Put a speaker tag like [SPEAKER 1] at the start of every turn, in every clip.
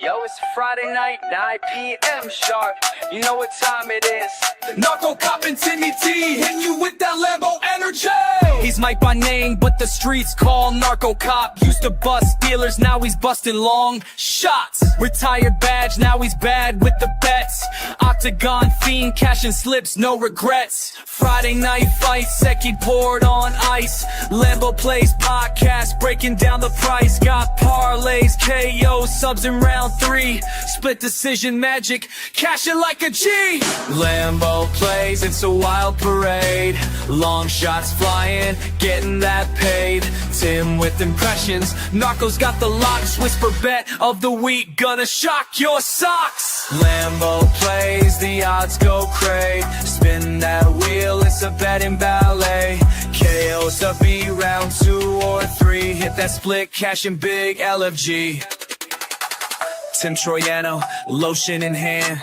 [SPEAKER 1] Yo, it's Friday night, 9 p.m. sharp. You know what time it is.
[SPEAKER 2] Narcocop and Tim T hitting you with that Lambo energy.
[SPEAKER 1] He's Mike by name, but the streets call Narcocop. Used to bust dealers, now he's busting long shots. Retired badge, now he's bad with the bets. Octagon fiend, cashing slips, no regrets. Friday night fight, Seki poured on ice. Lambo plays podcast, breaking down the price. Got parlays, KO, subs in round 3. Split decision magic, cashing like a G. Lambo plays, it's a wild parade. Long shots flying, getting that paid. Tim with impressions, Narco's got the locks. Whisper bet of the week, gonna shock your socks. Lambo plays, the odds go cray. Spin that wheel, it's a betting ballet. KO's to be round 2 or 3. Hit that split, cashing big LFG. Tim Troiano, lotion in hand.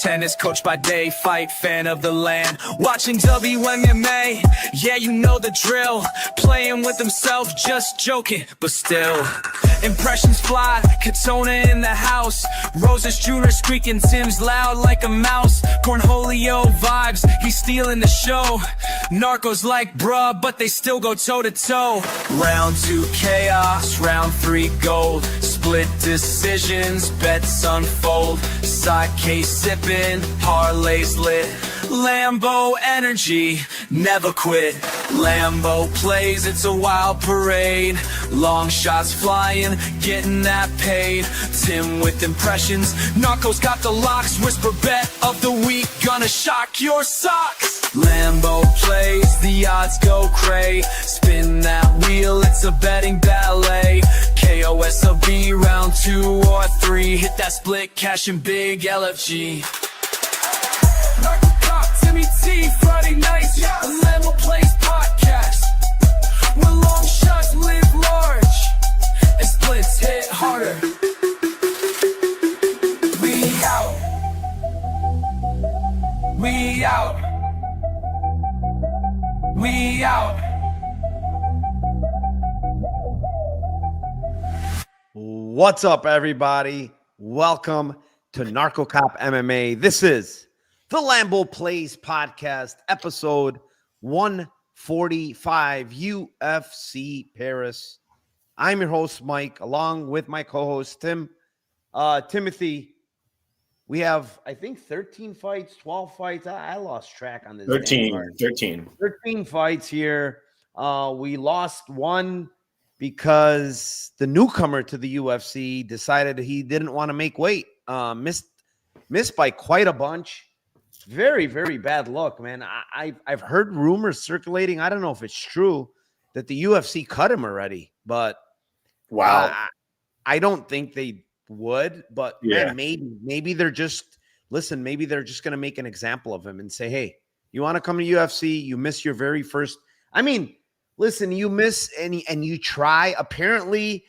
[SPEAKER 1] Tennis coach by day, fight fan of the land. Watching WMMA, yeah, you know the drill. Playing with himself, just joking, but still. Impressions fly, Katona in the house. Roses Jr. squeaking, Tim's loud like a mouse. Cornholio vibes, he's stealing the show. Narcos like bruh, but they still go toe to toe. Round 2 chaos, round 3 gold. Split decisions, bets unfold. Side case sipping, parlays lit. Lambo energy, never quit. Lambo plays, it's a wild parade. Long shots flying, getting that paid. Tim with impressions, Narco's got the locks. Whisper bet of the week, gonna shock your socks. Lambo plays, the odds go cray. Spin that wheel, it's a betting ballet. KOSOB round 2 or 3. Hit that split, cashing big LFG. Narcocop, Timmy T, Friday nights, a Lambo plays podcast. Where long shots live large and splits hit harder. We out. We out. We out.
[SPEAKER 3] What's up, everybody? Welcome to Narcocop MMA. This is the Lambo Plays Podcast, episode 145, UFC Paris. I'm your host, Mike, along with my co-host, Timothy. We have, I think, 13 fights, 12 fights. I lost track on this. 13 fights here. We lost one because the newcomer to the UFC decided he didn't want to make weight. Missed by quite a bunch. Very, very bad luck, man. I've heard rumors circulating. I don't know if it's true that the UFC cut him already, but
[SPEAKER 4] wow,
[SPEAKER 3] I don't think they would. But
[SPEAKER 4] yeah,
[SPEAKER 3] man, maybe they're just maybe they're just gonna make an example of him and say, hey, you want to come to UFC? You miss your very first. I mean, listen, you miss and you try. Apparently,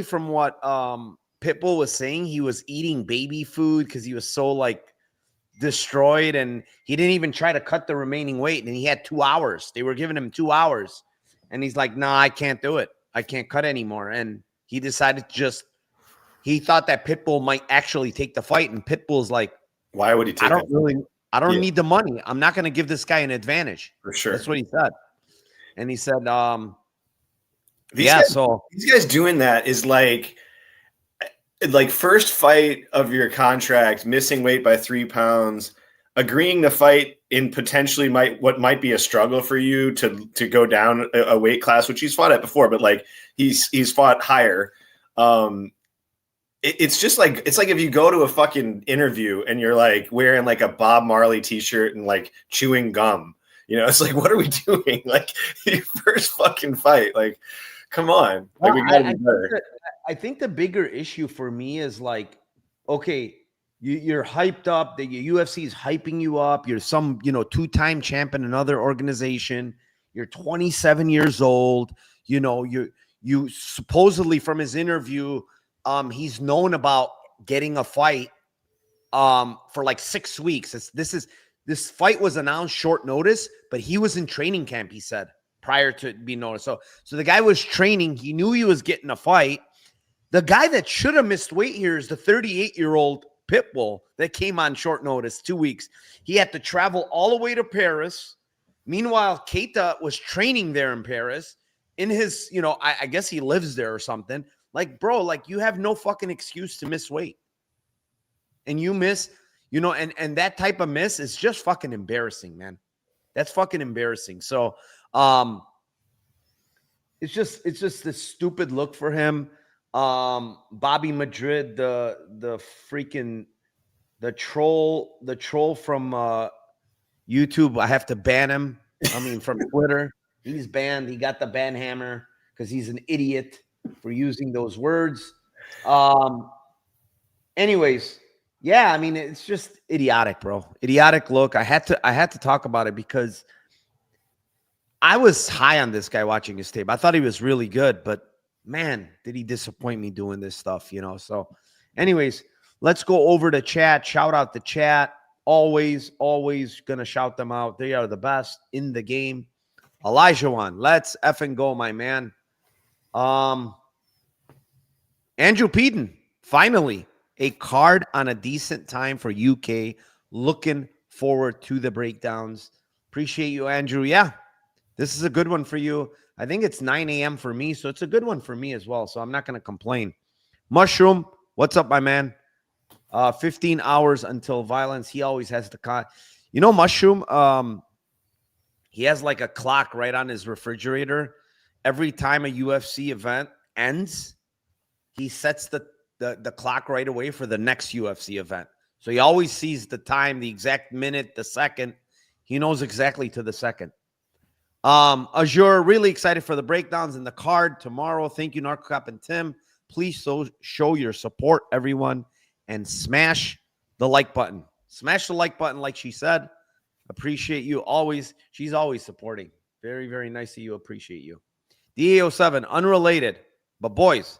[SPEAKER 3] from what Pitbull was saying, he was eating baby food because he was so destroyed, and he didn't even try to cut the remaining weight, and he had 2 hours. They were giving him 2 hours, and he's like, nah, I can't do it. I can't cut anymore. And he decided he thought that Pitbull might actually take the fight, and Pitbull's like,
[SPEAKER 4] why would he take it?
[SPEAKER 3] I don't need the money. I'm not going to give this guy an advantage.
[SPEAKER 4] For sure.
[SPEAKER 3] That's what he said. And he said,
[SPEAKER 4] these guys doing that is like first fight of your contract, missing weight by 3 pounds, agreeing to fight in potentially what might be a struggle for you to go down a weight class, which he's fought at before, but he's fought higher. It's just it's like if you go to a fucking interview and you're wearing a Bob Marley t-shirt and chewing gum. You know, it's what are we doing? Your first fucking fight. Come on. We gotta be better.
[SPEAKER 3] I think the bigger issue for me is okay, you're hyped up. The UFC is hyping you up. You're some, 2-time champ in another organization. You're 27 years old. You supposedly from his interview, he's known about getting a fight for 6 weeks. This fight was announced short notice, but he was in training camp, he said, prior to being noticed. So the guy was training. He knew he was getting a fight. The guy that should have missed weight here is the 38-year-old Pitbull that came on short notice, 2 weeks. He had to travel all the way to Paris. Meanwhile, Keita was training there in Paris in his, I guess he lives there or something. Like, bro, like you have no fucking excuse to miss weight. And you miss, and that type of miss is just fucking embarrassing, man. That's fucking embarrassing. So, it's just this stupid look for him. Bobby Madrid, the troll from YouTube. I have to ban him. I mean, from Twitter. He's banned. He got the ban hammer because he's an idiot for using those words. Anyways, yeah, I mean, it's just idiotic, bro. Idiotic look. I had to talk about it because I was high on this guy watching his tape. I thought he was really good, but man, did he disappoint me doing this stuff, So anyways, let's go over to chat. Shout out the chat. Always going to shout them out. They are the best in the game. Elijah one. Let's effing go, my man. Andrew Peden. Finally, a card on a decent time for UK. Looking forward to the breakdowns. Appreciate you, Andrew. Yeah, this is a good one for you. I think it's 9 a.m. for me, so it's a good one for me as well. So I'm not going to complain. Mushroom, what's up, my man? 15 hours until violence. He always has the Mushroom, he has like a clock right on his refrigerator. Every time a UFC event ends, he sets the clock right away for the next UFC event. So he always sees the time, the exact minute, the second. He knows exactly to the second. Azure, really excited for the breakdowns and the card tomorrow. Thank you, Narcocop and Tim. Please show your support, everyone, and smash the like button. Smash the like button, like she said. Appreciate you always. She's always supporting. Very, very nice of you. Appreciate you. DA07, unrelated. But boys,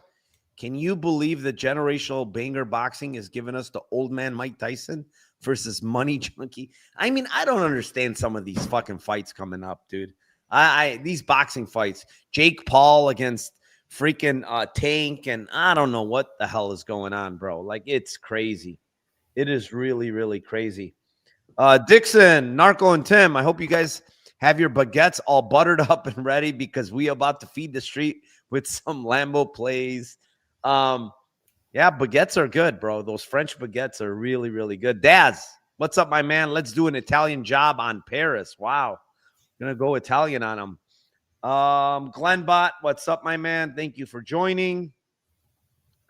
[SPEAKER 3] can you believe the generational banger boxing is giving us the old man Mike Tyson versus Money Junkie? I mean, I don't understand some of these fucking fights coming up, dude. These boxing fights, Jake Paul against freaking Tank, and I don't know what the hell is going on, bro. Like, it's crazy. It is really, really crazy. Dixon, Narco, and Tim, I hope you guys have your baguettes all buttered up and ready because we about to feed the street with some Lambo plays. Yeah, baguettes are good, bro. Those French baguettes are really, really good. Daz, what's up, my man? Let's do an Italian job on Paris. Wow. Gonna go Italian on him. Glenbot, what's up, my man? Thank you for joining.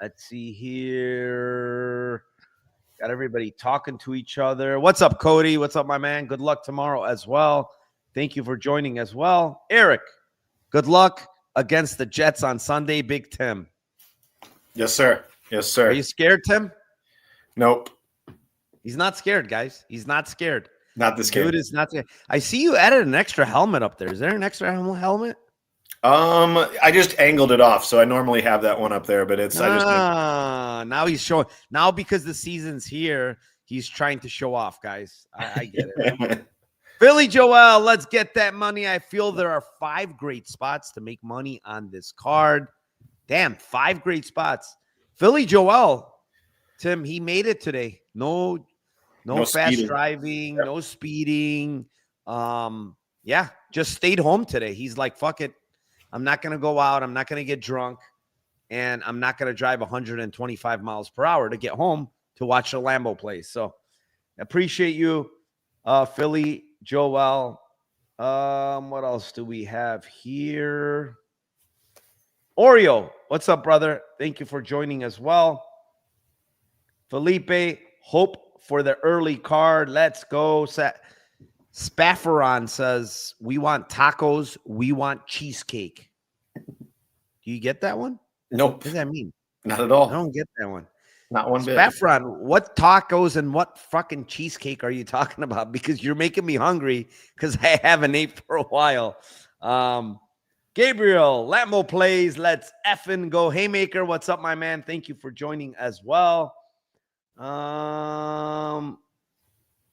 [SPEAKER 3] Let's see here. Got everybody talking to each other. What's up, Cody? What's up, my man? Good luck tomorrow as well. Thank you for joining as well. Eric, good luck against the Jets on Sunday, Big Tim.
[SPEAKER 4] Yes, sir. Yes, sir.
[SPEAKER 3] Are you scared, Tim?
[SPEAKER 4] Nope.
[SPEAKER 3] He's not scared, guys. He's not scared.
[SPEAKER 4] Not this game.
[SPEAKER 3] Dude is not scared. I see you added an extra helmet up there. Is there an extra helmet?
[SPEAKER 4] I just angled it off, so I normally have that one up there, but it's
[SPEAKER 3] now he's showing. Now because the season's here, he's trying to show off, guys. I get it. Philly Joel, let's get that money. I feel there are 5 great spots to make money on this card. Damn, 5 great spots. Philly Joel, Tim, he made it today. No fast speeding. Driving, no speeding. Yeah, just stayed home today. He's like, fuck it. I'm not going to go out. I'm not going to get drunk. And I'm not going to drive 125 miles per hour to get home to watch the Lambo play. So appreciate you, Philly Joel. What else do we have here? Oreo, what's up, brother? Thank you for joining as well. Felipe, hope for the early card. Let's go. Spafferon says, we want tacos. We want cheesecake. Do you get that one?
[SPEAKER 4] Nope.
[SPEAKER 3] What does that mean?
[SPEAKER 4] Not at all.
[SPEAKER 3] I don't get that one.
[SPEAKER 4] Not one bit.
[SPEAKER 3] Spafferon, what tacos and what fucking cheesecake are you talking about? Because you're making me hungry because I haven't ate for a while. Gabriel, Lambo plays. Let's effing go. Haymaker, what's up, my man? Thank you for joining as well.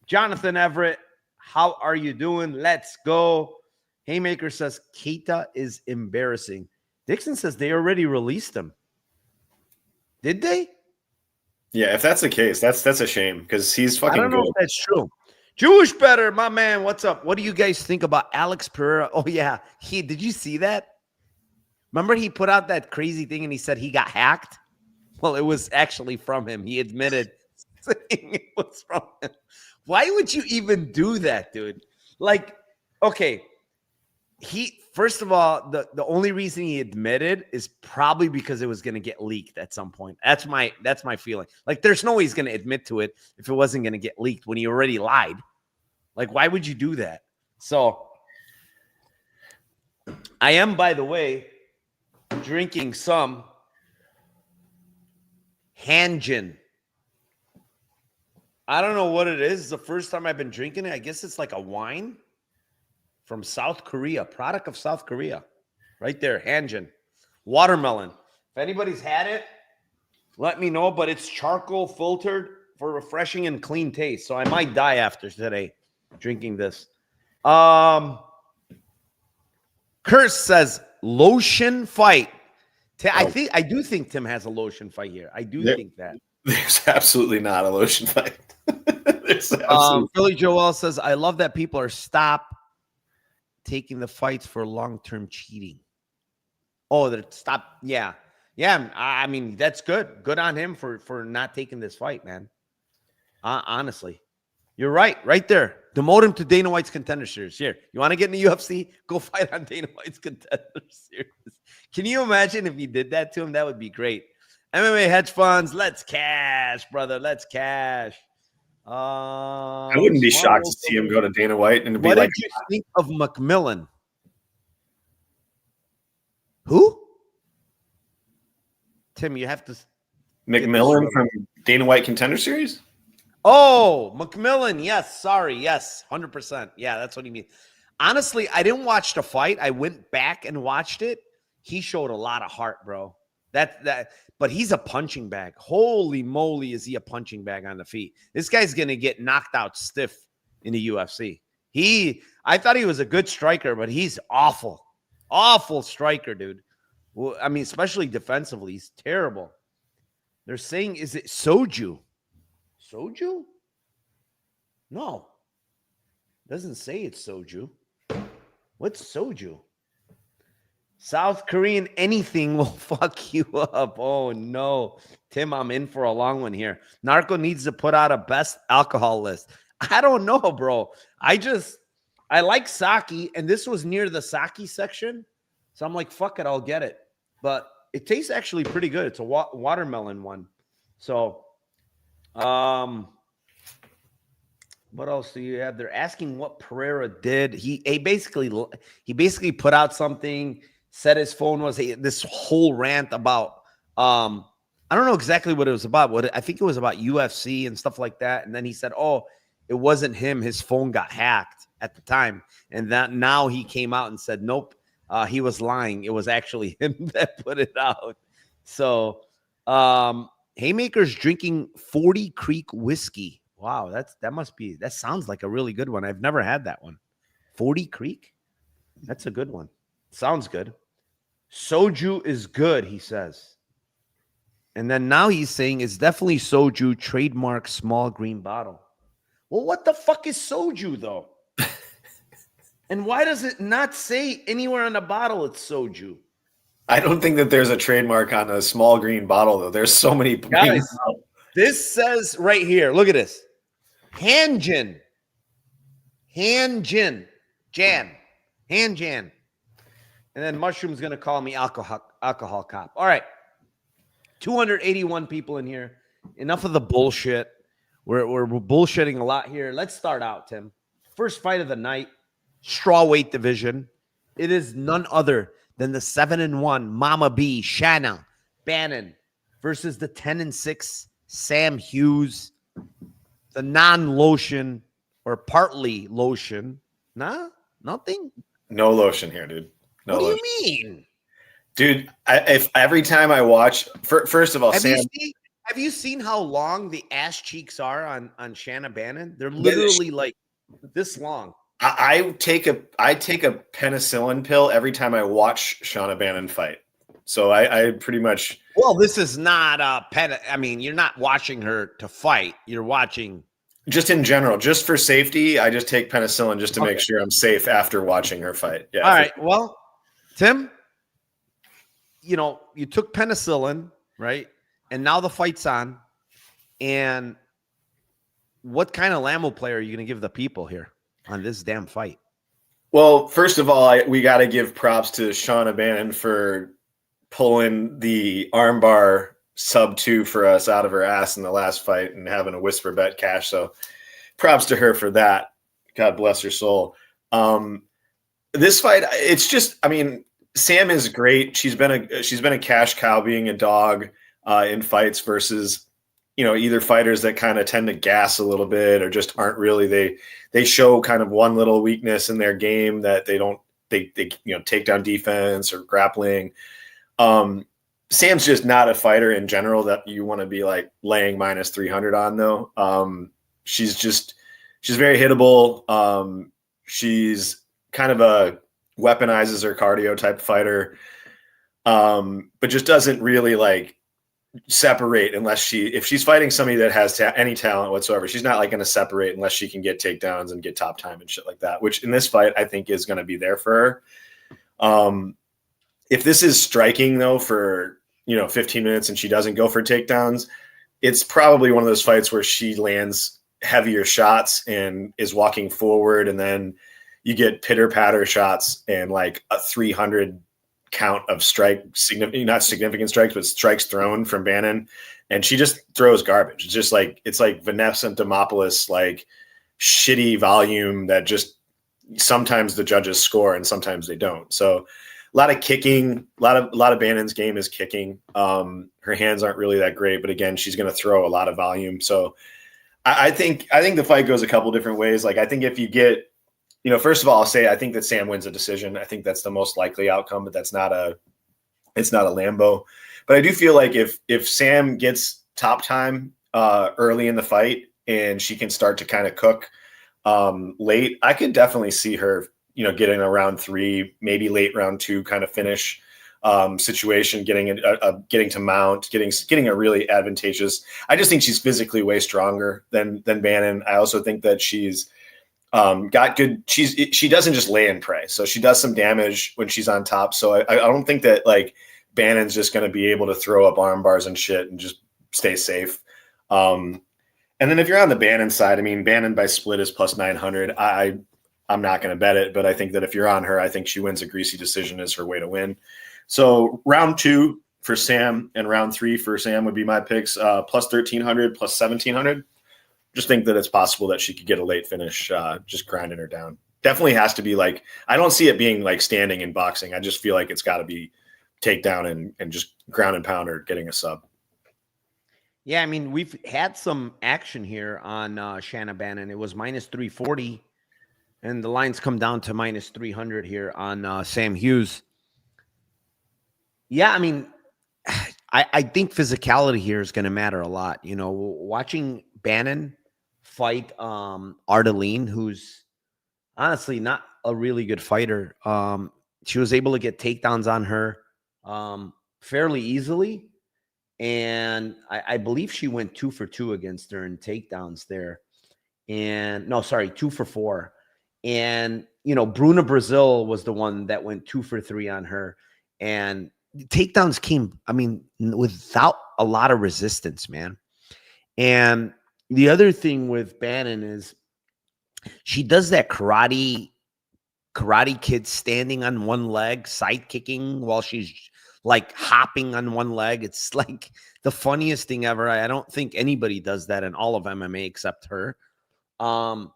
[SPEAKER 3] Jonathan Everett, how are you doing? Let's go. Haymaker says Keita is embarrassing. Dixon says they already released him. Did they?
[SPEAKER 4] Yeah, if that's the case, that's a shame because he's fucking
[SPEAKER 3] I don't know
[SPEAKER 4] good.
[SPEAKER 3] if that's true. Jewish better, my man. What's up? What do you guys think about Alex Pereira? Oh yeah, did you see that? Remember he put out that crazy thing and he said he got hacked? Well, it was actually from him. He admitted saying it was from him. Why would you even do that, dude? Like, okay, first of all, the only reason he admitted is probably because it was going to get leaked at some point. That's my feeling. Like, there's no way he's going to admit to it if it wasn't going to get leaked when he already lied. Like, why would you do that? So, I am, by the way, drinking some Hanjin. I don't know what it is. It's the first time I've been drinking it. I guess it's like a wine from South Korea, product of South Korea. Right there, Hanjin. Watermelon. If anybody's had it, let me know, but it's charcoal filtered for refreshing and clean taste. So I might die after today drinking this. Curse says lotion fight. I do think Tim has a lotion fight here. I do think that.
[SPEAKER 4] There's absolutely not a lotion fight.
[SPEAKER 3] Philly Joel says, I love that people are taking the fights for long-term cheating. Oh, they're stop. Yeah. Yeah. I mean, that's good. Good on him for not taking this fight, man. Honestly, you're right. Right there. Demote him to Dana White's Contender Series. Here, you want to get in the UFC? Go fight on Dana White's Contender Series. Can you imagine if he did that to him? That would be great. MMA hedge funds, let's cash, brother. Let's cash.
[SPEAKER 4] I wouldn't be shocked to see him go to Dana White and be
[SPEAKER 3] what
[SPEAKER 4] like,
[SPEAKER 3] did you think of McMillan? Who? Tim, you have to.
[SPEAKER 4] McMillan from Dana White Contender Series?
[SPEAKER 3] Oh, McMillan. Yes. Sorry. Yes. 100%. Yeah, that's what he means. Honestly, I didn't watch the fight. I went back and watched it. He showed a lot of heart, bro. But he's a punching bag. Holy moly, is he a punching bag on the feet? This guy's gonna get knocked out stiff in the UFC. I thought he was a good striker, but he's awful striker, dude. Well, I mean, especially defensively, he's terrible. They're saying, is it soju? Soju? No, doesn't say it's soju. What's soju? South Korean anything will fuck you up. Oh, no. Tim, I'm in for a long one here. Narco needs to put out a best alcohol list. I don't know, bro. I like sake, and this was near the sake section. So I'm like, fuck it, I'll get it. But it tastes actually pretty good. It's a watermelon one. So, what else do you have? They're asking what Pereira did. He basically put out something, said his phone was this whole rant about I don't know exactly what it was about. I think it was about UFC and stuff like that. And then he said, oh, it wasn't him. His phone got hacked at the time. And that now he came out and said, nope, he was lying. It was actually him that put it out. So Haymaker's drinking 40 Creek whiskey. Wow, that sounds like a really good one. I've never had that one. 40 Creek? That's a good one. Sounds good. Soju is good, he says. And then now he's saying it's definitely soju, trademark small green bottle. Well, what the fuck is soju, though? And why does it not say anywhere on the bottle it's soju?
[SPEAKER 4] I don't think that there's a trademark on a small green bottle, though. There's so many.
[SPEAKER 3] Guys, this says right here, look at this. Hanjin. Hanjin. Hanjan. And then Mushroom's going to call me alcohol cop. All right. 281 people in here. Enough of the bullshit. We're bullshitting a lot here. Let's start out, Tim. First fight of the night, strawweight division. It is none other than the 7-1 Mama B, Shanna Bannon versus the 10-6 Sam Hughes. The non-lotion or partly lotion. Nah, nothing?
[SPEAKER 4] No lotion here, dude. No
[SPEAKER 3] what do
[SPEAKER 4] lotion.
[SPEAKER 3] you mean?
[SPEAKER 4] Dude, if every time I watch, first of all,
[SPEAKER 3] have
[SPEAKER 4] Sam.
[SPEAKER 3] Have you seen how long the ass cheeks are on Shanna Bannon? They're literally like this long.
[SPEAKER 4] I take a penicillin pill every time I watch Shanna Bannon fight. So I pretty much.
[SPEAKER 3] Well, this is not a pet. I mean, you're not watching her to fight. You're watching.
[SPEAKER 4] Just in general, just for safety, I just take penicillin just to make sure I'm safe after watching her fight. Yeah.
[SPEAKER 3] All right. Well, Tim, you took penicillin, right? And now the fight's on. And what kind of Lambo player are you going to give the people here on this damn fight?
[SPEAKER 4] Well, first of all, we got to give props to Shauna Bannon for pulling the armbar sub-2 for us out of her ass in the last fight and having a whisper bet cash. So props to her for that. God bless her soul. This fight, it's just, I mean, Sam is great. She's been a cash cow being a dog in fights versus, either fighters that kind of tend to gas a little bit or just aren't really, they show kind of one little weakness in their game that they take down defense or grappling. Sam's just not a fighter in general that you want to be like laying minus 300 on though. She's very hittable. She's kind of a weaponizes her cardio type fighter. But just doesn't really like separate unless if she's fighting somebody that has any talent whatsoever, she's not like going to separate unless she can get takedowns and get top time and shit like that, which in this fight, I think is going to be there for her. If this is striking though, for, 15 minutes and she doesn't go for takedowns, it's probably one of those fights where she lands heavier shots and is walking forward. And then you get pitter patter shots and like a 300 count of not significant strikes, but strikes thrown from Bannon. And she just throws garbage. It's just like, Vanessa and Demopoulos, like shitty volume that just sometimes the judges score and sometimes they don't. So a lot of kicking, a lot of Bannon's game is kicking. Her hands aren't really that great, but again, she's going to throw a lot of volume. So I think the fight goes a couple different ways. Like I think if you get, first of all, I'll say I think that Sam wins a decision. I think that's the most likely outcome, but it's not a Lambo. But I do feel like if Sam gets top time early in the fight and she can start to kind of cook late, I could definitely see her, getting a round 3, maybe late round 2 kind of finish situation, getting to mount, getting a really advantageous. I just think she's physically way stronger than Bannon. I also think that she's got good. She doesn't just lay and pray, so she does some damage when she's on top. So I don't think that like Bannon's just going to be able to throw up arm bars and shit and just stay safe. And then if you're on the Bannon side, I mean, Bannon by split is plus 900. I'm not going to bet it, but I think that if you're on her, I think she wins a greasy decision as her way to win. So round 2 for Sam and round 3 for Sam would be my picks. Plus 1300, plus 1700. Just think that it's possible that she could get a late finish, just grinding her down. Definitely has to be like, I don't see it being like standing in boxing. I just feel like it's got to be takedown and just ground and pound or getting a sub.
[SPEAKER 3] Yeah, I mean, we've had some action here on Shanna Bannon. It was minus 340, and the lines come down to minus 300 here on Sam Hughes. Yeah, I mean, I think physicality here is going to matter a lot. Watching Bannon fight Ardeline, who's honestly not a really good fighter. She was able to get takedowns on her fairly easily. And I believe she went 2 for 2 against her in takedowns there. And no, sorry, 2 for 4. And, Bruna Brazil was the one that went 2 for 3 on her. And takedowns came, I mean, without a lot of resistance, man. And the other thing with Bannon is she does that karate kid standing on one leg, side kicking while she's like hopping on one leg. It's like the funniest thing ever. I don't think anybody does that in all of MMA except her. And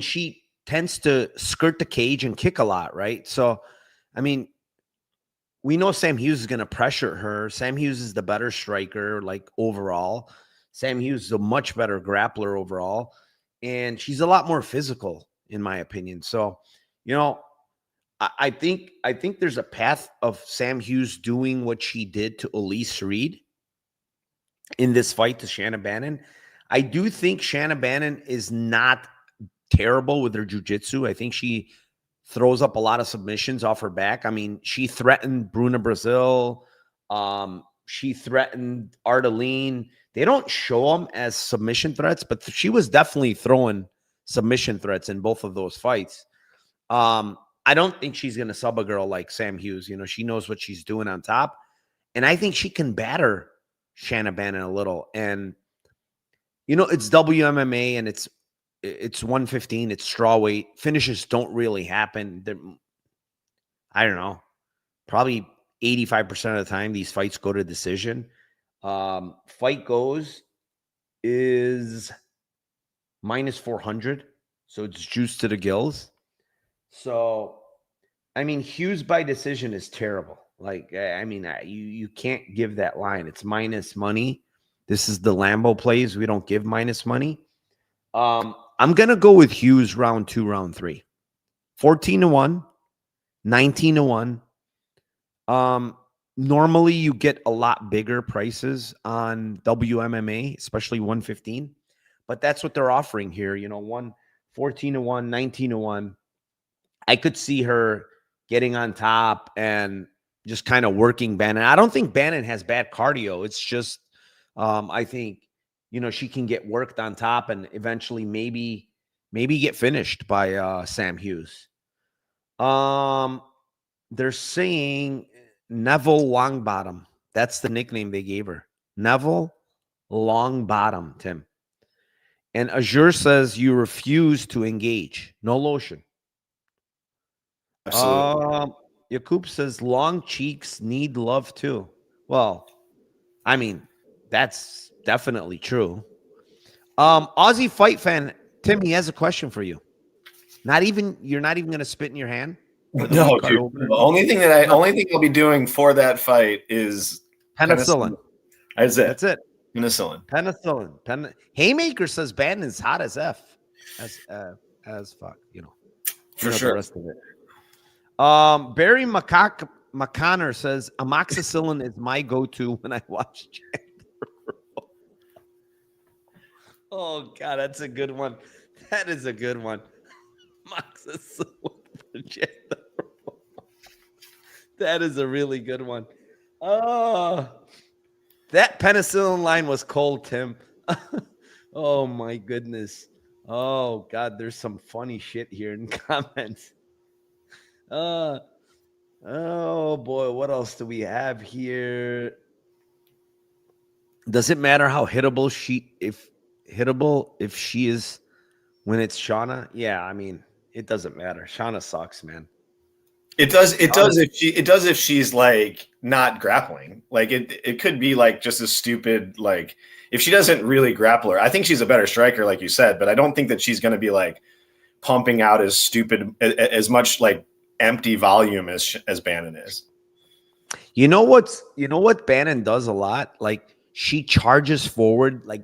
[SPEAKER 3] she tends to skirt the cage and kick a lot, right? So, I mean, we know Sam Hughes is going to pressure her. Sam Hughes is the better striker, like overall. Sam Hughes is a much better grappler overall. And she's a lot more physical, in my opinion. So, I think there's a path of Sam Hughes doing what she did to Elise Reed in this fight to Shanna Bannon. I do think Shanna Bannon is not terrible with her jiu-jitsu. I think she throws up a lot of submissions off her back. I mean, she threatened Bruna Brazil. She threatened Ardeline. They don't show them as submission threats, but she was definitely throwing submission threats in both of those fights. I don't think she's going to sub a girl like Sam Hughes. You know, she knows what she's doing on top. And I think she can batter Shanna Bannon a little. And, you know, it's WMMA and it's 115. It's straw weight. Finishes don't really happen. I don't know. Probably 85% of the time, these fights go to decision. Fight goes is minus 400. So it's juiced to the gills. So, I mean, Hughes by decision is terrible. Like, I mean, you can't give that line. It's minus money. This is the Lambo plays. We don't give minus money. I'm going to go with Hughes round 2, round 3. 14-1, 19-1. Normally you get a lot bigger prices on WMMA, especially 115. But that's what they're offering here. You know, 14-1, 19-1. I could see her getting on top and just kind of working Bannon. I don't think Bannon has bad cardio. It's just, I think, you know, she can get worked on top and eventually maybe get finished by Sam Hughes. They're saying Neville Longbottom. That's the nickname they gave her. Neville Longbottom, Tim. And Azure says you refuse to engage. No lotion.
[SPEAKER 4] Absolutely.
[SPEAKER 3] Yakub says long cheeks need love too. Well, I mean, that's definitely true. Aussie Fight Fan, Tim, he has a question for you. You're not even going to spit in your hand?
[SPEAKER 4] No, dude. The only thing I'll be doing for that fight is
[SPEAKER 3] penicillin.
[SPEAKER 4] That's it.
[SPEAKER 3] That's it.
[SPEAKER 4] Penicillin.
[SPEAKER 3] Haymaker says Bannon's hot as F. As fuck, you know.
[SPEAKER 4] For sure.
[SPEAKER 3] The rest of it. Barry McConnor says amoxicillin is my go-to when I watch Oh God, that's a good one. That is a good one. Amoxicillin for That is a really good one. Oh, that penicillin line was cold, Tim. Oh my goodness. Oh God, there's some funny shit here in comments. Oh boy, what else do we have here? Does it matter how hittable if she is when it's Shauna? Yeah, I mean, it doesn't matter. Shauna sucks, man.
[SPEAKER 4] It does if she's like not grappling. Like it could be like just a stupid, like if she doesn't really grapple her. I think she's a better striker, like you said, but I don't think that she's going to be like pumping out as much like empty volume as Bannon is.
[SPEAKER 3] You know what Bannon does a lot? Like she charges forward, like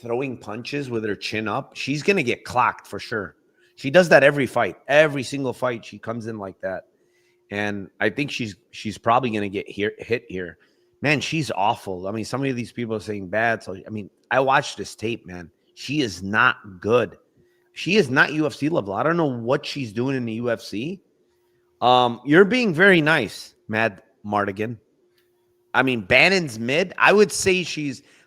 [SPEAKER 3] throwing punches with her chin up. She's going to get clocked for sure. She does that every fight. Every single fight she comes in like that. And I think she's probably going to get hit here. Man, she's awful. I mean, some of these people are saying bad. So, I mean, I watched this tape, man. She is not good. She is not UFC level. I don't know what she's doing in the UFC. You're being very nice, Mad Mardigan. I mean, Bannon's mid. I would say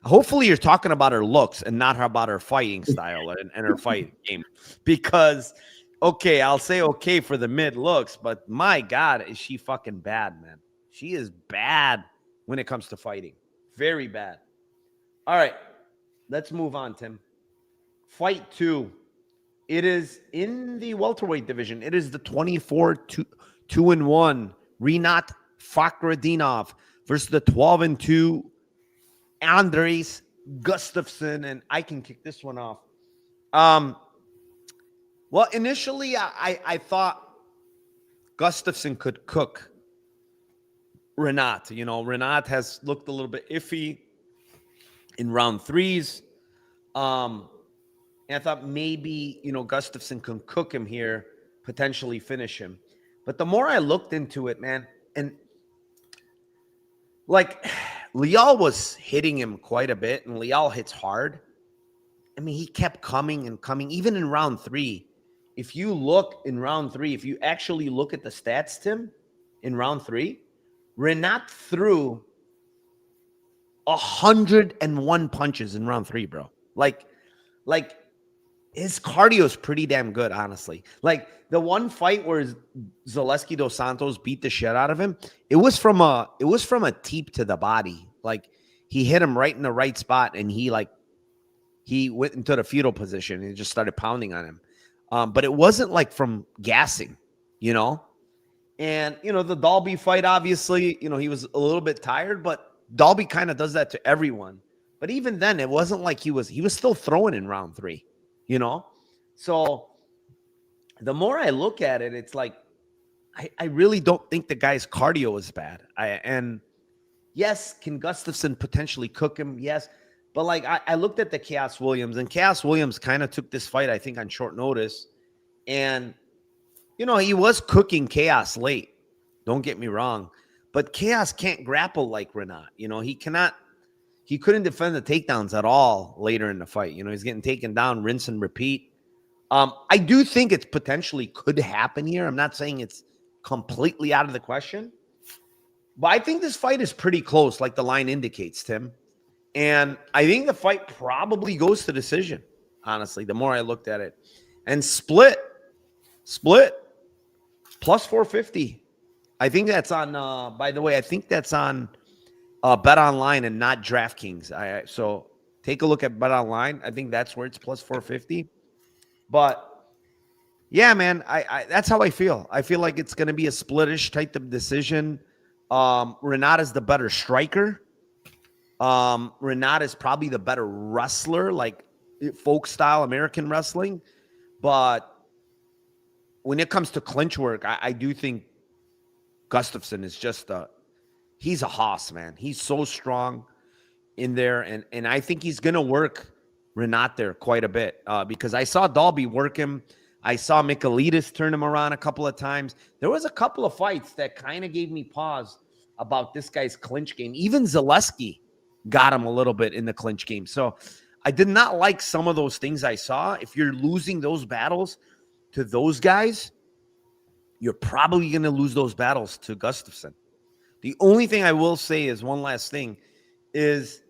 [SPEAKER 3] hopefully you're talking about her looks and not about her fighting style and her fight game. Because, okay, I'll say okay for the mid looks, but my God, is she fucking bad, man. She is bad when it comes to fighting. Very bad. All right, let's move on, Tim. Fight 2. It is in the welterweight division. It is the 24-2-1 Rinat Fakhretdinov versus the 12-2 Andreas Gustafsson, and I can kick this one off. Well, initially I thought Gustafsson could cook Rinat. You know, Rinat has looked a little bit iffy in round 3s. And I thought maybe, you know, Gustafsson can cook him here, potentially finish him. But the more I looked into it, man, and like Leal was hitting him quite a bit, and Leal hits hard. I mean, he kept coming and coming. Even in round 3, if you look in round 3, if you actually look at the stats, Tim, in round 3, Renat threw 101 punches in round 3, bro. Like his cardio is pretty damn good, honestly. Like the one fight where Zaleski dos Santos beat the shit out of him, it was from a teep to the body. Like he hit him right in the right spot, and he went into the fetal position and just started pounding on him. But it wasn't like from gassing, you know? And, you know, the Dalby fight, obviously, you know, he was a little bit tired, but Dalby kind of does that to everyone. But even then, it wasn't like he was still throwing in round 3, you know? So the more I look at it, it's like, I really don't think the guy's cardio is bad. And yes, can Gustafsson potentially cook him? Yes. But like I looked at the Chaos Williams, and Chaos Williams kind of took this fight, I think, on short notice. And, you know, he was cooking Chaos late. Don't get me wrong. But Chaos can't grapple like Renat. You know, he couldn't defend the takedowns at all later in the fight. You know, he's getting taken down, rinse and repeat. I do think it's potentially could happen here. I'm not saying it's completely out of the question. But I think this fight is pretty close, like the line indicates, Tim. And I think the fight probably goes to decision, honestly, the more I looked at it. And split, plus 450. I think that's on, by the way, I think that's on Bet Online and not DraftKings. So take a look at Bet Online. I think that's where it's plus 450. But yeah, man, I that's how I feel. I feel like it's going to be a splitish type of decision. Renat is the better striker. Renat is probably the better wrestler, like folk style American wrestling. But when it comes to clinch work, I do think Gustafsson is just he's a hoss, man. He's so strong in there. And I think he's going to work Renat there quite a bit because I saw Dalby work him. I saw Michailidis turn him around a couple of times. There was a couple of fights that kind of gave me pause about this guy's clinch game. Even Zaleski got him a little bit in the clinch game. So I did not like some of those things I saw. If you're losing those battles to those guys, you're probably going to lose those battles to Gustafsson. The only thing I will say is one last thing is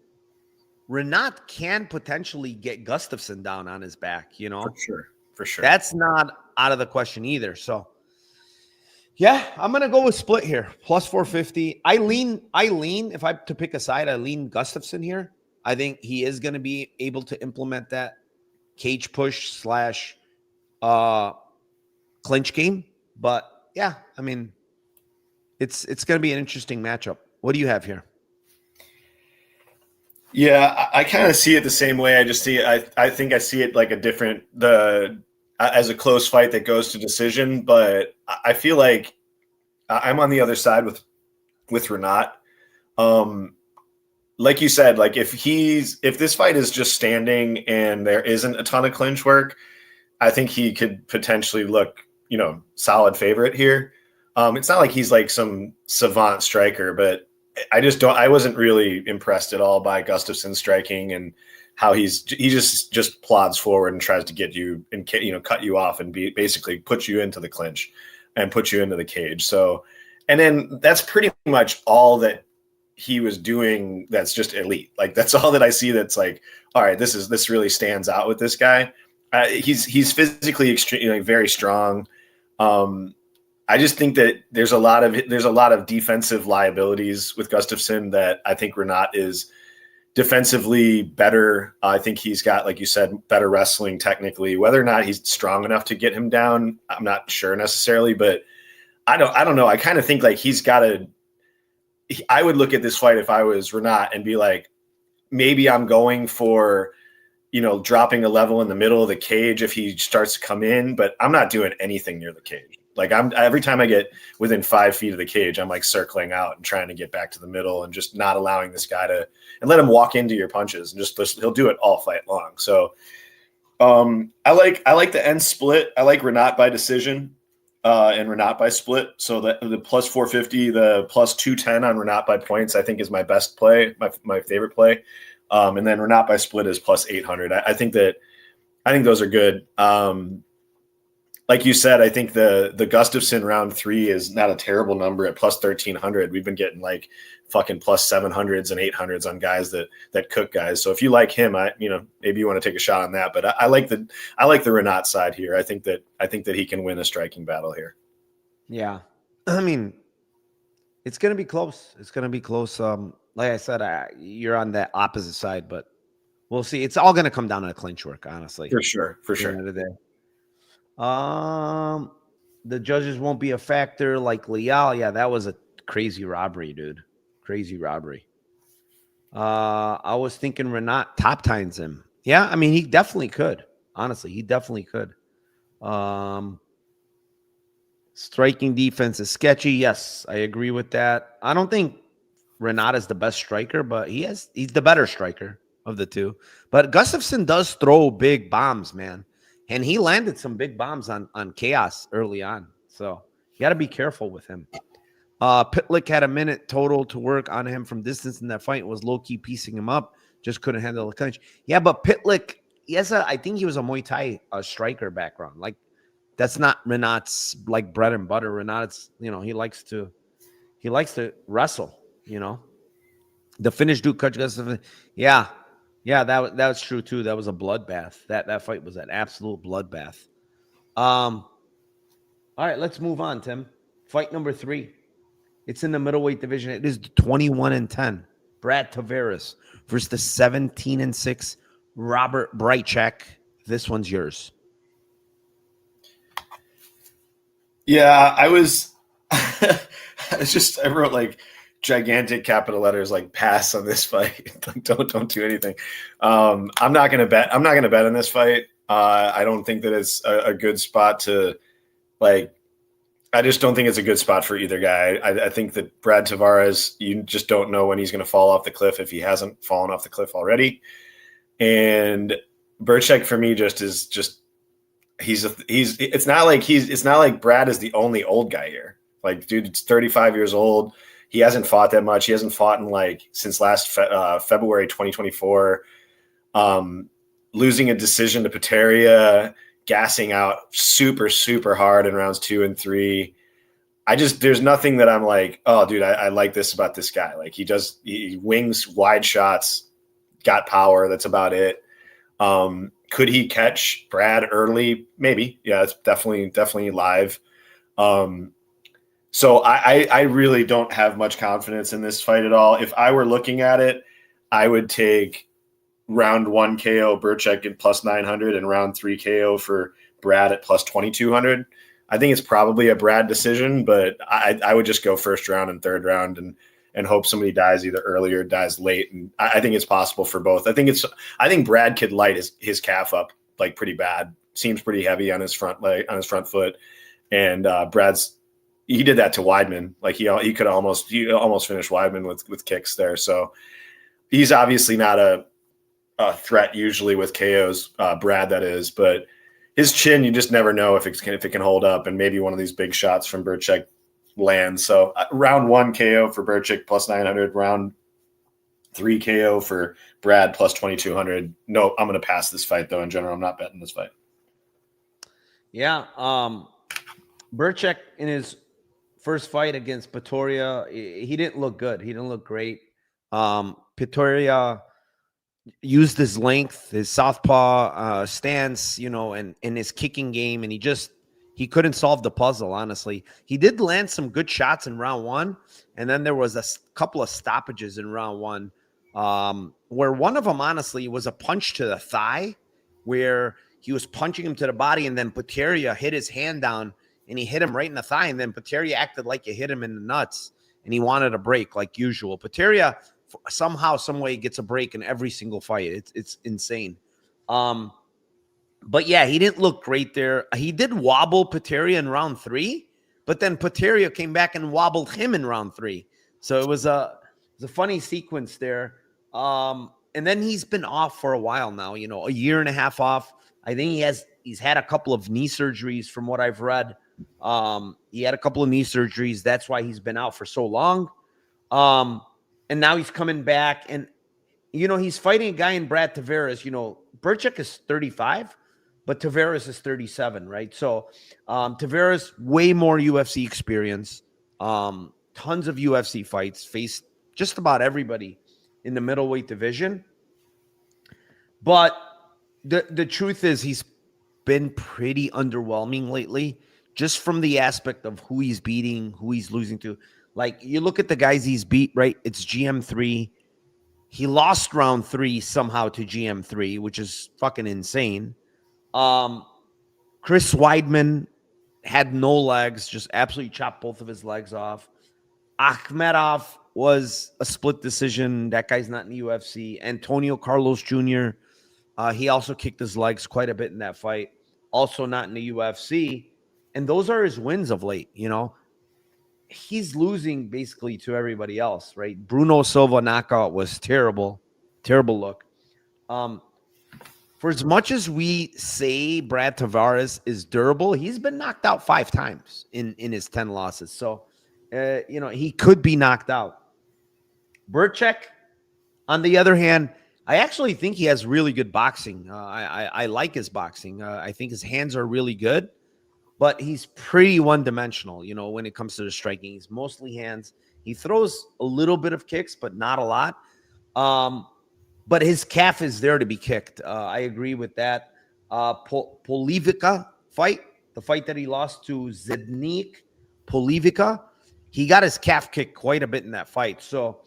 [SPEAKER 3] Renat can potentially get Gustafsson down on his back, you know?
[SPEAKER 4] For sure.
[SPEAKER 3] That's not out of the question either. So, yeah, I'm going to go with split here, plus 450. I lean, if I have to pick a side, I lean Gustafsson here. I think he is going to be able to implement that cage push / clinch game. But, yeah, I mean, it's going to be an interesting matchup. What do you have here?
[SPEAKER 4] Yeah, I kind of see it the same way. I just see it. I think I see it like a different as a close fight that goes to decision. But I feel like I'm on the other side with Renat. Like you said, like if this fight is just standing and there isn't a ton of clinch work, I think he could potentially look, you know, solid favorite here. It's not like he's like some savant striker, but I wasn't really impressed at all by Gustafsson's striking and how he just plods forward and tries to get you and, you know, cut you off and basically put you into the clinch and put you into the cage. So, and then that's pretty much all that he was doing. That's just elite. Like that's all that I see. That's like, all right, this really stands out with this guy. He's physically extremely very strong. I just think that there's a lot of defensive liabilities with Gustafsson that I think Renat is defensively better. I think he's got, like you said, better wrestling technically. Whether or not he's strong enough to get him down, I'm not sure necessarily, but I don't know. I kind of think like I would look at this fight if I was Renat and be like, maybe I'm going for, you know, dropping a level in the middle of the cage if he starts to come in, but I'm not doing anything near the cage. Like every time I get within 5 feet of the cage, I'm like circling out and trying to get back to the middle and just not allowing this guy and let him walk into your punches and he'll do it all fight long. So I like the end split. I like Renat by decision and Renat by split. So the plus 450, the plus 210 on Renat by points, I think is my best play, my favorite play. And then Renat by split is plus 800. I think those are good. like you said, I think the Gustafson round 3 is not a terrible number at plus 1,300. We've been getting like fucking plus 700s and 800s on guys that cook guys. So if you like him, maybe you want to take a shot on that. But I like the Renat side here. I think that he can win a striking battle here.
[SPEAKER 3] Yeah, I mean, it's gonna be close. It's gonna be close. Like I said, you're on that opposite side, but we'll see. It's all gonna come down to clinch work, honestly.
[SPEAKER 4] For sure.
[SPEAKER 3] At the end of the day. The judges won't be a factor like Leal. Yeah, that was a crazy robbery, dude. Crazy robbery. I was thinking Renat top tines him. Yeah, I mean, he definitely could. Honestly, he definitely could. Striking defense is sketchy. Yes, I agree with that. I don't think Renat is the best striker, but he's the better striker of the two. But Gustafson does throw big bombs, man. And he landed some big bombs on Chaos early on. So you got to be careful with him. Pitlick had a minute total to work on him from distance in that fight and was low-key piecing him up. Just couldn't handle the clinch. Yeah, but Pitlick, I think he was a Muay Thai striker background. Like, that's not Renat's like bread and butter. Renat's, he likes to wrestle, The Finnish dude, Coach Gustafson. Yeah, that was true too. That was a bloodbath. That fight was an absolute bloodbath. All right, let's move on, Tim. Fight number 3. It's in the middleweight division. It is 21-10. Brad Tavares versus the 17-6 Robert Bryczek. This one's yours.
[SPEAKER 4] Yeah, I wrote like gigantic capital letters like pass on this fight. Like don't do anything. I'm not gonna bet on this fight. I don't think that it's a good spot to like. I just don't think it's a good spot for either guy. I think that Brad Tavares, you just don't know when he's going to fall off the cliff if he hasn't fallen off the cliff already. And Bryczek for me it's not like Brad is the only old guy here. Like, dude, it's 35 years old. He hasn't fought that much. He hasn't fought in like since last February 2024. Losing a decision to Pateria, gassing out super, super hard in rounds 2 and 3. There's nothing that I'm like, oh, dude, I like this about this guy. Like he wings wide shots, got power. That's about it. Could he catch Brad early? Maybe. Yeah, it's definitely live. So I really don't have much confidence in this fight at all. If I were looking at it, I would take round 1 KO Bryczek at plus 900 and round 3 KO for Brad at plus 2,200. I think it's probably a Brad decision, but I would just go first round and third round and hope somebody dies either early or dies late. And I think it's possible for both. I think Brad could light his calf up like pretty bad. Seems pretty heavy on his front leg, on his front foot. And he did that to Weidman. Like he almost finished Weidman with kicks there. So he's obviously not a threat usually with KOs, Brad that is, but his chin, you just never know if it can hold up, and maybe one of these big shots from Bryczek lands. So round 1 KO for Bryczek plus 900, round 3 KO for Brad plus 2,200. No, I'm going to pass this fight though. In general, I'm not betting this fight. Yeah.
[SPEAKER 3] Bryczek in his first fight against Pateria, he didn't look good. He didn't look great. Pateria used his length, his southpaw stance, and in his kicking game, and he couldn't solve the puzzle, honestly. He did land some good shots in round 1, and then there was a couple of stoppages in round 1, where one of them, honestly, was a punch to the thigh, where he was punching him to the body, and then Pateria hit his hand down, and he hit him right in the thigh, and then Pateria acted like it hit him in the nuts, and he wanted a break like usual. Pateria somehow, some way gets a break in every single fight. It's insane. But yeah, he didn't look great there. He did wobble Pateria in round 3, but then Pateria came back and wobbled him in round 3. So it was a funny sequence there. And then he's been off for a while now, a year and a half off. I think he's had a couple of knee surgeries from what I've read. He had a couple of knee surgeries. That's why he's been out for so long. And now he's coming back, and he's fighting a guy in Brad Tavares. Bryczek is 35, but Tavares is 37, right? So Tavares, way more UFC experience, tons of UFC fights, faced just about everybody in the middleweight division. But the truth is he's been pretty underwhelming lately, just from the aspect of who he's beating, who he's losing to. Like, you look at the guys he's beat, right? It's GM3. He lost round 3 somehow to GM3, which is fucking insane. Chris Weidman had no legs, just absolutely chopped both of his legs off. Akhmedov was a split decision. That guy's not in the UFC. Antonio Carlos Jr., he also kicked his legs quite a bit in that fight. Also not in the UFC. And those are his wins of late, you know. He's losing basically to everybody else, right? Bruno Silva knockout was terrible. Terrible look. For as much as we say Brad Tavares is durable, he's been knocked out 5 times in his 10 losses. So, you know, he could be knocked out. Burchek, on the other hand, I actually think he has really good boxing. I like his boxing. I think his hands are really good, but he's pretty one-dimensional, you know, when it comes to the striking. He's mostly hands. He throws a little bit of kicks, but not a lot. But his calf is there to be kicked. I agree with that. Polivica fight, the fight that he lost to Zednik Polivica, he got his calf kicked quite a bit in that fight. So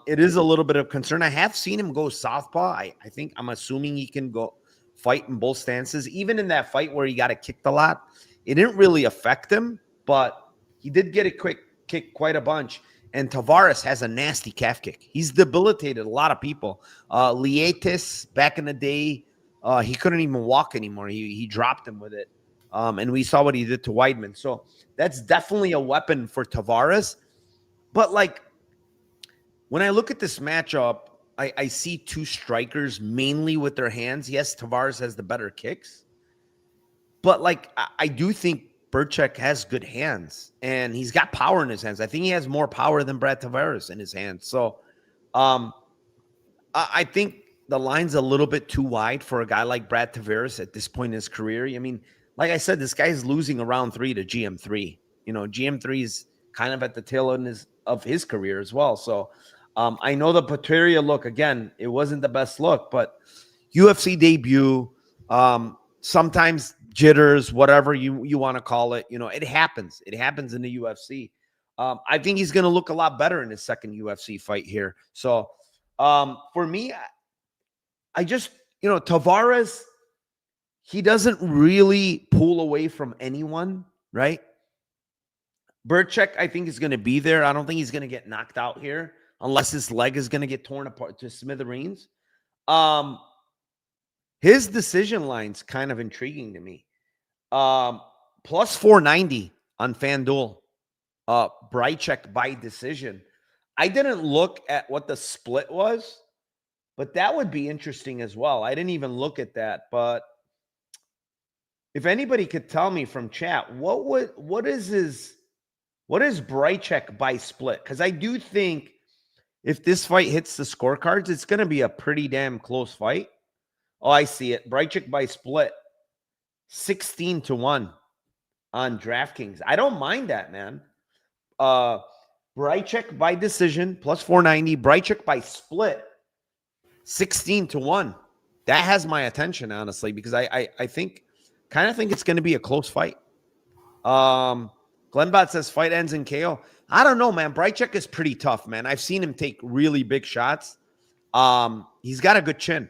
[SPEAKER 3] it is a little bit of concern. I have seen him go southpaw. I think, I'm assuming he can go fight in both stances. Even in that fight where he got it kicked a lot, it didn't really affect him, but he did get a quick kick quite a bunch. And Tavares has a nasty calf kick. He's debilitated a lot of people. Lietis, back in the day, he couldn't even walk anymore. He dropped him with it. And we saw what he did to Weidman. So that's definitely a weapon for Tavares. But, like, when I look at this matchup, I see 2 strikers mainly with their hands. Yes, Tavares has the better kicks. But, like, I do think Burchek has good hands, and he's got power in his hands. I think he has more power than Brad Tavares in his hands. So I think the line's a little bit too wide for a guy like Brad Tavares at this point in his career. I mean, like I said, this guy's losing around 3 to GM3. You know, GM3 is kind of at the tail end of his career as well. So I know the Pateria look, again, it wasn't the best look, but UFC debut, sometimes jitters, whatever you want to call it, you know, it happens. It happens in the UFC. I think he's going to look a lot better in his second UFC fight here. So for me, I just, you know, Tavares, he doesn't really pull away from anyone, right? Burchek, I think, is going to be there. I don't think he's going to get knocked out here unless his leg is going to get torn apart to smithereens. His decision line's kind of intriguing to me. Plus 490 on FanDuel. Brychek by decision. I didn't look at what the split was, but that would be interesting as well. I didn't even look at that, but if anybody could tell me from chat, what is Brychek by split? Because I do think if this fight hits the scorecards, it's going to be a pretty damn close fight. Oh, I see it. Brychek by split, 16-1 on DraftKings. I don't mind that, man. Brychek by decision, plus 490. Brychek by split, 16-1. That has my attention, honestly, because I think it's going to be a close fight. Glenbot says fight ends in KO. I don't know, man. Brychek is pretty tough, man. I've seen him take really big shots. He's got a good chin.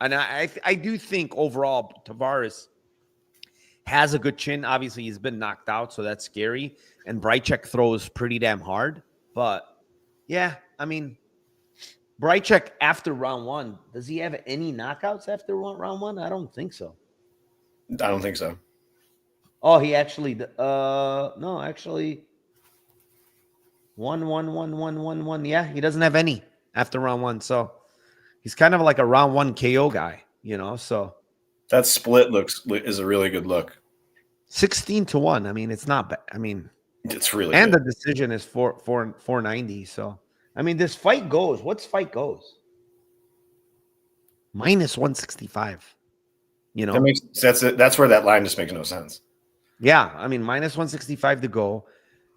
[SPEAKER 3] And I do think overall Tavares has a good chin. Obviously, he's been knocked out, so that's scary. And Brychek throws pretty damn hard. But, yeah, I mean, Brychek after round 1, does he have any knockouts after round 1? I don't think so.
[SPEAKER 4] I don't think so.
[SPEAKER 3] Oh, he actually, no, actually, 1. Yeah, he doesn't have any after round 1. So he's kind of like a round 1 KO guy, you know. So
[SPEAKER 4] that split is a really good look.
[SPEAKER 3] 16-1. I mean, it's not bad. I mean,
[SPEAKER 4] it's really
[SPEAKER 3] and
[SPEAKER 4] good.
[SPEAKER 3] The decision is 490. So I mean, this fight goes. What's fight goes? -165. You know,
[SPEAKER 4] that's where that line just makes no sense.
[SPEAKER 3] Yeah, I mean, minus 165 to go.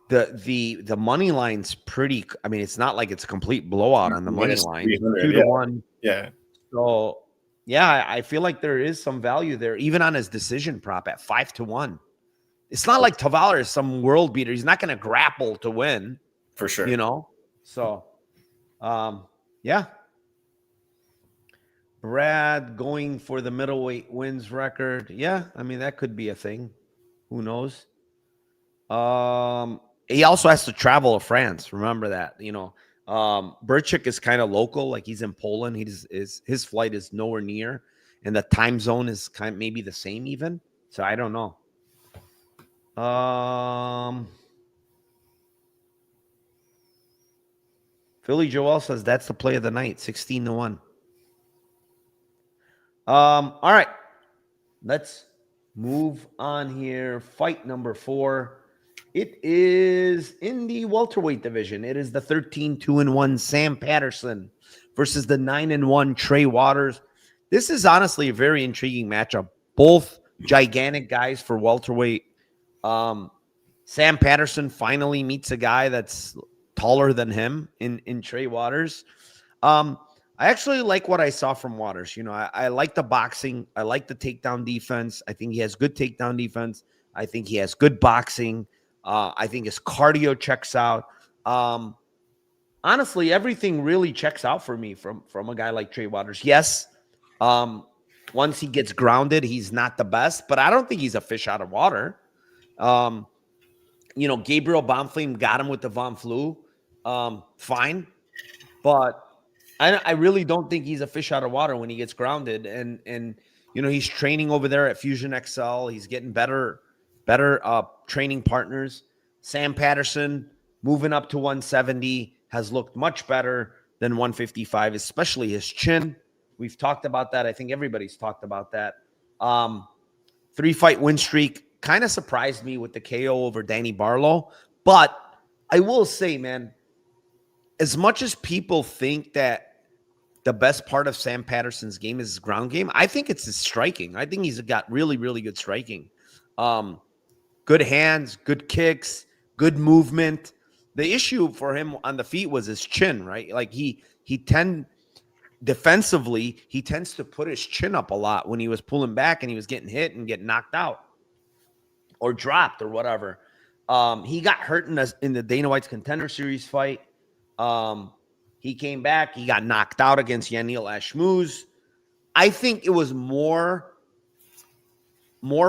[SPEAKER 3] The money line's pretty. I mean, it's not like it's a complete blowout on the money
[SPEAKER 4] Minus
[SPEAKER 3] line.
[SPEAKER 4] 300,
[SPEAKER 3] 2-1.
[SPEAKER 4] Yeah.
[SPEAKER 3] So yeah, I feel like there is some value there, even on his decision prop at 5-1. It's not like Tavaler is some world beater. He's not going to grapple to win,
[SPEAKER 4] For sure.
[SPEAKER 3] you know. So, yeah. Brad going for the middleweight wins record. Yeah, I mean that could be a thing. Who knows? He also has to travel to France. Remember that, you know. Burchik is kind of local, like he's in Poland. His flight is nowhere near, and the time zone is kind of maybe the same even. So I don't know. Philly Joel says that's the play of the night, 16-1. All right, let's move on here. Fight number 4. It is in the welterweight division. It is the 13-2-1 Sam Patterson versus the 9-1 Trey Waters. This is honestly a very intriguing matchup. Both gigantic guys for welterweight. Sam Patterson finally meets a guy that's taller than him in Trey Waters. I actually like what I saw from Waters. You know, I like the boxing. I like the takedown defense. I think he has good takedown defense. I think he has good boxing. I think his cardio checks out. Honestly, everything really checks out for me from a guy like Trey Waters. Yes, once he gets grounded, he's not the best, but I don't think he's a fish out of water. You know, Gabriel Bonfim got him with the Von Flu. Fine, but I really don't think he's a fish out of water when he gets grounded. And you know, he's training over there at Fusion XL. He's getting better training partners. Sam Patterson moving up to 170 has looked much better than 155, especially his chin. We've talked about that. I think everybody's talked about that. 3-fight win streak kind of surprised me with the KO over Danny Barlow. But I will say, man, as much as people think that the best part of Sam Patterson's game is his ground game, I think it's his striking. I think he's got really, really good striking. Good hands, good kicks, good movement. The issue for him on the feet was his chin, right? Like defensively, he tends to put his chin up a lot when he was pulling back and he was getting hit and getting knocked out or dropped or whatever. He got hurt in the Dana White's Contender Series fight. He came back. He got knocked out against Yanil Ashmouz. I think it was more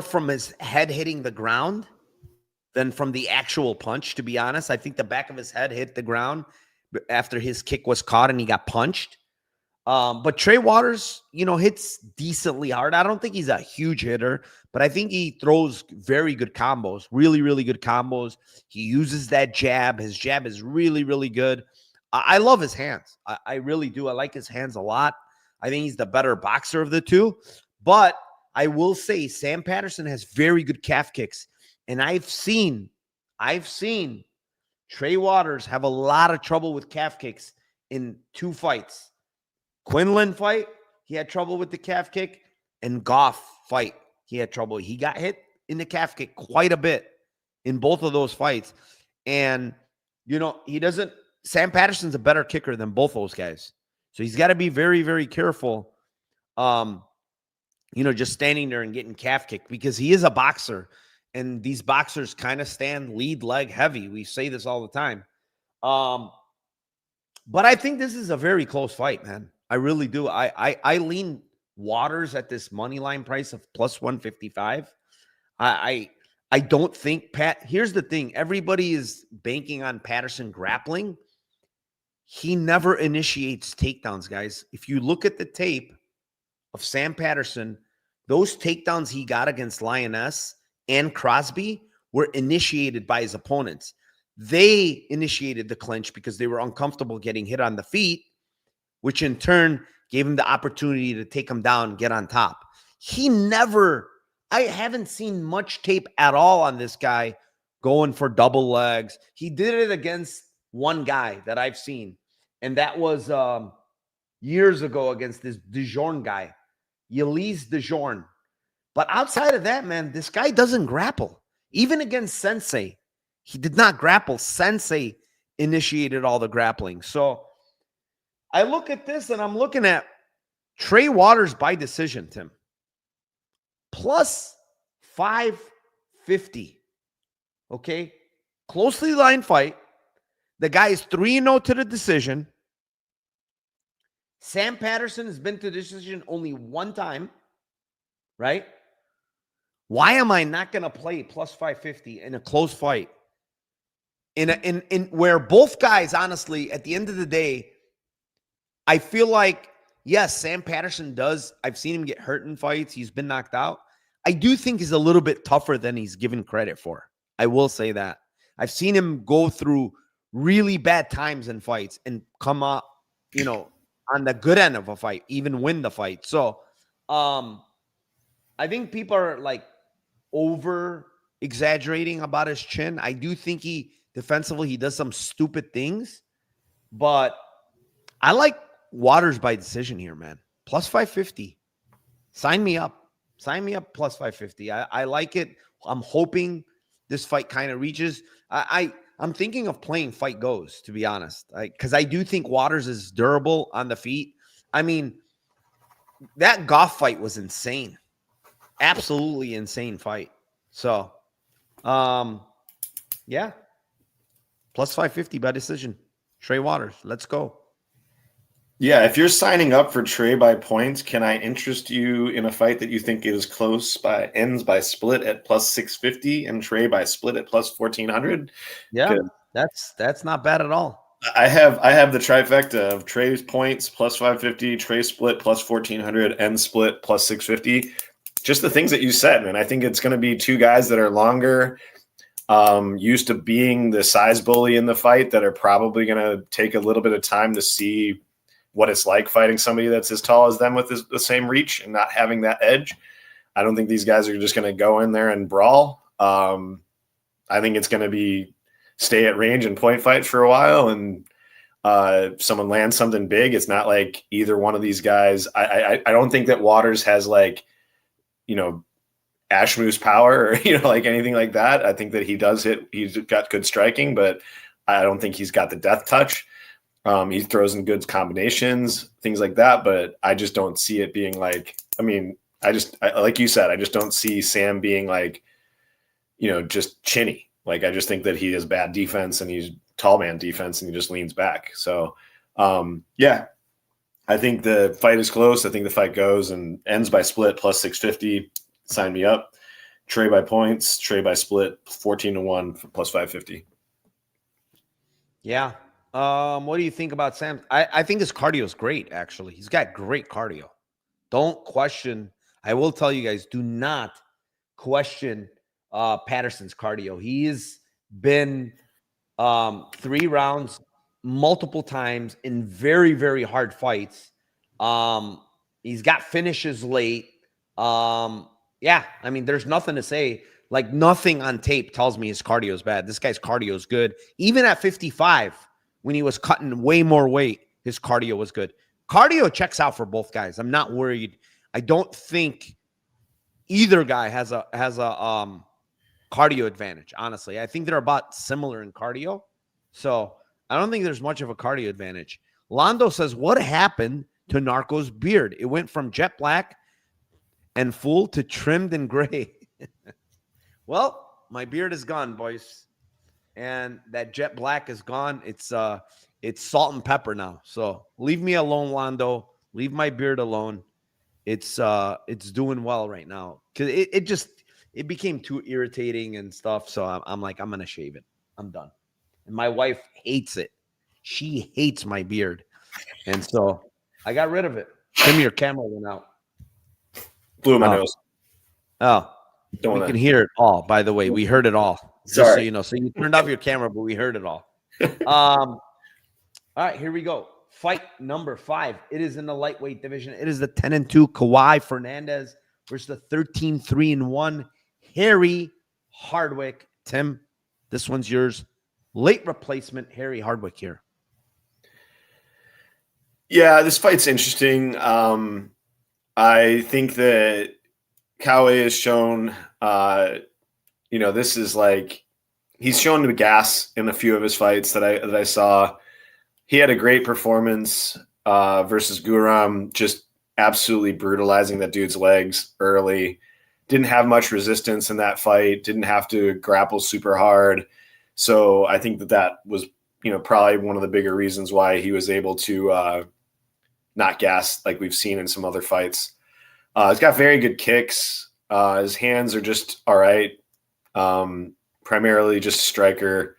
[SPEAKER 3] from his head hitting the ground than from the actual punch, to be honest. I think the back of his head hit the ground after his kick was caught and he got punched. But Trey Waters, you know, hits decently hard. I don't think he's a huge hitter, but I think he throws very good combos, really, really good combos. He uses that jab. His jab is really, really good. I love his hands. I really do. I like his hands a lot. I think he's the better boxer of the two. But I will say Sam Patterson has very good calf kicks. And I've seen Trey Waters have a lot of trouble with calf kicks in 2 fights. Quinlan fight, he had trouble with the calf kick. And Goff fight, he had trouble. He got hit in the calf kick quite a bit in both of those fights. And, you know, Sam Patterson's a better kicker than both those guys. So he's got to be very, very careful, you know, just standing there and getting calf kicked because he is a boxer. And these boxers kind of stand lead leg heavy. We say this all the time. But I think this is a very close fight, man. I really do. I lean Waters at this money line price of plus 155. I don't think here's the thing. Everybody is banking on Patterson grappling. He never initiates takedowns, guys. If you look at the tape of Sam Patterson, those takedowns he got against Lioness and Crosby were initiated by his opponents. They initiated the clinch because they were uncomfortable getting hit on the feet, which in turn gave him the opportunity to take him down and get on top. I haven't seen much tape at all on this guy going for double legs. He did it against one guy that I've seen, and that was years ago against this Dijon guy, Yelise Dijon. But outside of that, man, this guy doesn't grapple. Even against Sensei, he did not grapple. Sensei initiated all the grappling. So I look at this and I'm looking at Trey Waters by decision, Tim. Plus 550. Okay? Closely lined fight. The guy is 3-0 to the decision. Sam Patterson has been to the decision only one time, right? Why am I not going to play plus 550 in a close fight? In where both guys, honestly, at the end of the day, I feel like, yes, Sam Patterson does. I've seen him get hurt in fights. He's been knocked out. I do think he's a little bit tougher than he's given credit for. I will say that. I've seen him go through really bad times in fights and come up, on the good end of a fight, even win the fight. So I think people are like over exaggerating about his chin. I do think defensively, he does some stupid things, but I like Waters by decision here, man. Plus 550. Sign me up. Sign me up plus 550. I like it. I'm hoping this fight kind of reaches. I'm thinking of playing fight goes, to be honest, because I do think Waters is durable on the feet. I mean, that Goff fight was insane. Absolutely insane fight. So, yeah. Plus 550 by decision. Trey Waters. Let's go.
[SPEAKER 4] Yeah, if you're signing up for Trey by points, can I interest you in a fight that you think is close ends by split at plus 650 and Trey by split at plus 1400?
[SPEAKER 3] Yeah, that's not bad at all.
[SPEAKER 4] I have the trifecta of Trey's points plus 550, Trey split plus 1400, and split plus 650. Just the things that you said, man. I think it's going to be two guys that are longer, used to being the size bully in the fight, that are probably going to take a little bit of time to see what it's like fighting somebody that's as tall as them with the same reach and not having that edge. I don't think these guys are just going to go in there and brawl. I think it's going to be stay at range and point fight for a while, and someone lands something big. It's not like either one of these guys. I don't think that Waters has Ashmoose power or like anything like that. I think that he does hit. He's got good striking, but I don't think he's got the death touch. He throws in good combinations, things like that, but I just don't see it being like, like you said, I just don't see Sam being just chinny. Like, I just think that he has bad defense and he's tall man defense and he just leans back. So, yeah, I think the fight is close. I think the fight goes and ends by split plus 650. Sign me up. Trey by points, Trey by split, 14-1 plus 550.
[SPEAKER 3] Yeah. What do you think about Sam? I think his cardio is great, actually. He's got great cardio. Don't question. I will tell you guys, do not question Patterson's cardio. He's been 3 rounds multiple times in very, very hard fights. He's got finishes late. Yeah, I mean, there's nothing to say. Like, nothing on tape tells me his cardio is bad. This guy's cardio is good. Even at 55, when he was cutting way more weight, his cardio was good. Cardio checks out for both guys. I'm not worried. I don't think either guy has a cardio advantage, honestly. I think they're about similar in cardio. So I don't think there's much of a cardio advantage. Londo says, what happened to Narco's beard? It went from jet black and full to trimmed and gray. Well, my beard is gone, boys. And that jet black is gone. It's salt and pepper now. So leave me alone, Londo. Leave my beard alone. It's doing well right now. Cause it became too irritating and stuff. So I'm like, I'm gonna shave it. I'm done. And my wife hates it. She hates my beard. And so I got rid of it. Tim, your camera went out.
[SPEAKER 4] Blew my nose.
[SPEAKER 3] Oh, we can hear it all. By the way, we heard it all.
[SPEAKER 4] Sorry.
[SPEAKER 3] Just so you know. So you turned off your camera, but we heard it all. All right, here we go. Fight number 5. It is in the lightweight division. It is the 10-2 Kawhi Fernandez versus the 13-3-1 Harry Hardwick. Tim, this one's yours. Late replacement Harry Hardwick here.
[SPEAKER 4] Yeah, this fight's interesting. I think that Kawe has shown, this is like he's shown the gas in a few of his fights that I saw. He had a great performance versus Guram, just absolutely brutalizing that dude's legs early. Didn't have much resistance in that fight. Didn't have to grapple super hard. So I think that was, probably one of the bigger reasons why he was able to not gas like we've seen in some other fights. He's got very good kicks. His hands are just all right. Primarily just striker.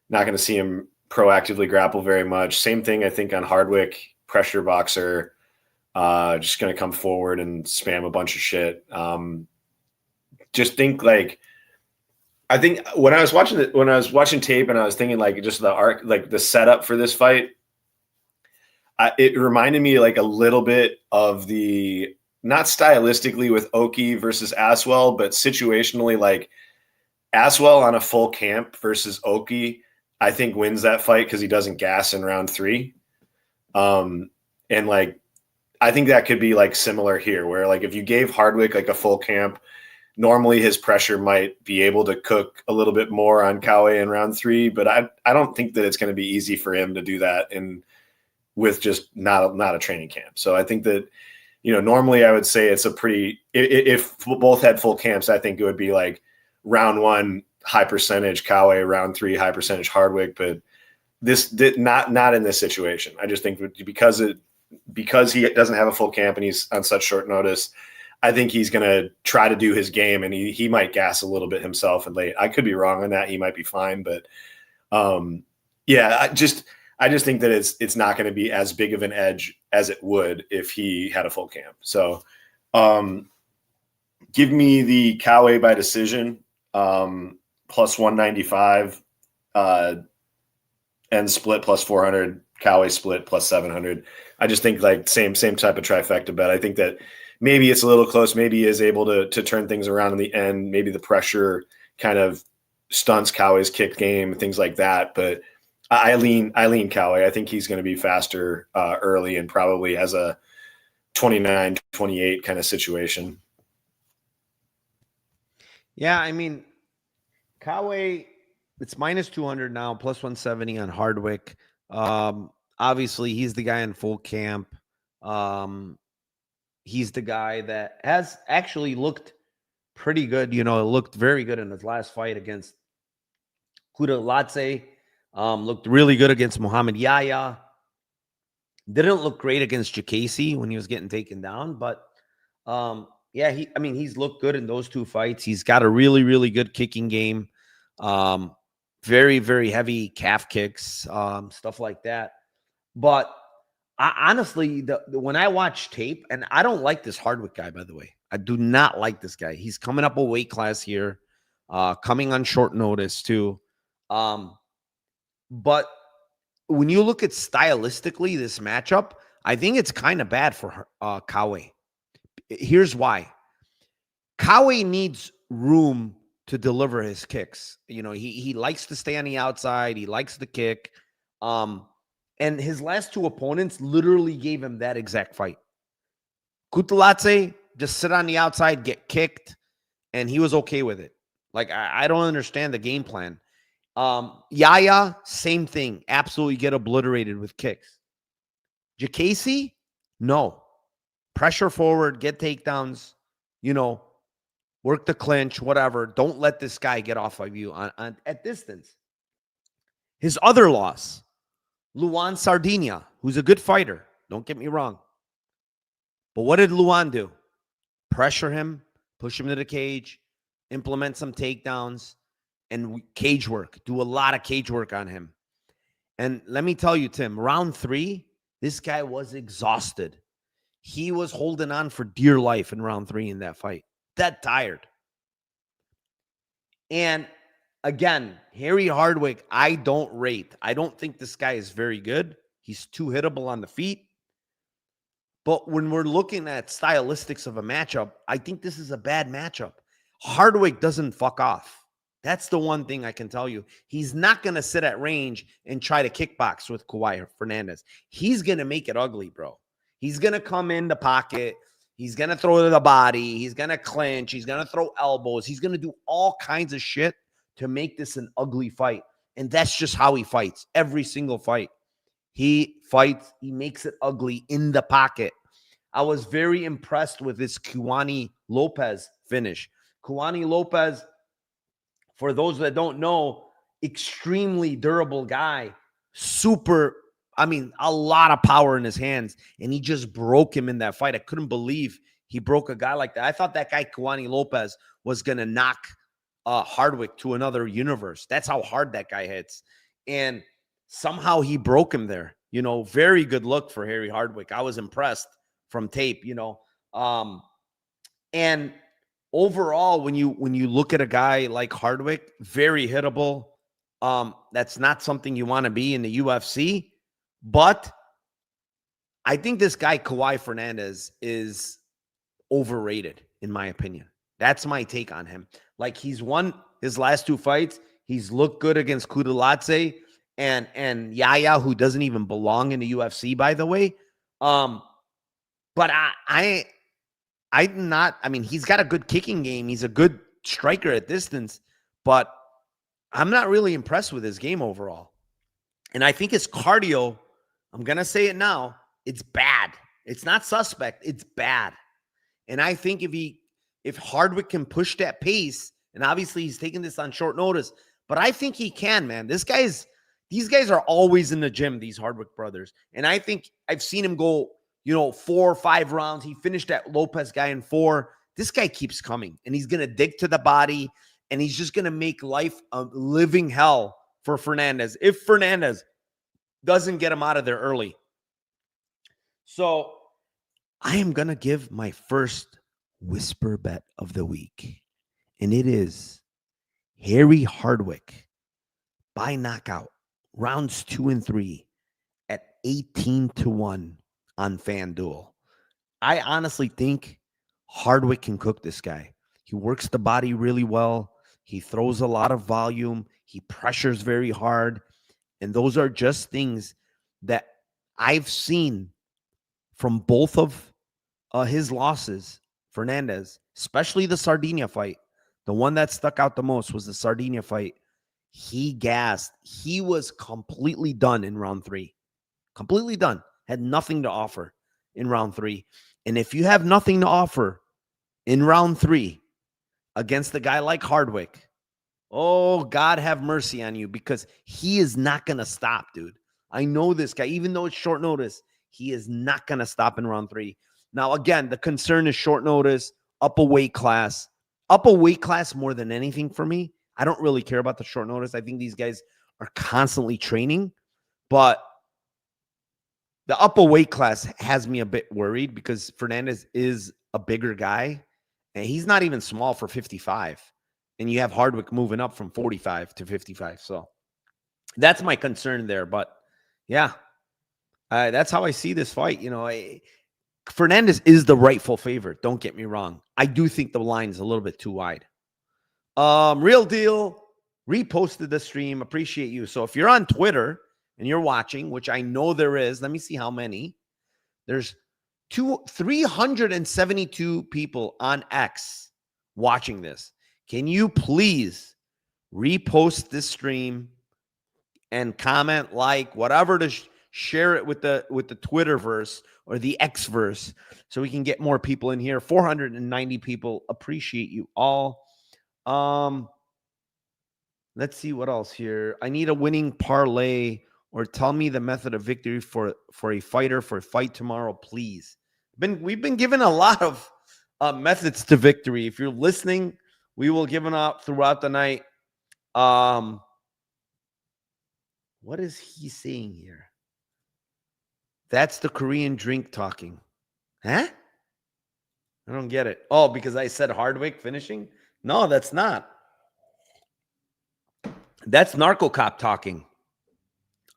[SPEAKER 4] Not going to see him proactively grapple very much. Same thing, I think, on Hardwick, pressure boxer. Just going to come forward and spam a bunch of shit. Just think I think when I was watching tape and I was thinking just the arc, the setup for this fight, it reminded me a little bit of the, not stylistically with Oki versus Aswell, but situationally Aswell on a full camp versus Oki, I think wins that fight because he doesn't gas in round 3. And I think that could be similar here where if you gave Hardwick a full camp, normally his pressure might be able to cook a little bit more on Kawe in round 3, but I don't think that it's going to be easy for him to do that with just not a training camp. So I think that, normally I would say it's a pretty, if both had full camps, I think it would be round 1 high percentage Kawe, round 3 high percentage Hardwick, but this did not in this situation. I just think because he doesn't have a full camp and he's on such short notice, I think he's going to try to do his game and he might gas a little bit himself and late. I could be wrong on that. He might be fine, but I just think that it's not going to be as big of an edge as it would if he had a full camp. So give me the Kawe by decision, plus 195 and split plus 400, Kawe split plus 700. I just think same type of trifecta bet. I think that maybe it's a little close. Maybe he is able to turn things around in the end. Maybe the pressure kind of stunts Kawe's kick game, things like that. But I lean Kawe. I think he's going to be faster early and probably has a 29-28 kind of situation.
[SPEAKER 3] Yeah, I mean, Kawe, it's minus 200 now, plus 170 on Hardwick. Obviously, he's the guy in full camp. He's the guy that has actually looked pretty good. Looked very good in his last fight against Kudalatse. Looked really good against Muhammad Yahya. Didn't look great against Jacasey when he was getting taken down, but he's looked good in those 2 fights. He's got a really, really good kicking game. Very, very heavy calf kicks, stuff like that. But honestly, when I watch tape, and I don't like this Hardwick guy, by the way. I do not like this guy. He's coming up a weight class here, coming on short notice too. But when you look at stylistically this matchup, I think it's kind of bad for Kawe. Here's why. Kawe needs room to deliver his kicks. He likes to stay on the outside. He likes to kick. And his last 2 opponents literally gave him that exact fight. Kutalatse, just sit on the outside, get kicked, and he was okay with it. I don't understand the game plan. Yahya, same thing. Absolutely get obliterated with kicks. Jacasey, no. Pressure forward, get takedowns, work the clinch, whatever. Don't let this guy get off of you at distance. His other loss, Luan Sardinia, who's a good fighter. Don't get me wrong. But what did Luan do? Pressure him, push him to the cage, implement some takedowns, and cage work. Do a lot of cage work on him. And let me tell you, Tim, round 3, this guy was exhausted. He was holding on for dear life in round 3 in that fight. That tired. And again, Harry Hardwick, I don't rate. I don't think this guy is very good. He's too hittable on the feet. But when we're looking at stylistics of a matchup, I think this is a bad matchup. Hardwick doesn't fuck off. That's the one thing I can tell you. He's not going to sit at range and try to kickbox with Kawhi Fernandez. He's going to make it ugly, bro. He's going to come in the pocket. He's going to throw to the body. He's going to clinch. He's going to throw elbows. He's going to do all kinds of shit to make this an ugly fight. And that's just how he fights. Every single fight. He fights. He makes it ugly in the pocket. I was very impressed with this Kuani Lopez finish. Kuani Lopez, for those that don't know, extremely durable guy. Super, a lot of power in his hands. And he just broke him in that fight. I couldn't believe he broke a guy like that. I thought that guy, Kuani Lopez, was going to knock Hardwick to another universe. That's how hard that guy hits. And somehow he broke him there. Very good look for Harry Hardwick. I was impressed from tape, and overall, when you look at a guy like Hardwick, very hittable. That's not something you want to be in the UFC, but I think this guy, Kawhi Fernandez, is overrated, in my opinion. That's my take on him. Like, he's won his last 2 fights. He's looked good against Kudalatse and Yaya, who doesn't even belong in the UFC, by the way. But I'm not, he's got a good kicking game. He's a good striker at distance, but I'm not really impressed with his game overall. And I think his cardio, I'm going to say it now, it's bad. It's not suspect. It's bad. And I think if Hardwick can push that pace, and obviously he's taking this on short notice, but I think he can, man. These guys are always in the gym, these Hardwick brothers. And I think I've seen him go 4 or 5 rounds. He finished that Lopez guy in 4. This guy keeps coming, and he's going to dig to the body, and he's just going to make life a living hell for Fernandez if Fernandez doesn't get him out of there early. So I am going to give my first whisper bet of the week, and it is Harry Hardwick by knockout, rounds 2 and 3 at 18-1. On FanDuel. I honestly think Hardwick can cook this guy. He works the body really well. He throws a lot of volume. He pressures very hard. And those are just things that I've seen from both of his losses, Fernandez, especially the Sardinia fight. The one that stuck out the most was the Sardinia fight. He gassed. He was completely done in round 3. Completely done. Had nothing to offer in round 3. And if you have nothing to offer in round 3 against a guy like Hardwick, oh, God have mercy on you, because he is not going to stop, dude. I know this guy, even though it's short notice, he is not going to stop in round 3. Now, again, the concern is short notice, up a weight class. Up a weight class more than anything for me. I don't really care about the short notice. I think these guys are constantly training, but the upper weight class has me a bit worried because Fernandez is a bigger guy, and he's not even small for 55. And you have Hardwick moving up from 45 to 55. So that's my concern there. But yeah, that's how I see this fight. Fernandez is the rightful favorite. Don't get me wrong. I do think the line is a little bit too wide. Real Deal reposted the stream. Appreciate you. So if you're on Twitter and you're watching, which I know there is, let me see how many. There's 372 people on X watching this. Can you please repost this stream and comment, like, whatever, to share it with the Twitterverse or the Xverse so we can get more people in here. 490 people. Appreciate you all. Let's see what else here. I need a winning parlay, or tell me the method of victory for a fighter for a fight tomorrow, please. We've been given a lot of methods to victory. If you're listening, we will give them out throughout the night. What is he saying here? That's the Korean drink talking. Huh? I don't get it. Oh, because I said Hardwick finishing? No, that's not. That's Narcocop talking.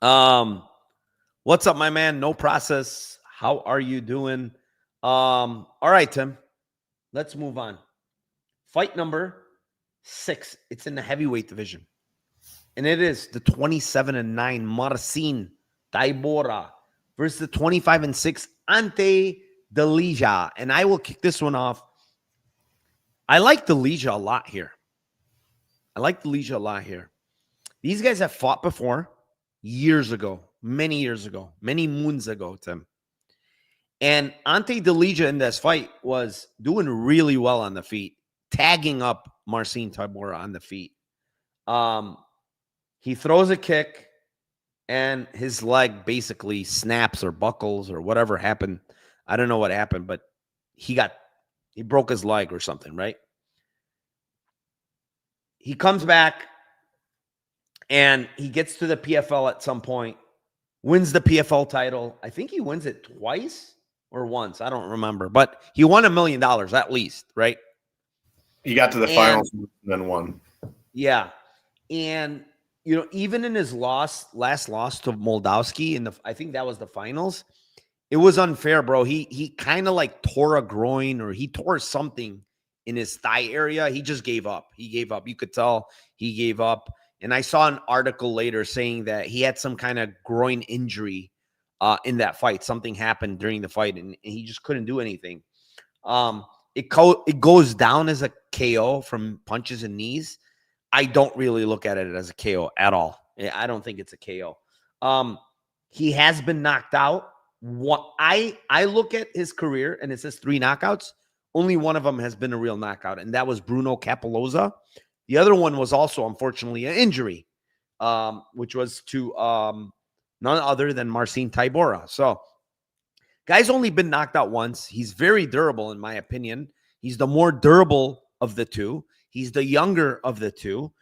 [SPEAKER 3] What's up, my man? No process. How are you doing? All right, Tim. Let's move on. Fight number 6. It's in the heavyweight division. And it is the 27-9 Marcin Tybura versus the 25-6 Ante Delija. And I will kick this one off. I like Delija a lot here. These guys have fought before years ago, many moons ago, Tim. And Ante Delija in this fight was doing really well on the feet, tagging up Marcin Tybura on the feet. He throws a kick, and his leg basically snaps or buckles or whatever happened. I don't know what happened, but he broke his leg or something, right? He comes back, and he gets to the PFL at some point, wins the PFL title. I think he wins it twice or once. I don't remember, but he won $1 million at least, right?
[SPEAKER 4] He got to the finals and then won.
[SPEAKER 3] Yeah. And, you know, even in his last loss to Moldavsky, I think that was the finals, it was unfair, bro. He kind of like tore a groin, or he tore something in his thigh area. He just gave up. You could tell he gave up. And I saw an article later saying that he had some kind of groin injury in that fight. Something happened during the fight, and he just couldn't do anything. It goes down as a KO from punches and knees. I don't really look at it as a KO at all. I don't think it's a KO. He has been knocked out. I look at his career, and it says 3 knockouts. Only one of them has been a real knockout, and that was Bruno Capoloza. The other one was also, unfortunately, an injury, which was to none other than Marcin Tybura. So, guy's only been knocked out once. He's very durable, in my opinion. He's the more durable of the two. He's the younger of the two.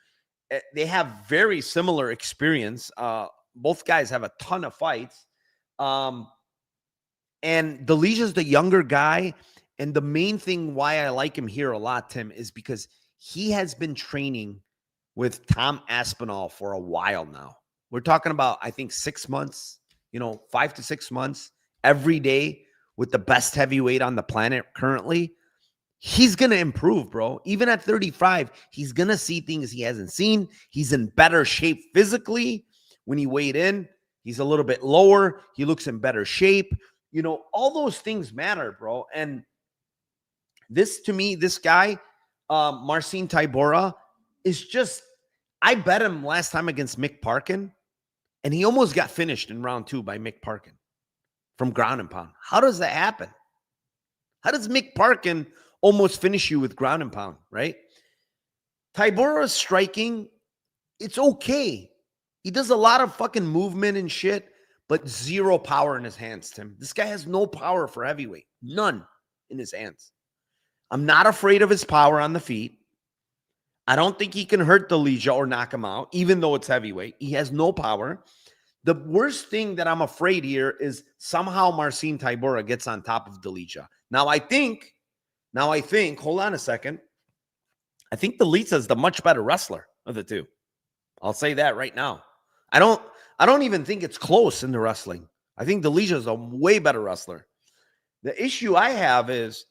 [SPEAKER 3] They have very similar experience. Both guys have a ton of fights. And Delija's the younger guy. And the main thing why I like him here a lot, Tim, is because he has been training with Tom Aspinall for a while now. We're talking about, I think, 6 months, 5 to 6 months every day with the best heavyweight on the planet currently. He's going to improve, bro. Even at 35, he's going to see things he hasn't seen. He's in better shape physically. When he weighed in, he's a little bit lower. He looks in better shape. All those things matter, bro. And this, to me, this guy, Marcin Tybura, is just, I bet him last time against Mick Parkin, and he almost got finished in round 2 by Mick Parkin from ground and pound. How does that happen? How does Mick Parkin almost finish you with ground and pound, right? Tybura's striking, it's okay. He does a lot of fucking movement and shit, but zero power in his hands, Tim. This guy has no power for heavyweight. None in his hands. I'm not afraid of his power on the feet. I don't think he can hurt Delija or knock him out, even though it's heavyweight. He has no power. The worst thing that I'm afraid here is somehow Marcin Tybura gets on top of Delija. Now I think, hold on a second. I think Delija is the much better wrestler of the two. I'll say that right now. I don't even think it's close in the wrestling. I think Delija is a way better wrestler. The issue I have is,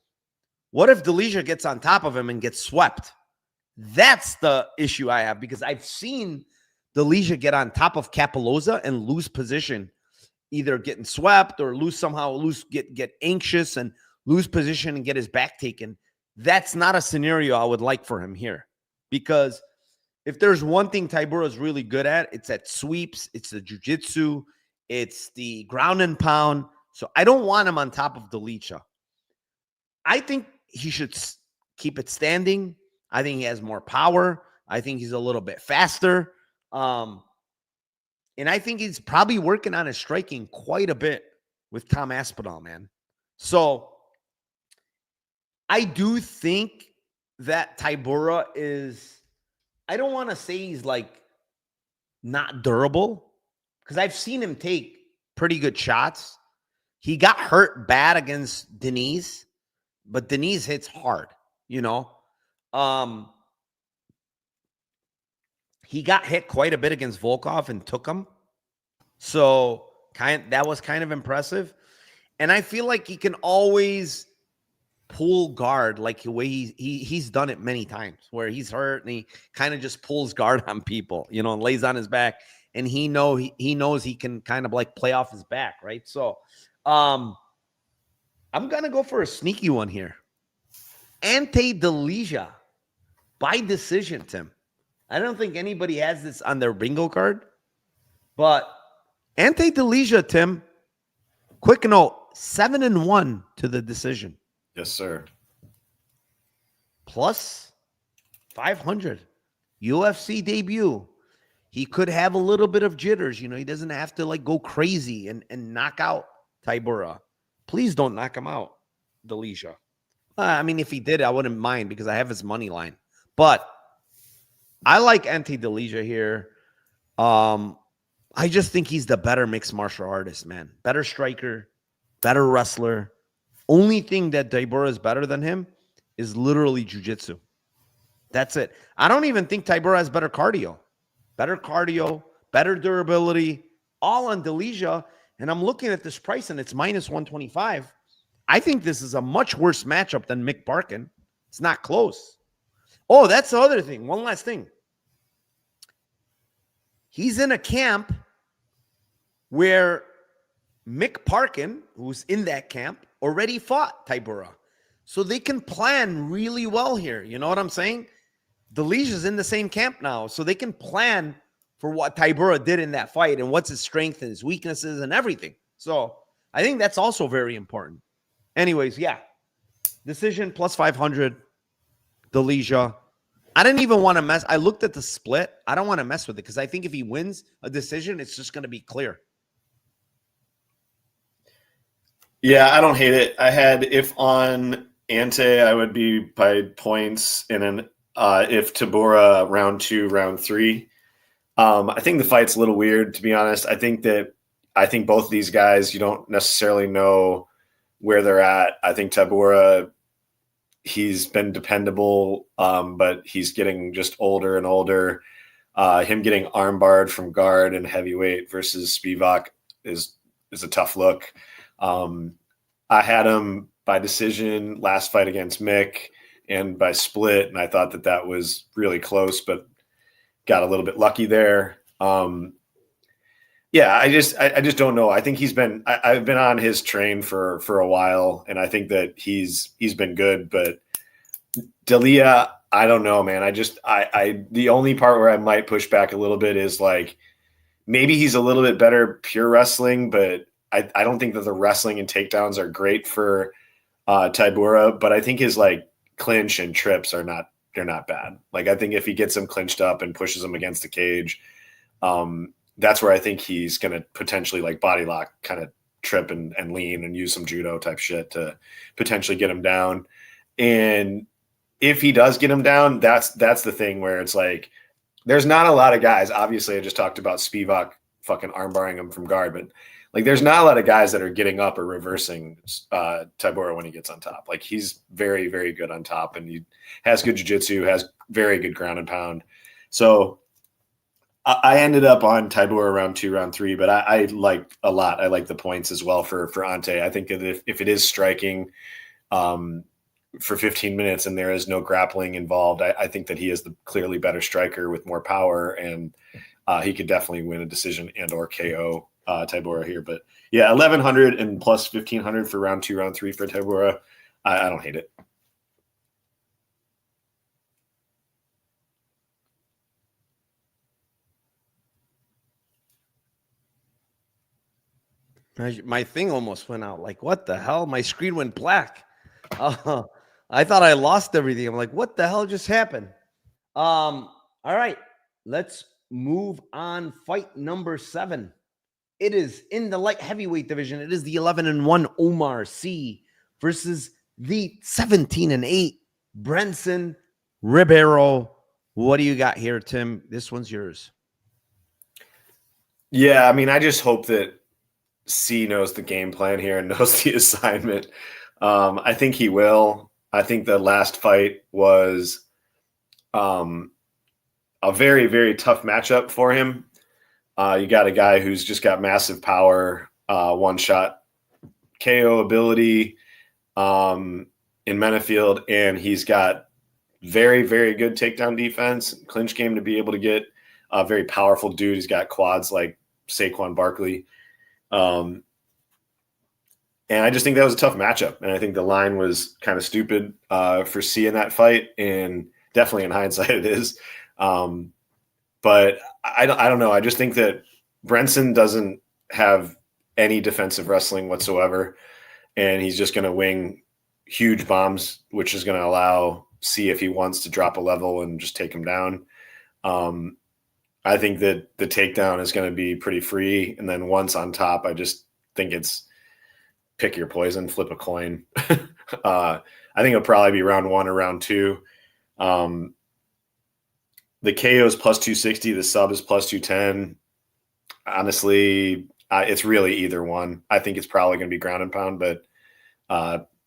[SPEAKER 3] what if Delija gets on top of him and gets swept? That's the issue I have, because I've seen Delija get on top of Capoloza and lose position, either getting swept or get anxious and lose position and get his back taken. That's not a scenario I would like for him here, because if there's one thing Tybura is really good at, it's at sweeps, it's the jiu-jitsu, it's the ground and pound. So I don't want him on top of Delija. I think he should keep it standing. I think he has more power. I think he's a little bit faster. And I think he's probably working on his striking quite a bit with Tom Aspinall, man. So I do think that Tybura is, I don't want to say he's like not durable, because I've seen him take pretty good shots. He got hurt bad against Denise, but Denise hits hard, He got hit quite a bit against Volkov and took him. So that was kind of impressive. And I feel like he can always pull guard, like the way he's done it many times, where he's hurt and he kind of just pulls guard on people, and lays on his back. And he knows he can kind of like play off his back, right? So I I'm going to go for a sneaky one here. Ante Delija by decision, Tim. I don't think anybody has this on their bingo card, but Ante Delija, Tim, quick note, 7-1 to the decision.
[SPEAKER 4] Yes, sir.
[SPEAKER 3] Plus 500. UFC debut. He could have a little bit of jitters. He doesn't have to like go crazy and knock out Tybura. Please don't knock him out, Delija. I mean, if he did, I wouldn't mind because I have his money line. But I like Ante Delija here. I just think he's the better mixed martial artist, man. Better striker, better wrestler. Only thing that Tybura is better than him is literally jiu-jitsu. That's it. I don't even think Tybura has better cardio. Better cardio, better durability, all on Delija. And I'm looking at this price, and it's minus 125. I think this is a much worse matchup than Mick Parkin. It's not close. Oh, that's the other thing. One last thing. He's in a camp where Mick Parkin, who's in that camp, already fought Tybura. So they can plan really well here. You know what I'm saying? Delija's in the same camp now. So they can plan for what Tybura did in that fight and what's his strength and his weaknesses and everything. So I think that's also very important. Anyways, yeah. Decision plus 500. Delija. I didn't even want to mess. I looked at the split. I don't want to mess with it because I think if he wins a decision, it's just going to be clear.
[SPEAKER 4] Yeah, I don't hate it. I had if on Ante, I would be by points, and then if Tybura round 2, round 3. I think the fight's a little weird, to be honest. I think both of these guys, you don't necessarily know where they're at. I think Tybura, he's been dependable, but he's getting just older and older. Him getting armbarred from guard and heavyweight versus Spivak is a tough look. I had him by decision last fight against Mick and by split, and I thought that was really close, but got a little bit lucky there. Yeah, I just don't know. I think I've been on his train for a while, and I think that he's been good, but Delija, I don't know, man. The only part where I might push back a little bit is like maybe he's a little bit better pure wrestling, but I don't think that the wrestling and takedowns are great for Tybura, but I think his like clinch and trips they're not bad. Like I think if he gets him clinched up and pushes him against the cage, that's where I think he's going to potentially like body lock, kind of trip and lean and use some judo type shit to potentially get him down. And if he does get him down, that's the thing where it's like, there's not a lot of guys. Obviously I just talked about Spivak fucking armbarring him from guard, but like, there's not a lot of guys that are getting up or reversing Tybura when he gets on top. Like he's very, very good on top, and he has good jiu-jitsu, has very good ground and pound. So I ended up on Tybura round 2, round 3, but I like a lot. I like the points as well for Ante. I think that if it is striking for 15 minutes and there is no grappling involved, I think that he is the clearly better striker with more power, and he could definitely win a decision and or KO Tybura here. But yeah, 1,100 and plus 1,500 for round 2, round 3 for Tybura. I don't hate it.
[SPEAKER 3] My thing almost went out. Like, what the hell? My screen went black. I thought I lost everything. I'm like, what the hell just happened? All right, let's move on. Fight number 7. It is in the light heavyweight division. It is the 11-1 Omar Sy versus the 17-8 Brenson Ribeiro. What do you got here, Tim? This one's yours.
[SPEAKER 4] Yeah, I mean, I just hope that C knows the game plan here and knows the assignment. I think he will. I think the last fight was a very, very tough matchup for him. You got a guy who's just got massive power, one-shot KO ability in Menafield, and he's got very, very good takedown defense, clinch game to be able to get a very powerful dude. He's got quads like Saquon Barkley. And I just think that was a tough matchup. And I think the line was kind of stupid for seeing that fight. And definitely in hindsight, it is. But I don't know. I just think that Brenson doesn't have any defensive wrestling whatsoever. And he's just going to wing huge bombs, which is going to allow C, if he wants, to drop a level and just take him down. I think that the takedown is going to be pretty free. And then once on top, I just think it's pick your poison, flip a coin. I think it'll probably be round 1 or round 2. The KO is plus 260. The sub is plus 210. Honestly, it's really either one. I think it's probably going to be ground and pound, but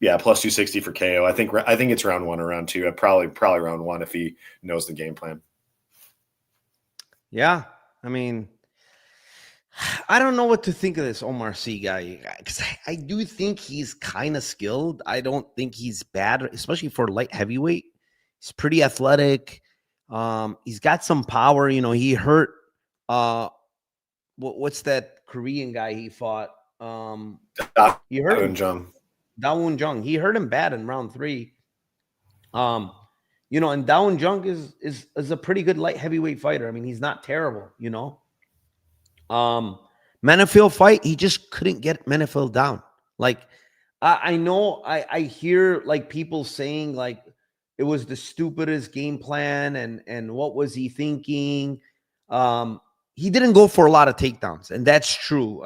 [SPEAKER 4] yeah, plus 260 for KO. I think it's round 1 or round 2. Probably round 1 if he knows the game plan.
[SPEAKER 3] Yeah, I mean, I don't know what to think of this Omar Sy guy, because I do think he's kind of skilled. I don't think he's bad, especially for light heavyweight. He's pretty athletic. He's got some power. You know, he hurt. What's that Korean guy he fought? He hurt him. Dawoon Jung. He hurt him bad in round 3. You know, and Dawoon Jung is a pretty good light heavyweight fighter. I mean, he's not terrible, you know. Menifil fight, he just couldn't get Menifil down. Like, I know I hear like people saying like it was the stupidest game plan and what was he thinking? He didn't go for a lot of takedowns, and that's true.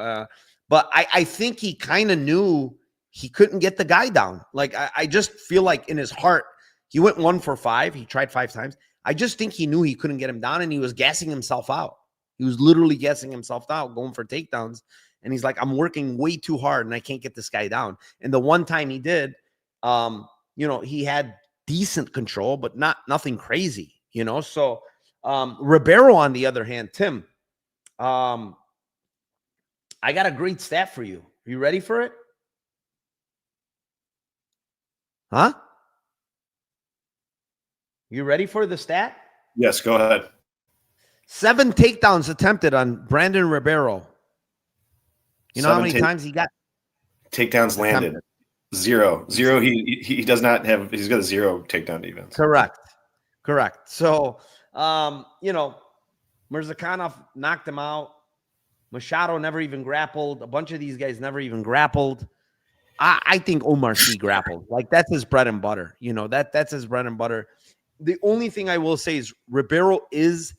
[SPEAKER 3] But I think he kind of knew he couldn't get the guy down. Like, I just feel like in his heart, he went 1 for 5. He tried 5 times. I just think he knew he couldn't get him down, and he was gassing himself out. He was literally gassing himself out, going for takedowns. And he's like, I'm working way too hard, and I can't get this guy down. And the one time he did, you know, he had decent control, but nothing crazy, you know. So Ribeiro, on the other hand, Tim, I got a great stat for you. Are you ready for it? Huh? You ready for the stat?
[SPEAKER 4] Yes, go ahead.
[SPEAKER 3] 7 takedowns attempted on Brandon Ribeiro. You know how many times he got
[SPEAKER 4] takedowns landed? Zero. He does not have. He's got a 0 takedown defense.
[SPEAKER 3] Correct. So, you know, Mirzakhanov knocked him out. Machado never even grappled. A bunch of these guys never even grappled. I think Omar Sy grappled. Like, that's his bread and butter. You know, that's his bread and butter. The only thing I will say is Ribeiro is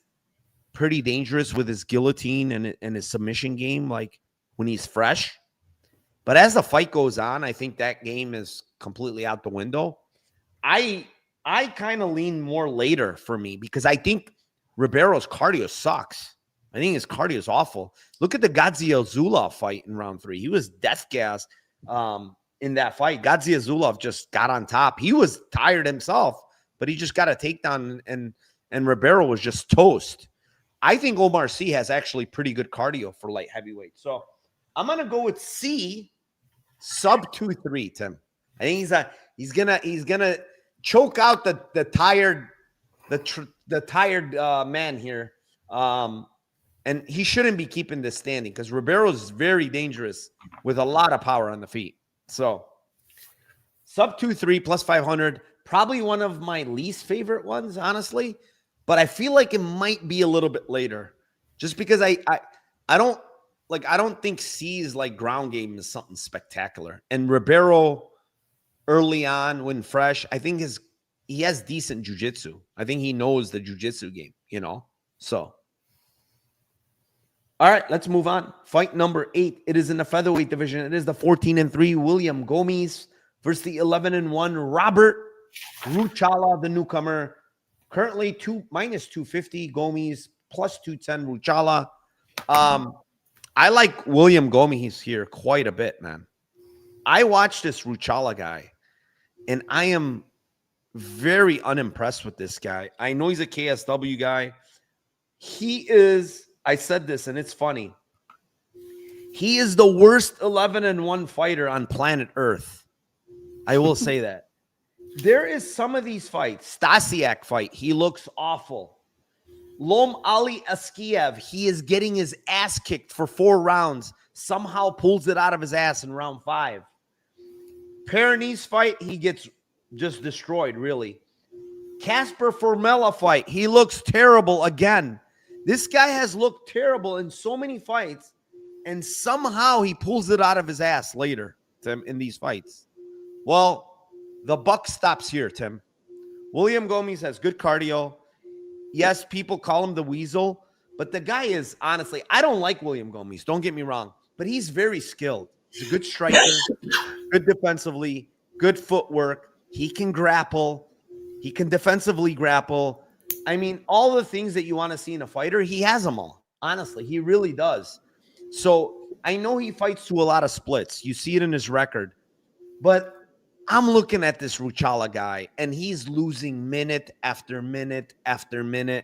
[SPEAKER 3] pretty dangerous with his guillotine and his submission game, like when he's fresh. But as the fight goes on, I think that game is completely out the window. I kind of lean more later for me, because I think Ribeiro's cardio sucks. I think his cardio is awful. Look at the Gadzhia Zulov fight in round 3. He was death gas in that fight. Gadzhia Zulov just got on top. He was tired himself, but he just got a takedown, and Ribeiro was just toast. I think Omar Sy has actually pretty good cardio for light heavyweight. So I'm going to go with C, sub 2-3, Tim. I think he's gonna choke out the tired man here. And he shouldn't be keeping this standing, because Ribeiro is very dangerous with a lot of power on the feet. So sub 2-3 plus 500, probably one of my least favorite ones, honestly. But I feel like it might be a little bit later, just because I don't think C's like ground game is something spectacular. And Ribeiro early on, when fresh, I think he has decent jiu-jitsu. I think he knows the jiu-jitsu game, you know. So all right, let's move on. Fight number 8. It is in the featherweight division. It is the 14-3 William Gomes versus the 11-1 Robert Ruchala, the newcomer. Currently minus 250 Gomes, plus 210 Ruchala. I like William Gomes here quite a bit, man. I watched this Ruchala guy, and I am very unimpressed with this guy. I know he's a KSW guy. He is, I said this, and it's funny. He is the worst 11-1 fighter on planet Earth. I will say that. There is some of these fights. Stasiak fight, he looks awful. Lom Ali Askiev, he is getting his ass kicked for 4 rounds. Somehow pulls it out of his ass in round 5. Paris fight, he gets just destroyed, really. Casper Formella fight, he looks terrible again. This guy has looked terrible in so many fights, and somehow he pulls it out of his ass later, Tim, in these fights. Well, the buck stops here, Tim. William Gomis has good cardio. Yes, people call him the Weasel, but the guy is, honestly, I don't like William Gomis, don't get me wrong, but he's very skilled. He's a good striker, good defensively, good footwork. He can grapple. He can defensively grapple. I mean, all the things that you want to see in a fighter, he has them all. Honestly, he really does. So I know he fights to a lot of splits. You see it in his record. But I'm looking at this Ruchala guy, and he's losing minute after minute after minute.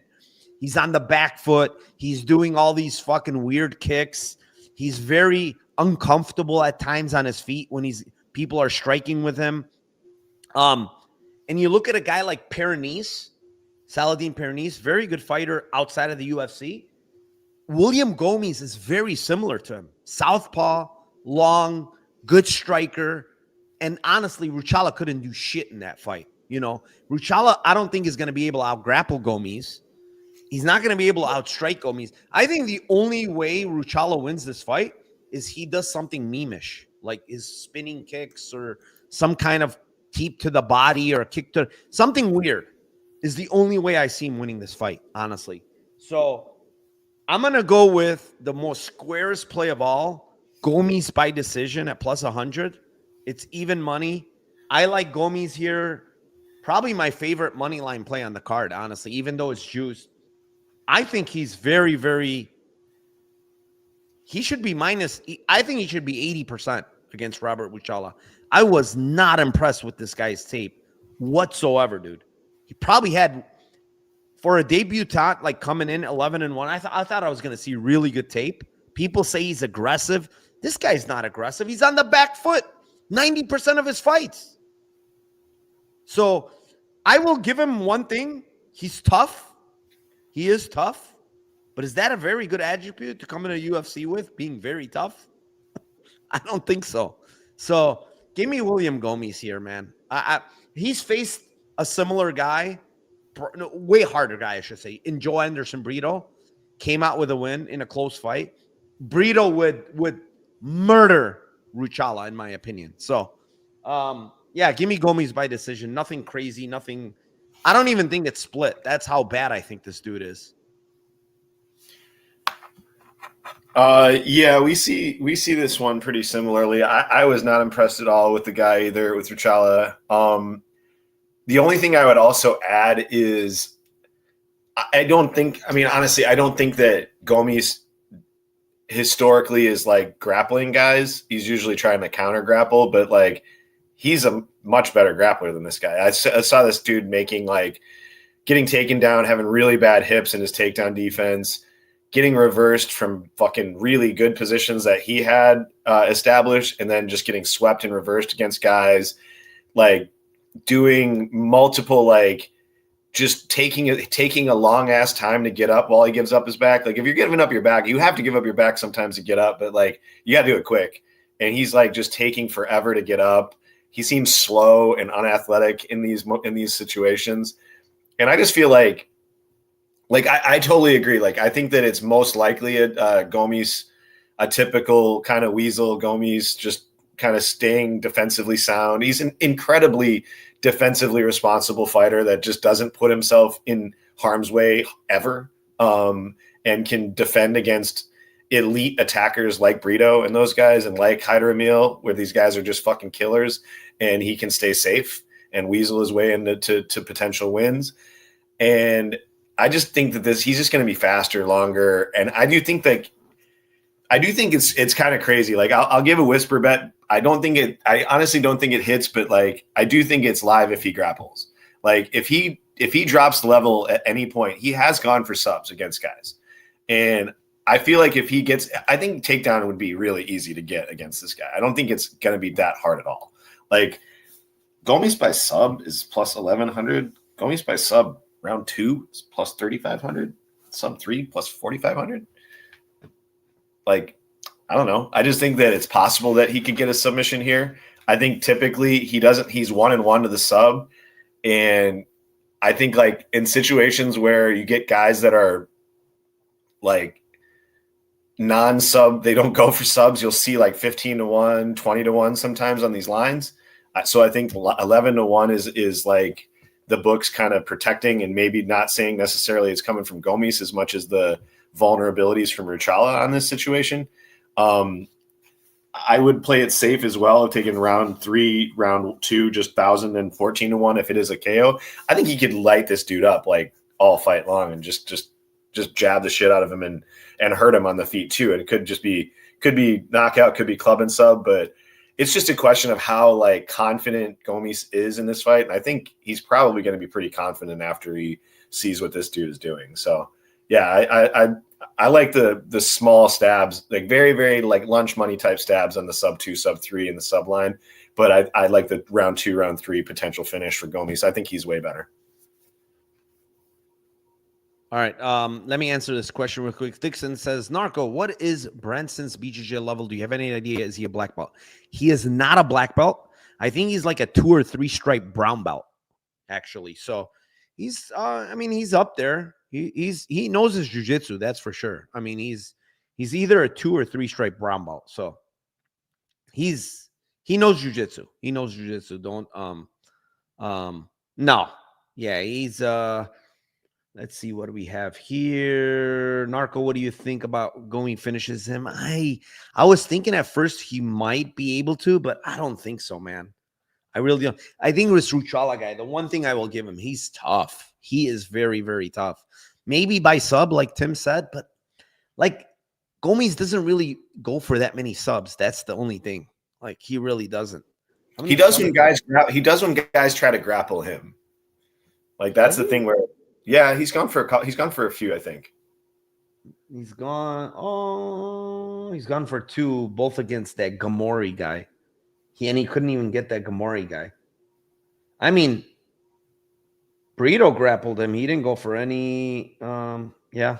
[SPEAKER 3] He's on the back foot. He's doing all these fucking weird kicks. He's very uncomfortable at times on his feet when people are striking with him. And you look at a guy like Paris, Saladin Paris, very good fighter outside of the UFC. William Gomis is very similar to him. Southpaw, long, good striker. And honestly, Ruchala couldn't do shit in that fight. You know, Ruchala, I don't think is going to be able to out-grapple Gomis. He's not going to be able to outstrike Gomis. I think the only way Ruchala wins this fight is he does something memeish, like his spinning kicks or some kind of keep to the body or a kick to something weird is the only way I see him winning this fight, honestly. So I'm going to go with the most squarest play of all, Gomis by decision at plus 100. It's even money. I like Gomis here. Probably my favorite money line play on the card, honestly, even though it's juiced. I think he's very, very, he should be I think he should be 80% against Robert Ruchala. I was not impressed with this guy's tape whatsoever, dude. He probably had, for a debutant, like coming in 11-1, I thought I was going to see really good tape. People say he's aggressive. This guy's not aggressive. He's on the back foot 90% of his fights. So I will give him one thing. He's tough. He is tough. But is that a very good attribute to come into UFC with, being very tough? I don't think so. So give me William Gomis here, man. He's faced a similar guy, way harder guy, I should say, in Joe Anderson Brito. Came out with a win in a close fight. Brito would murder Ruchala, in my opinion. So, yeah, give me Gomis by decision. Nothing crazy, nothing. I don't even think it's split. That's how bad I think this dude is.
[SPEAKER 4] Yeah, we see this one pretty similarly. I was not impressed at all with the guy either, with Ruchala. The only thing I would also add is honestly, I don't think that Gomis historically is like grappling guys. He's usually trying to counter grapple, but like he's a much better grappler than this guy. I saw this dude getting taken down, having really bad hips in his takedown defense, getting reversed from fucking really good positions that he had established, and then just getting swept and reversed against guys, like doing multiple, like just taking a long ass time to get up while he gives up his back. Like if you're giving up your back, you have to give up your back sometimes to get up, but like you got to do it quick. And he's like just taking forever to get up. He seems slow and unathletic in these situations. And I just feel like I totally agree. Like, I think that it's most likely Gomis, a typical kind of weasel. Gomis just kind of staying defensively sound. He's an incredibly defensively responsible fighter that just doesn't put himself in harm's way ever, and can defend against elite attackers like Brito and those guys, and like Hyder Emil, where these guys are just fucking killers, and he can stay safe and weasel his way into potential wins. And I just think that he's just going to be faster, longer. And I do think it's kind of crazy. Like I'll give a whisper bet. I honestly don't think it hits, but like, I do think it's live if he grapples. Like if he drops the level at any point, he has gone for subs against guys. And I feel like I think takedown would be really easy to get against this guy. I don't think it's going to be that hard at all. Like Gomis by sub is plus 1,100. Gomis by sub round 2 is plus 3,500. Sub 3 plus 4,500. Like, I don't know. I just think that it's possible that he could get a submission here. I think typically he's 1-1 to the sub. And I think like in situations where you get guys that are like non-sub, they don't go for subs, you'll see like 15-1, 20-1 sometimes on these lines. So I think 11-1 is like the books kind of protecting and maybe not saying necessarily it's coming from Gomis as much as the vulnerabilities from Ruchala on this situation. I would play it safe as well, taking round 3, round 2, just 1,000 and 14-1 if it is a KO. I think he could light this dude up like all fight long and just jab the shit out of him and hurt him on the feet too. And it could be knockout, could be club and sub, but it's just a question of how like confident Gomis is in this fight. And I think he's probably going to be pretty confident after he sees what this dude is doing. So yeah, I like the small stabs, like very, very like lunch money type stabs on the sub 2, sub 3 in the sub line. But I like the round 2, round 3 potential finish for Gomis. I think he's way better.
[SPEAKER 3] All right. Let me answer this question real quick. Dixon says, Narco, what is Branson's BJJ level? Do you have any idea? Is he a black belt? He is not a black belt. I think he's like a 2 or 3 stripe brown belt, actually. So he's, he's up there. He knows his jiu-jitsu, that's for sure. I mean, he's either a 2 or 3 stripe brown belt. So he knows jiu-jitsu. He knows jiu-jitsu. No. Yeah, he's let's see, what do we have here? Narco, what do you think about going finishes him? I was thinking at first he might be able to, but I don't think so, man. I really don't. I think this Ruchala guy, the one thing I will give him, he's tough. He is very, very tough. Maybe by sub, like Tim said, but like Gomis doesn't really go for that many subs. That's the only thing. Like he really doesn't.
[SPEAKER 4] He does when guys try to grapple him. Like that's the thing where, yeah, he's gone for a few, I think.
[SPEAKER 3] He's gone. Oh, he's gone for 2, both against that Gamori guy. He couldn't even get that Gamori guy. I mean, Burrito grappled him. He didn't go for any. Yeah,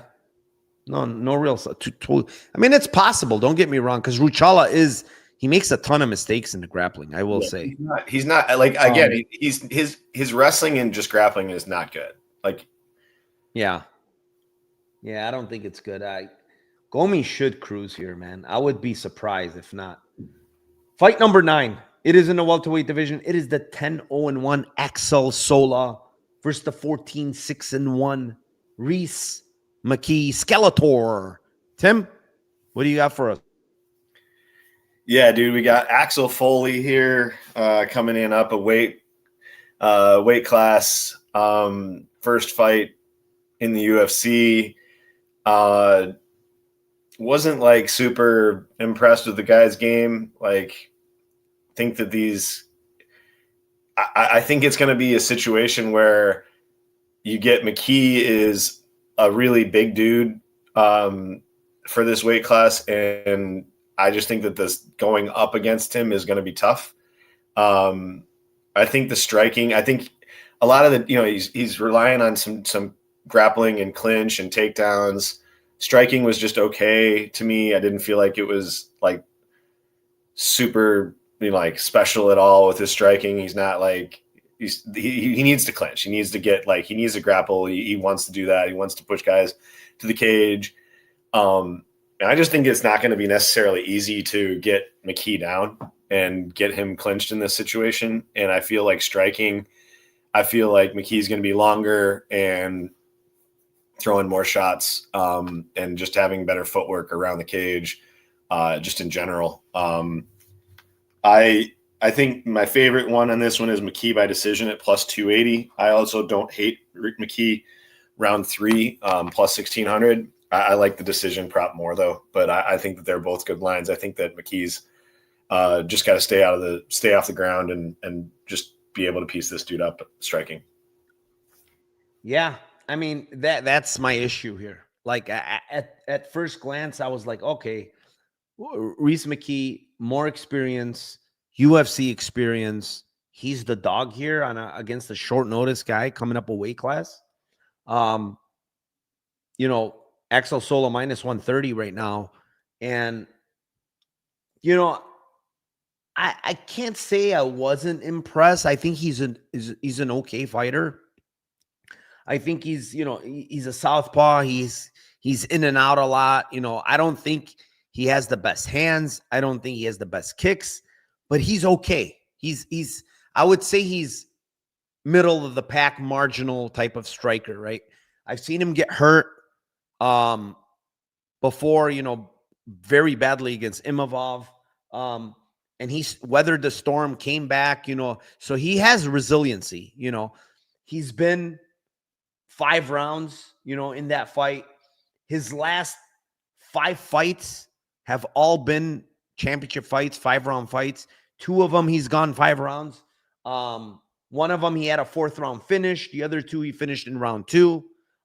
[SPEAKER 3] no real. I mean, it's possible. Don't get me wrong, because Ruchala he makes a ton of mistakes in the grappling. I will say
[SPEAKER 4] he's not like again. His wrestling and just grappling is not good. Like,
[SPEAKER 3] yeah, I don't think it's good. Gomis should cruise here, man. I would be surprised if not. Fight number 9. It is in the welterweight division. It is the 10-0-1 Axel Sola versus the 14-6-1 Reese McKee Skeletor. Tim, what do you got for us?
[SPEAKER 4] Yeah, dude, we got Axel Foley here coming in up a weight class. First fight in the UFC. Wasn't like super impressed with the guy's game. Like, think that I think it's going to be a situation where you get McKee is a really big dude for this weight class, and I just think that this going up against him is going to be tough. I think the striking, I think a lot of he's relying on some grappling and clinch and takedowns. Striking was just okay to me. I didn't feel like it was like super like special at all with his striking. He's not like he needs to clinch. He needs to get he needs to grapple. He wants to do that. He wants to push guys to the cage. And I just think it's not going to be necessarily easy to get McKee down and get him clinched in this situation. And I feel like striking, I feel like McKee's going to be longer and throwing more shots and just having better footwork around the cage just in general. I think my favorite one on this one is McKee by decision at plus 280. I also don't hate Rick McKee round 3 plus 1600. I like the decision prop more though, but I think that they're both good lines. I think that McKee's just got to stay off the ground and just be able to piece this dude up striking.
[SPEAKER 3] Yeah, I mean that's my issue here. Like at first glance, I was like, okay, Reese McKee, more experience, UFC experience. He's the dog here against a short notice guy coming up a weight class. Axel Sola minus 130 right now, and I can't say I wasn't impressed. I think he's an okay fighter. I think he's a southpaw. He's in and out a lot. I don't think he has the best hands. I don't think he has the best kicks, but he's okay. He's I would say he's middle of the pack, marginal type of striker, right? I've seen him get hurt before, very badly against Imavov. And he's weathered the storm, came back, so he has resiliency. He's been 5 rounds, in that fight. His last 5 fights have all been championship fights, 5-round fights. 2 of them, he's gone 5 rounds. One of them, he had a 4th round finish. The other 2, he finished in round 2.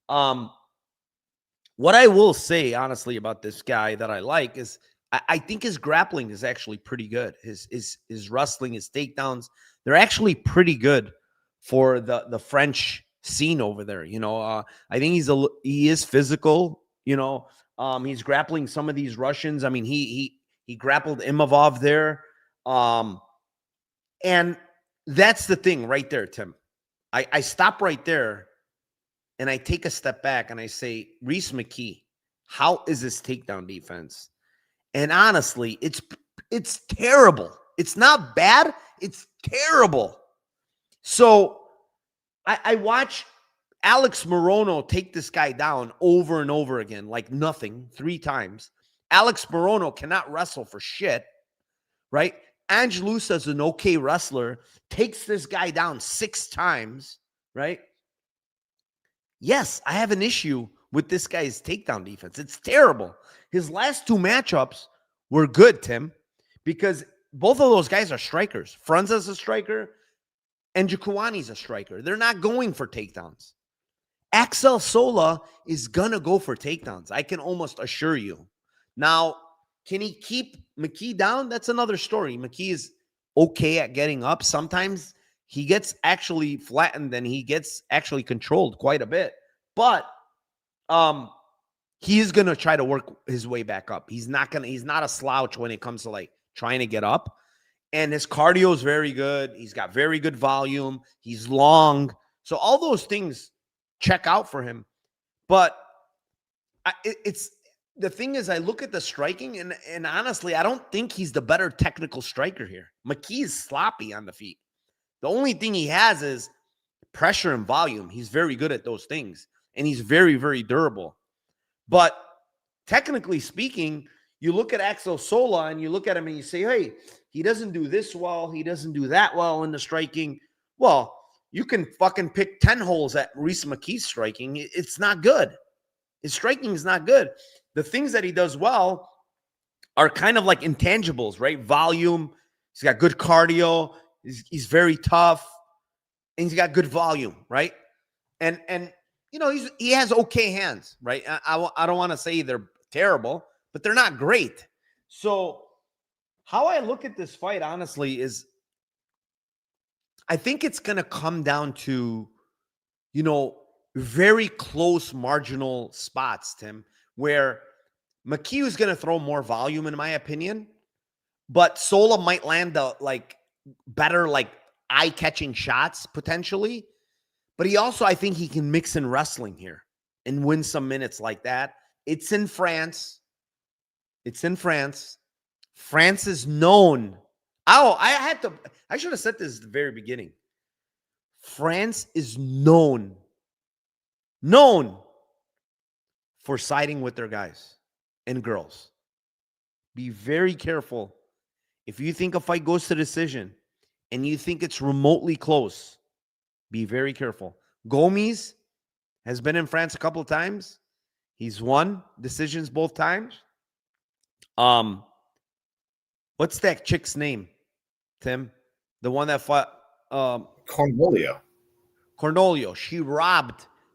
[SPEAKER 3] What I will say, honestly, about this guy that I like is I think his grappling is actually pretty good. His wrestling, his takedowns, they're actually pretty good for the French scene over there. I think he is physical. He's grappling some of these Russians. I mean, he grappled Imavov there. And that's the thing right there, Tim. I stop right there and I take a step back and I say, Reese McKee, how is this takedown defense? And honestly, it's terrible. It's not bad. It's terrible. So I watch Alex Morono take this guy down over and over again, like nothing, 3 times. Alex Morono cannot wrestle for shit, right? Angelusa is an okay wrestler, takes this guy down 6 times, right? Yes, I have an issue with this guy's takedown defense. It's terrible. His last 2 matchups were good, Tim, because both of those guys are strikers. Franza's a striker, and Njokuani's a striker. They're not going for takedowns. Axel Sola is going to go for takedowns. I can almost assure you. Now, can he keep McKee down? That's another story. McKee is okay at getting up. Sometimes he gets actually flattened and he gets actually controlled quite a bit. But he is going to try to work his way back up. He's not a slouch when it comes to like trying to get up. And his cardio is very good. He's got very good volume. He's long. So all those things check out for him. But it's the thing is, I look at the striking, and honestly, I don't think he's the better technical striker here. McKee is sloppy on the feet. The only thing he has is pressure and volume. He's very good at those things, and he's very, very durable. But technically speaking, you look at Axel Sola, and you look at him, and you say, hey, he doesn't do this well. He doesn't do that well in the striking. Well, you can fucking pick 10 holes at Reese McKee's striking. It's not good. His striking is not good. The things that he does well are kind of like intangibles, right? Volume. He's got good cardio. He's very tough. And he's got good volume, right? And he has okay hands, right? I don't want to say they're terrible, but they're not great. So how I look at this fight, honestly, is I think it's going to come down to, very close marginal spots, Tim, where McKee is going to throw more volume, in my opinion, but Sola might land the better, eye-catching shots potentially. But he also, I think he can mix in wrestling here and win some minutes like that. It's in France. France is known. Oh, I should have said this at the very beginning. France is known for siding with their guys and girls. Be very careful. If you think a fight goes to decision and you think it's remotely close, be very careful. Gomes has been in France a couple of times. He's won decisions both times. What's that chick's name, Tim? The one that fought
[SPEAKER 4] Cornolio.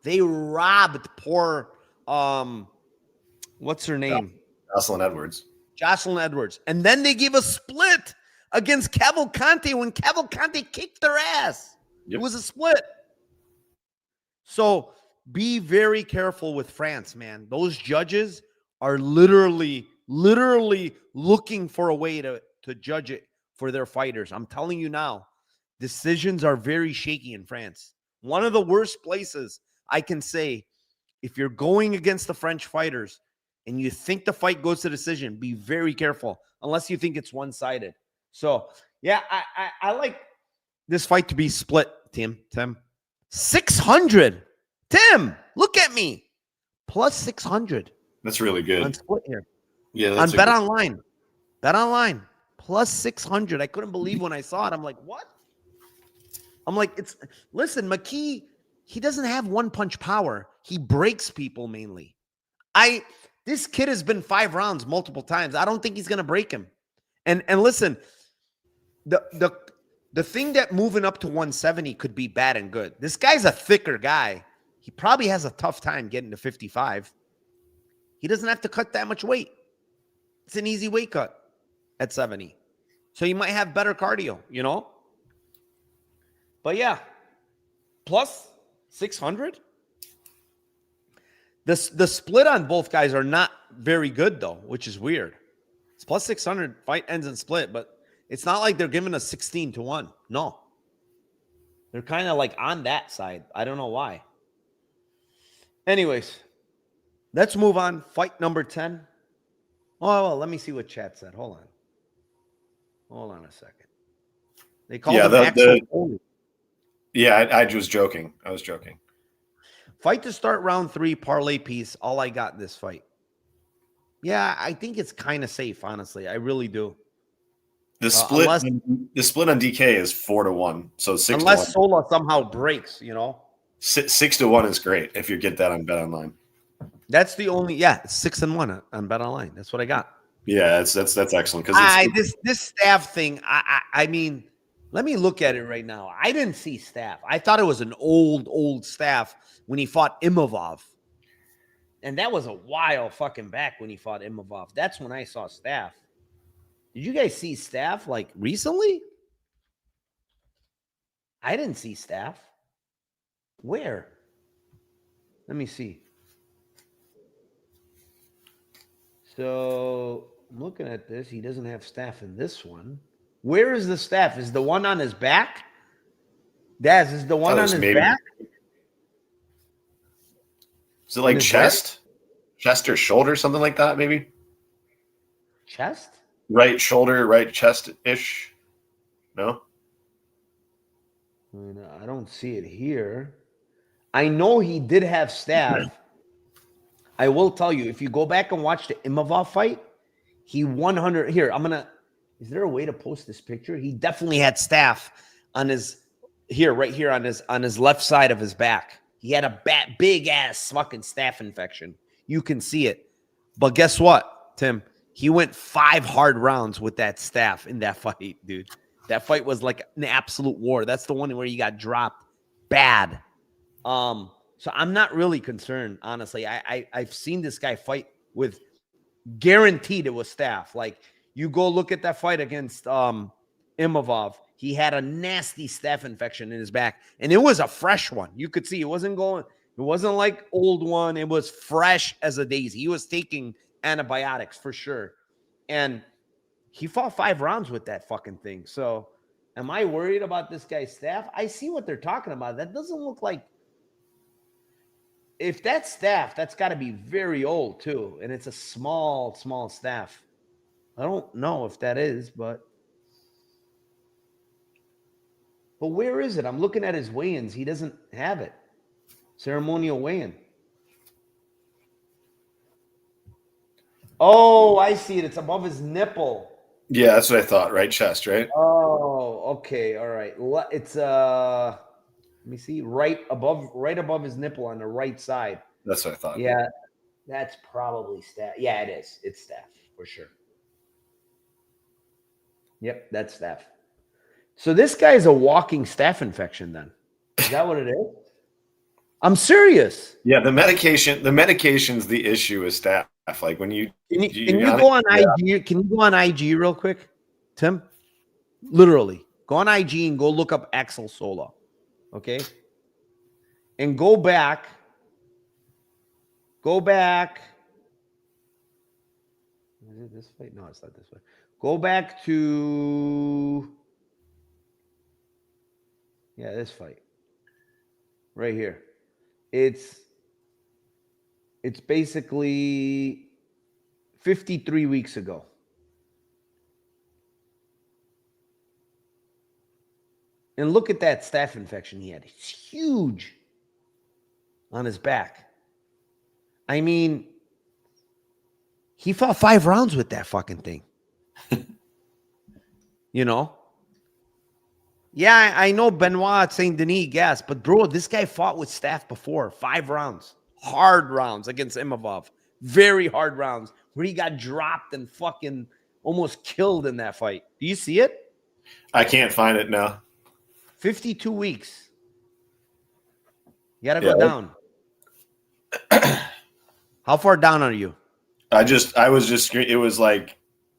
[SPEAKER 3] They robbed poor what's her name?
[SPEAKER 4] Jocelyn Edwards. And then they gave a split against Cavalcante when Cavalcante kicked their ass. Yep. It was a split. So be very careful with France, man. Those judges are literally looking for a way to judge it
[SPEAKER 3] for their fighters. I'm telling you now, decisions are very shaky in France. One of the worst places I can say, if you're going against the French fighters and you think the fight goes to decision, be very careful unless you think it's one-sided. So, yeah, I like this fight to be split, Tim. 600. Tim, look at me. Plus 600.
[SPEAKER 4] That's really good.
[SPEAKER 3] On split here.
[SPEAKER 4] Yeah,
[SPEAKER 3] on Bet Online. Bet Online. Plus 600. I couldn't believe when I saw it. I'm like, what? I'm like, listen, McKee, he doesn't have one-punch power. He breaks people mainly. This kid has been 5 rounds multiple times. I don't think he's going to break him. And listen, the thing that moving up to 170 could be bad and good. This guy's a thicker guy. He probably has a tough time getting to 55. He doesn't have to cut that much weight. It's an easy weight cut at 70. So you might have better cardio, you know? But yeah, plus 600. The split on both guys are not very good, though, which is weird. It's plus 600. Fight ends in split, but it's not like they're giving us 16-1. No. They're kind of like on that side. I don't know why. Anyways, let's move on. Fight number 10. Oh, well, let me see what chat said. Hold on a second. They called him Axel Foley.
[SPEAKER 4] Yeah, I was joking. I was joking.
[SPEAKER 3] Fight to start round 3, parlay piece. All I got in this fight. Yeah, I think it's kind of safe, honestly. I really do.
[SPEAKER 4] The split on DK is 4-1. So 6-1.
[SPEAKER 3] Unless Sola somehow breaks, you know.
[SPEAKER 4] 6-1 is great if you get that on Bet Online.
[SPEAKER 3] That's the only, it's 6-1 on Bet Online. That's what I got.
[SPEAKER 4] Yeah, that's excellent. Because
[SPEAKER 3] this staff thing, I mean, let me look at it right now. I didn't see staff. I thought it was an old staff when he fought Imavov. And that was a while fucking back when he fought Imavov. That's when I saw staff. Did you guys see staff like recently? I didn't see staff. Where? Let me see. So I'm looking at this. He doesn't have staff in this one. Where is the staff? Is the one on his back? Daz, is the one on his back?
[SPEAKER 4] Is it like chest? Chest or shoulder, something like that, maybe?
[SPEAKER 3] Chest?
[SPEAKER 4] Right shoulder, right chest-ish. No?
[SPEAKER 3] I don't see it here. I know he did have staff. I will tell you, if you go back and watch the Imavov fight, he 100. Here, is there a way to post this picture? He definitely had staff on his, right here on his left side of his back. He had a big ass fucking staph infection. You can see it. But guess what, Tim? He went 5 hard rounds with that staph in that fight, dude. That fight was like an absolute war. That's the one where he got dropped bad. So I'm not really concerned, honestly. I've seen this guy fight with guaranteed it was staph. Like, you go look at that fight against Imavov. He had a nasty staph infection in his back, and it was a fresh one. You could see it wasn't like old one. It was fresh as a daisy. He was taking antibiotics for sure. And he fought 5 rounds with that fucking thing. So am I worried about this guy's staph? I see what they're talking about. That doesn't look like, if that's staph, that's got to be very old too. And it's a small staph. I don't know if that is, but where is it? I'm looking at his weigh-ins. He doesn't have it. Ceremonial weigh-in. Oh, I see it. It's above his nipple.
[SPEAKER 4] Yeah, that's what I thought. Right chest, right?
[SPEAKER 3] Oh, okay. All right. It's let me see. Right above his nipple on the right side.
[SPEAKER 4] That's what I thought.
[SPEAKER 3] Yeah, that's probably staph. Yeah, it is. It's staph for sure. Yep, that's staph. So this guy is a walking staph infection then. Is that what it is? I'm serious.
[SPEAKER 4] Yeah, the medication's the issue is staph. Like when you
[SPEAKER 3] can you go on IG? Can you go on IG real quick, Tim? Literally, go on IG and go look up Axel Sola, okay? And go back. Is it this fight? No, it's not this way. Go back to this fight right here. It's basically 53 weeks ago. And look at that staph infection he had. It's huge on his back. I mean, he fought 5 rounds with that fucking thing. You know? Yeah, I know Benoit at Saint Denis gas, but bro, this guy fought with staph before. 5 rounds. Hard rounds against Imavov. Very hard rounds where he got dropped and fucking almost killed in that fight. Do you see it?
[SPEAKER 4] I can't find it now.
[SPEAKER 3] 52 weeks. You got to go down. How far down are you?
[SPEAKER 4] It was like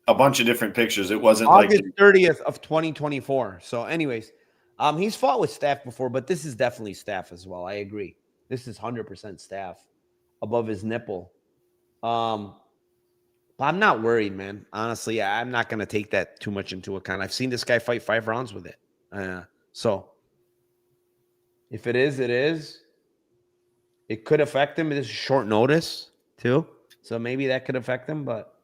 [SPEAKER 4] a bunch of different pictures. It wasn't
[SPEAKER 3] August
[SPEAKER 4] like
[SPEAKER 3] 30th of 2024. So anyways, he's fought with staph before, but this is definitely staph as well. I agree. This is 100% staph above his nipple. But I'm not worried, man. Honestly, I'm not going to take that too much into account. I've seen this guy fight 5 rounds with it. So if it is, it is. It could affect him. This is short notice too. So maybe that could affect him. But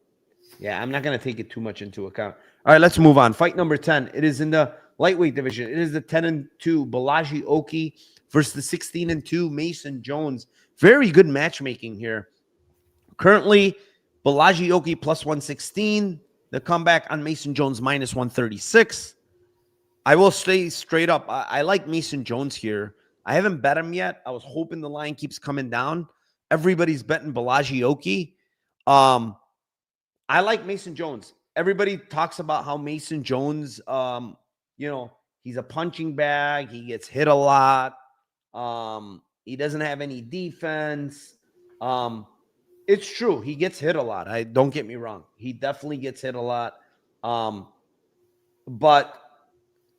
[SPEAKER 3] yeah, I'm not going to take it too much into account. All right, let's move on. Fight number 10. It is in the lightweight division. It is the 10-2 Balaji Oki versus the 16-2 Mason Jones. Very good matchmaking here. Currently, Balaji Oki plus 116. The comeback on Mason Jones minus 136. I will stay straight up. I like Mason Jones here. I haven't bet him yet. I was hoping the line keeps coming down. Everybody's betting Balaji Oki. I like Mason Jones. Everybody talks about how Mason Jones, he's a punching bag. He gets hit a lot. He doesn't have any defense. It's true. He gets hit a lot. Don't get me wrong. He definitely gets hit a lot. But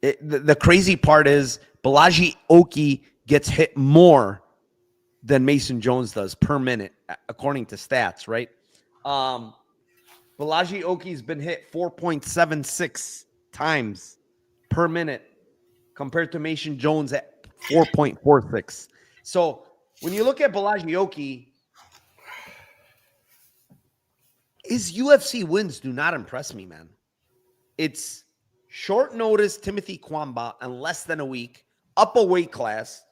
[SPEAKER 3] the crazy part is Balaji Oki gets hit more than Mason Jones does per minute, according to stats, right? Balaji Oki's been hit 4.76 times per minute compared to Mason Jones at 4.46. So when you look at Balaji Oki, his UFC wins do not impress me, man. It's short notice Timothy Kwamba in less than a week, up a weight class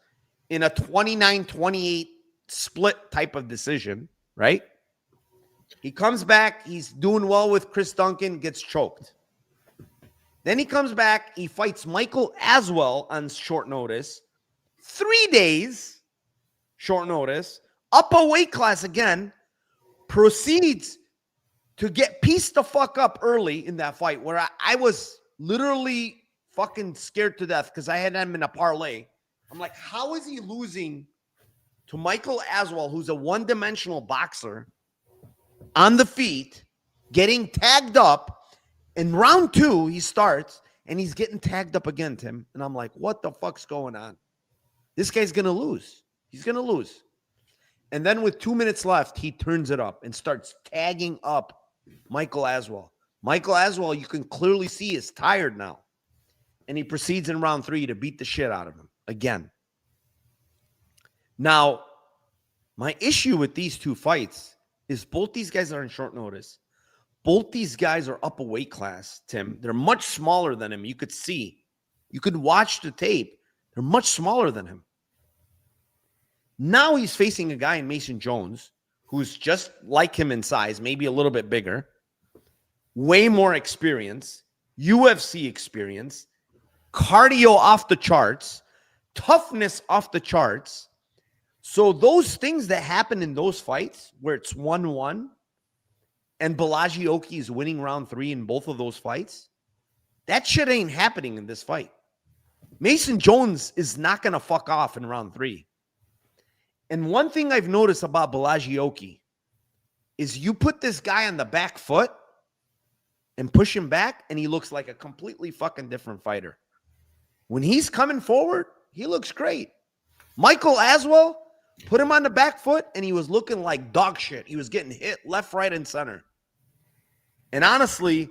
[SPEAKER 3] in a 29-28 split type of decision, right? He comes back. He's doing well with Chris Duncan, gets choked. Then he comes back. He fights Michael Aswell on short notice. 3 days, short notice, up a weight class again, proceeds to get pieced the fuck up early in that fight where I was literally fucking scared to death because I had him in a parlay. I'm like, how is he losing to Michael Aswell, who's a one-dimensional boxer, on the feet, getting tagged up? In round 2, he starts, and he's getting tagged up again, Tim. And I'm like, what the fuck's going on? This guy's going to lose. He's going to lose. And then with 2 minutes left, he turns it up and starts tagging up Michael Aswell. Michael Aswell, you can clearly see, is tired now. And he proceeds in round 3 to beat the shit out of him again. Now, my issue with these two fights is both these guys are in short notice. Both these guys are up a weight class, Tim. They're much smaller than him. You could see. You could watch the tape. They're much smaller than him. Now he's facing a guy in Mason Jones who's just like him in size, maybe a little bit bigger, way more experience, UFC experience, cardio off the charts, toughness off the charts. So those things that happen in those fights where it's 1-1 and Balaji Oki is winning round 3 in both of those fights, that shit ain't happening in this fight. Mason Jones is not going to fuck off in round 3. And one thing I've noticed about Balaji Oki is you put this guy on the back foot and push him back, and he looks like a completely fucking different fighter. When he's coming forward, he looks great. Michael Aswell, put him on the back foot, and he was looking like dog shit. He was getting hit left, right, and center. And honestly,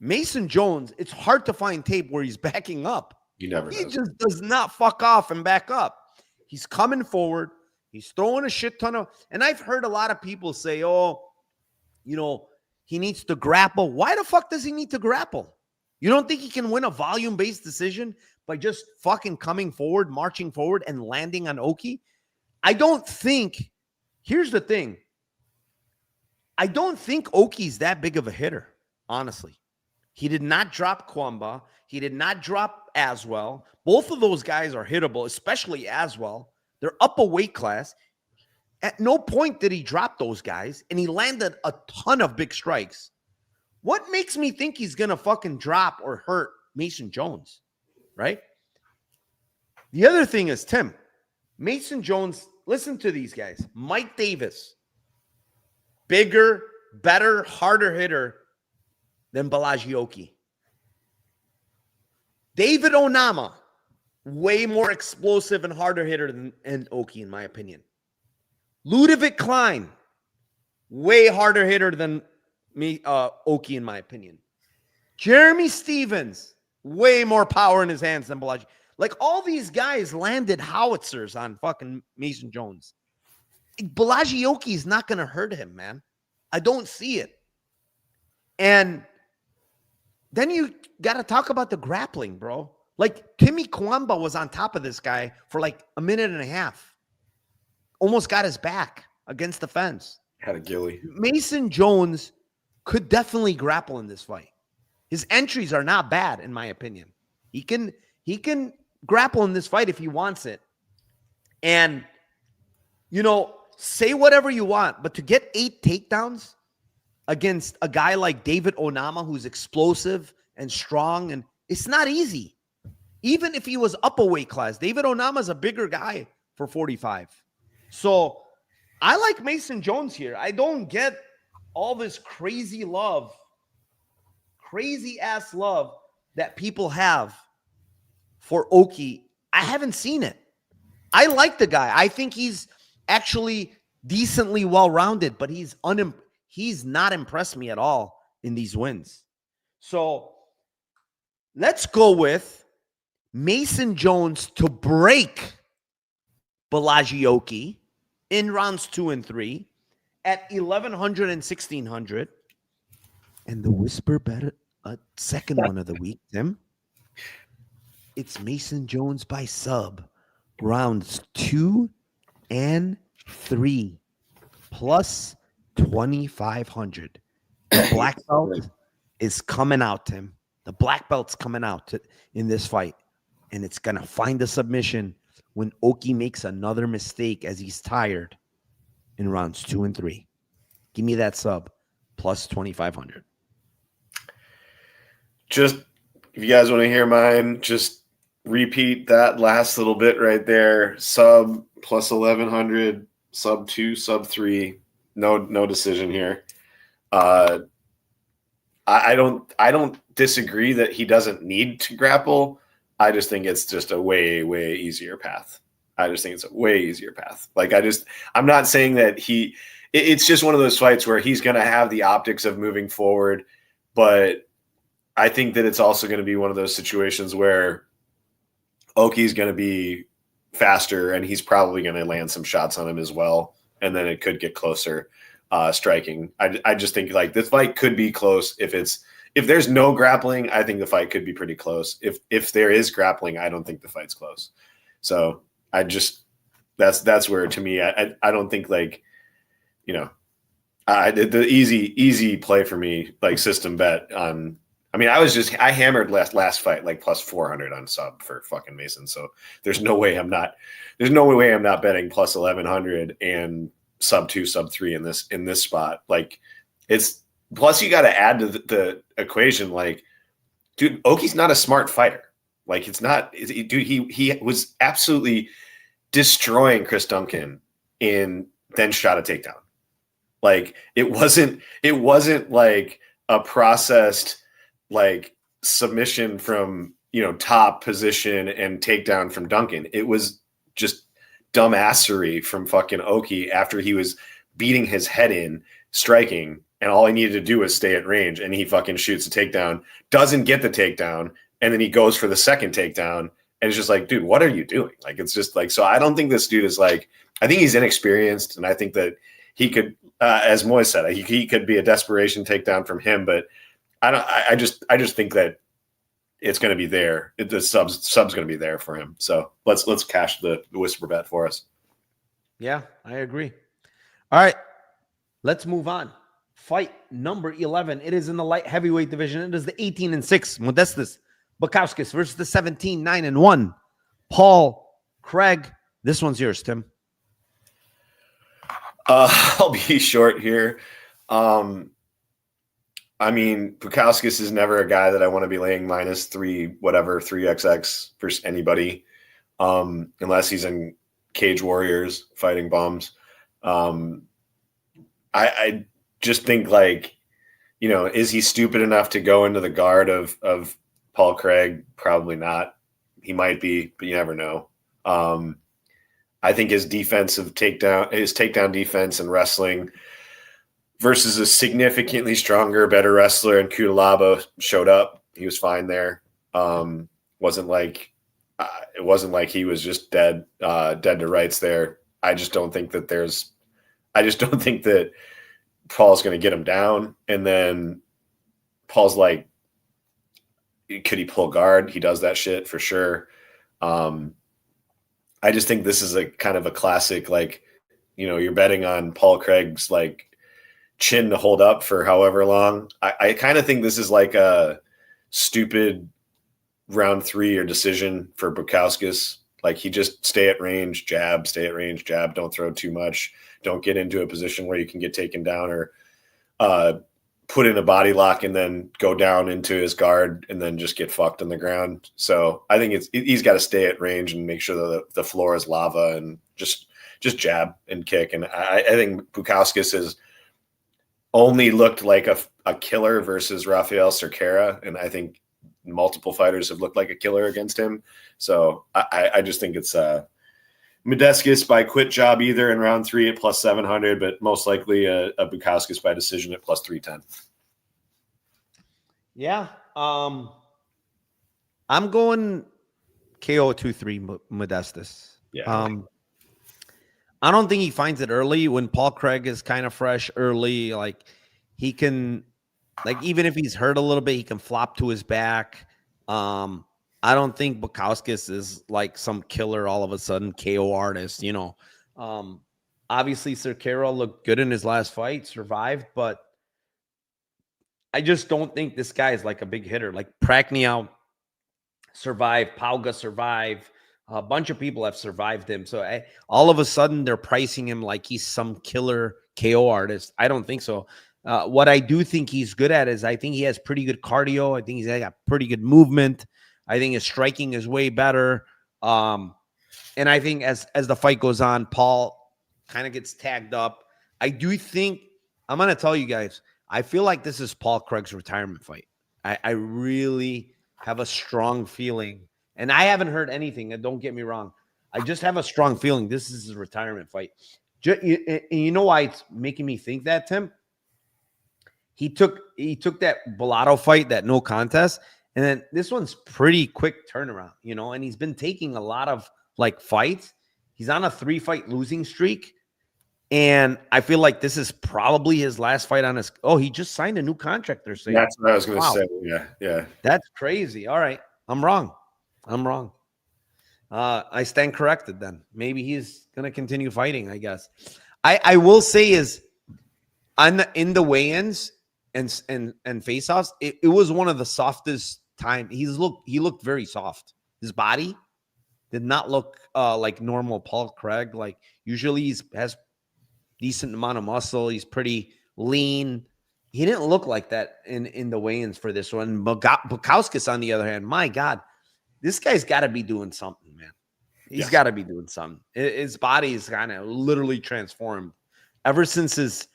[SPEAKER 3] Mason Jones, it's hard to find tape where he's backing up.
[SPEAKER 4] He never
[SPEAKER 3] He
[SPEAKER 4] does.
[SPEAKER 3] just does not fuck off and back up. He's coming forward. He's throwing a shit ton of, and I've heard a lot of people say, oh, you know, he needs to grapple. Why the fuck does he need to grapple? You don't think he can win a volume-based decision by just fucking coming forward, marching forward, and landing on Oki? I don't think, here's the thing. I don't think Oki's that big of a hitter, honestly. He did not drop Kwamba. He did not drop Aswell. Both of those guys are hittable, especially Aswell. They're up a weight class. At no point did he drop those guys, and he landed a ton of big strikes. What makes me think he's going to fucking drop or hurt Mason Jones, right? The other thing is, Tim, Mason Jones, listen to these guys. Mike Davis, bigger, better, harder hitter than Balaji Oki. David Onama, way more explosive and harder hitter than Oki, in my opinion. Ludovic Klein, way harder hitter than Oki, in my opinion. Jeremy Stevens, way more power in his hands than Balaji. Like, all these guys landed howitzers on fucking Mason Jones. Balaji Oki is not going to hurt him, man. I don't see it. And then you got to talk about the grappling, bro. Like, Timmy Kwamba was on top of this guy for like a minute and a half. Almost got his back against the fence.
[SPEAKER 4] Had a gilly.
[SPEAKER 3] Mason Jones could definitely grapple in this fight. His entries are not bad, in my opinion. He can grapple in this fight if he wants it. And, you know, say whatever you want, but to get 8 takedowns against a guy like David Onama, who's explosive and strong, and it's not easy. Even if he was up a weight class, David Onama is a bigger guy for 45. So I like Mason Jones here. I don't get all this crazy love, crazy ass love that people have for Oki. I haven't seen it. I like the guy. I think he's actually decently well-rounded, but he's not impressed me at all in these wins. So let's go with Mason Jones to break Balaji Oki in rounds 2 and 3 at 1,100 and 1,600. And the whisper bet a second one of the week, Tim. It's Mason Jones by sub, rounds 2 and 3, plus 2,500. The black belt is coming out, Tim. The black belt's coming out in this fight, and it's going to find a submission when Oki makes another mistake as he's tired in rounds 2 and 3. Give me that sub, plus 2,500.
[SPEAKER 4] Just, if you guys want to hear mine, just repeat that last little bit right there. Sub plus 1,100, sub 2, sub 3. No decision here. I don't disagree that he doesn't need to grapple. I just think it's just a way easier path. I just think it's a way easier path. Like, I'm not saying that it's just one of those fights where he's going to have the optics of moving forward, but I think that it's also going to be one of those situations where Oki's going to be faster and he's probably going to land some shots on him as well. And then it could get closer striking. I just think like this fight could be close. If there's no grappling, I think the fight could be pretty close. If there is grappling, I don't think the fight's close. So that's where, to me, I don't think, like, you know, the easy play for me, like system bet on. I mean, I hammered last fight like plus 400 on sub for fucking Mason. So there's no way I'm not betting plus 1,100 and sub 2, sub 3 in this spot. Like, it's plus you got to add to the equation. Like, dude, Oki's not a smart fighter. Like, it's not, dude. He was absolutely destroying Chris Duncan and then shot a takedown. Like, it wasn't like a processed, like, submission from, you know, top position and takedown from Duncan. It was just dumbassery from fucking Oki after he was beating his head in, striking, and all he needed to do was stay at range, and he fucking shoots a takedown, doesn't get the takedown, and then he goes for the second takedown, and it's just like, dude, what are you doing? Like, it's just like, so I don't think this dude is like, I think he's inexperienced, and I think that he could, as Moy said, he could be a desperation takedown from him, but I just think that it's going to be there. The sub's going to be there for him. So let's cash the whisper bet for us.
[SPEAKER 3] Yeah, I agree. All right, let's move on. Fight number 11. It is in the light heavyweight division. It is the 18-6 Modestas Bukauskas versus the 17-9-1 Paul Craig. This one's yours, Tim.
[SPEAKER 4] I'll be short here. I mean, Bukauskas is never a guy that I want to be laying -3XX for anybody, unless he's in Cage Warriors fighting bums. I just think, like, you know, is he stupid enough to go into the guard of Paul Craig? Probably not. He might be, but you never know. I think his takedown defense and wrestling versus a significantly stronger, better wrestler, and Cutelaba showed up. He was fine there. It wasn't like he was just dead to rights there. I just don't think that Paul's going to get him down. And then Paul's like, could he pull guard? He does that shit for sure. I just think this is a kind of a classic, like, you know, you're betting on Paul Craig's like chin to hold up for however long. I kind of think this is like a stupid round 3 or decision for Bukauskas. Like, he just stay at range, jab, don't throw too much, don't get into a position where you can get taken down or put in a body lock and then go down into his guard and then just get fucked on the ground. So I think he's got to stay at range and make sure that the floor is lava and just jab and kick. And I think Bukauskas has only looked like a killer versus Rafael Cerqueira, and I think multiple fighters have looked like a killer against him. So I just think it's Modestas by quit job either in round 3 at +700, but most likely a Bukauskas by decision at +310.
[SPEAKER 3] Yeah. I'm going KO 2-3 Modestas.
[SPEAKER 4] Yeah.
[SPEAKER 3] I don't think he finds it early when Paul Craig is kind of fresh early. Like, he can, like, even if he's hurt a little bit, he can flop to his back. I don't think Bukauskas is like some killer all of a sudden KO artist, you know. Obviously Cerqueira looked good in his last fight, survived, but I just don't think this guy is like a big hitter. Like, Prachnio survived, Pauga survived. A bunch of people have survived him. So all of a sudden they're pricing him like he's some killer KO artist. I don't think so. What I do think he's good at is I think he has pretty good cardio. I think he's got pretty good movement. I think his striking is way better. And I think as the fight goes on, Paul kind of gets tagged up. I do think, I'm going to tell you guys, I feel like this is Paul Craig's retirement fight. I really have a strong feeling. And I haven't heard anything. And don't get me wrong. I just have a strong feeling this is his retirement fight. You know why it's making me think that, Tim? He took that Bellato fight, that no contest, and then this one's pretty quick turnaround, you know, and he's been taking a lot of like fights. He's on a 3-fight losing streak, and I feel like this is probably his last fight on his. Oh, he just signed a new contract. They're saying
[SPEAKER 4] that's what I was going to say. Yeah,
[SPEAKER 3] that's crazy. All right, I'm wrong. I stand corrected then. Maybe he's going to continue fighting, I guess. I will say is in the weigh-ins and face-offs, it was one of the softest time. He looked very soft. His body did not look like normal Paul Craig. Like, usually he has decent amount of muscle. He's pretty lean. He didn't look like that in the weigh-ins for this one. Bukauskas, on the other hand, my God, this guy's got to be doing something, man. He's got to be doing something. His body is kind of literally transformed ever since his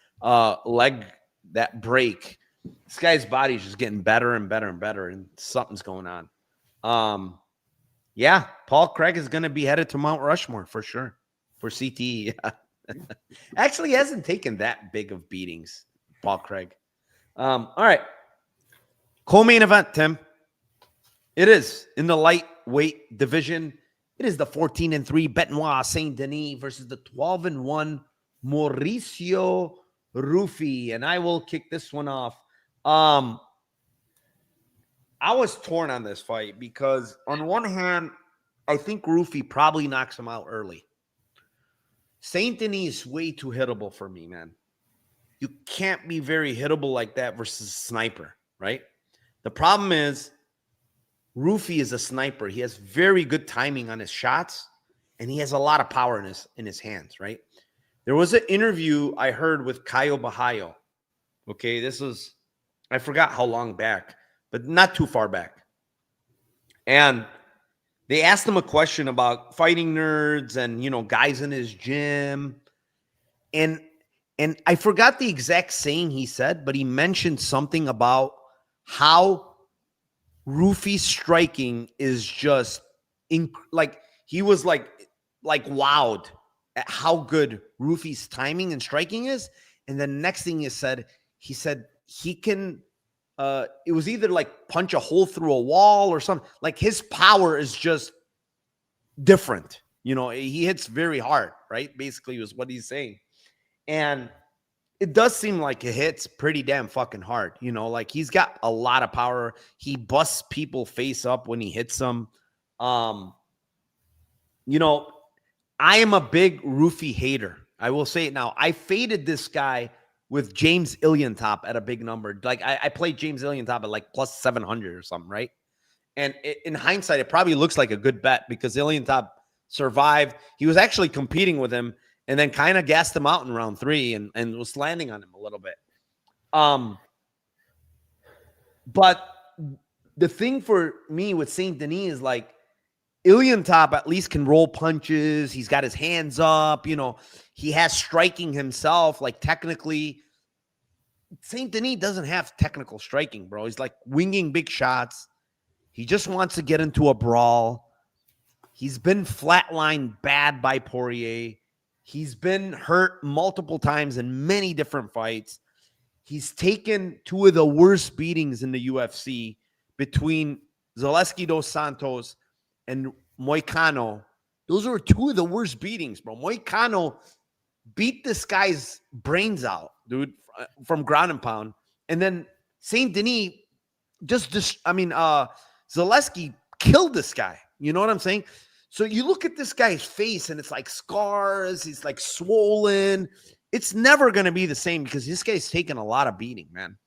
[SPEAKER 3] leg, that break. This guy's body is just getting better and better and better, and something's going on. Yeah, Paul Craig is going to be headed to Mount Rushmore for sure for CTE. Yeah. Actually, he hasn't taken that big of beatings. Paul Craig. All right. Co-main event, Tim. It is in the lightweight division. It is the 14-3 Benoit Saint Denis versus the 12-1 Mauricio Ruffi. And I will kick this one off. I was torn on this fight because on one hand, I think Ruffi probably knocks him out early. Saint Denis is way too hittable for me, man. You can't be very hittable like that versus a sniper, right? The problem is Ruffi is a sniper. He has very good timing on his shots, and he has a lot of power in his hands, right? There was an interview I heard with Caio Bahayo. Okay, this was, I forgot how long back, but not too far back. And they asked him a question about fighting nerds and, you know, guys in his gym. And I forgot the exact saying he said, but he mentioned something about how Ruffi's striking is just like he was like wowed at how good Ruffi's timing and striking is. And the next thing he said he can it was either like punch a hole through a wall or something. Like his power is just different. You know, he hits very hard, right? Basically was what he's saying. And it does seem like it hits pretty damn fucking hard. You know, like he's got a lot of power. He busts people face up when he hits them. You know, I am a big Ruffi hater. I will say it now. I faded this guy with James Iliantop at a big number. Like I played James Iliantop at like plus 700 or something, right? And in hindsight, it probably looks like a good bet because Iliantop survived. He was actually competing with him and then kind of gassed him out in round 3 and was landing on him a little bit. But the thing for me with Saint Denis is like Iliantop at least can roll punches. He's got his hands up. You know, he has striking himself. Like technically, Saint Denis doesn't have technical striking, bro. He's like winging big shots. He just wants to get into a brawl. He's been flatlined bad by Poirier. He's been hurt multiple times in many different fights. He's taken 2 of the worst beatings in the UFC between Zaleski dos Santos and Moicano. Those were 2 of the worst beatings, bro. Moicano beat this guy's brains out, dude, from ground and pound. And then Saint Denis Zaleski killed this guy. You know what I'm saying? So you look at this guy's face and it's like scars. He's like swollen. It's never going to be the same because this guy's taken a lot of beating, man.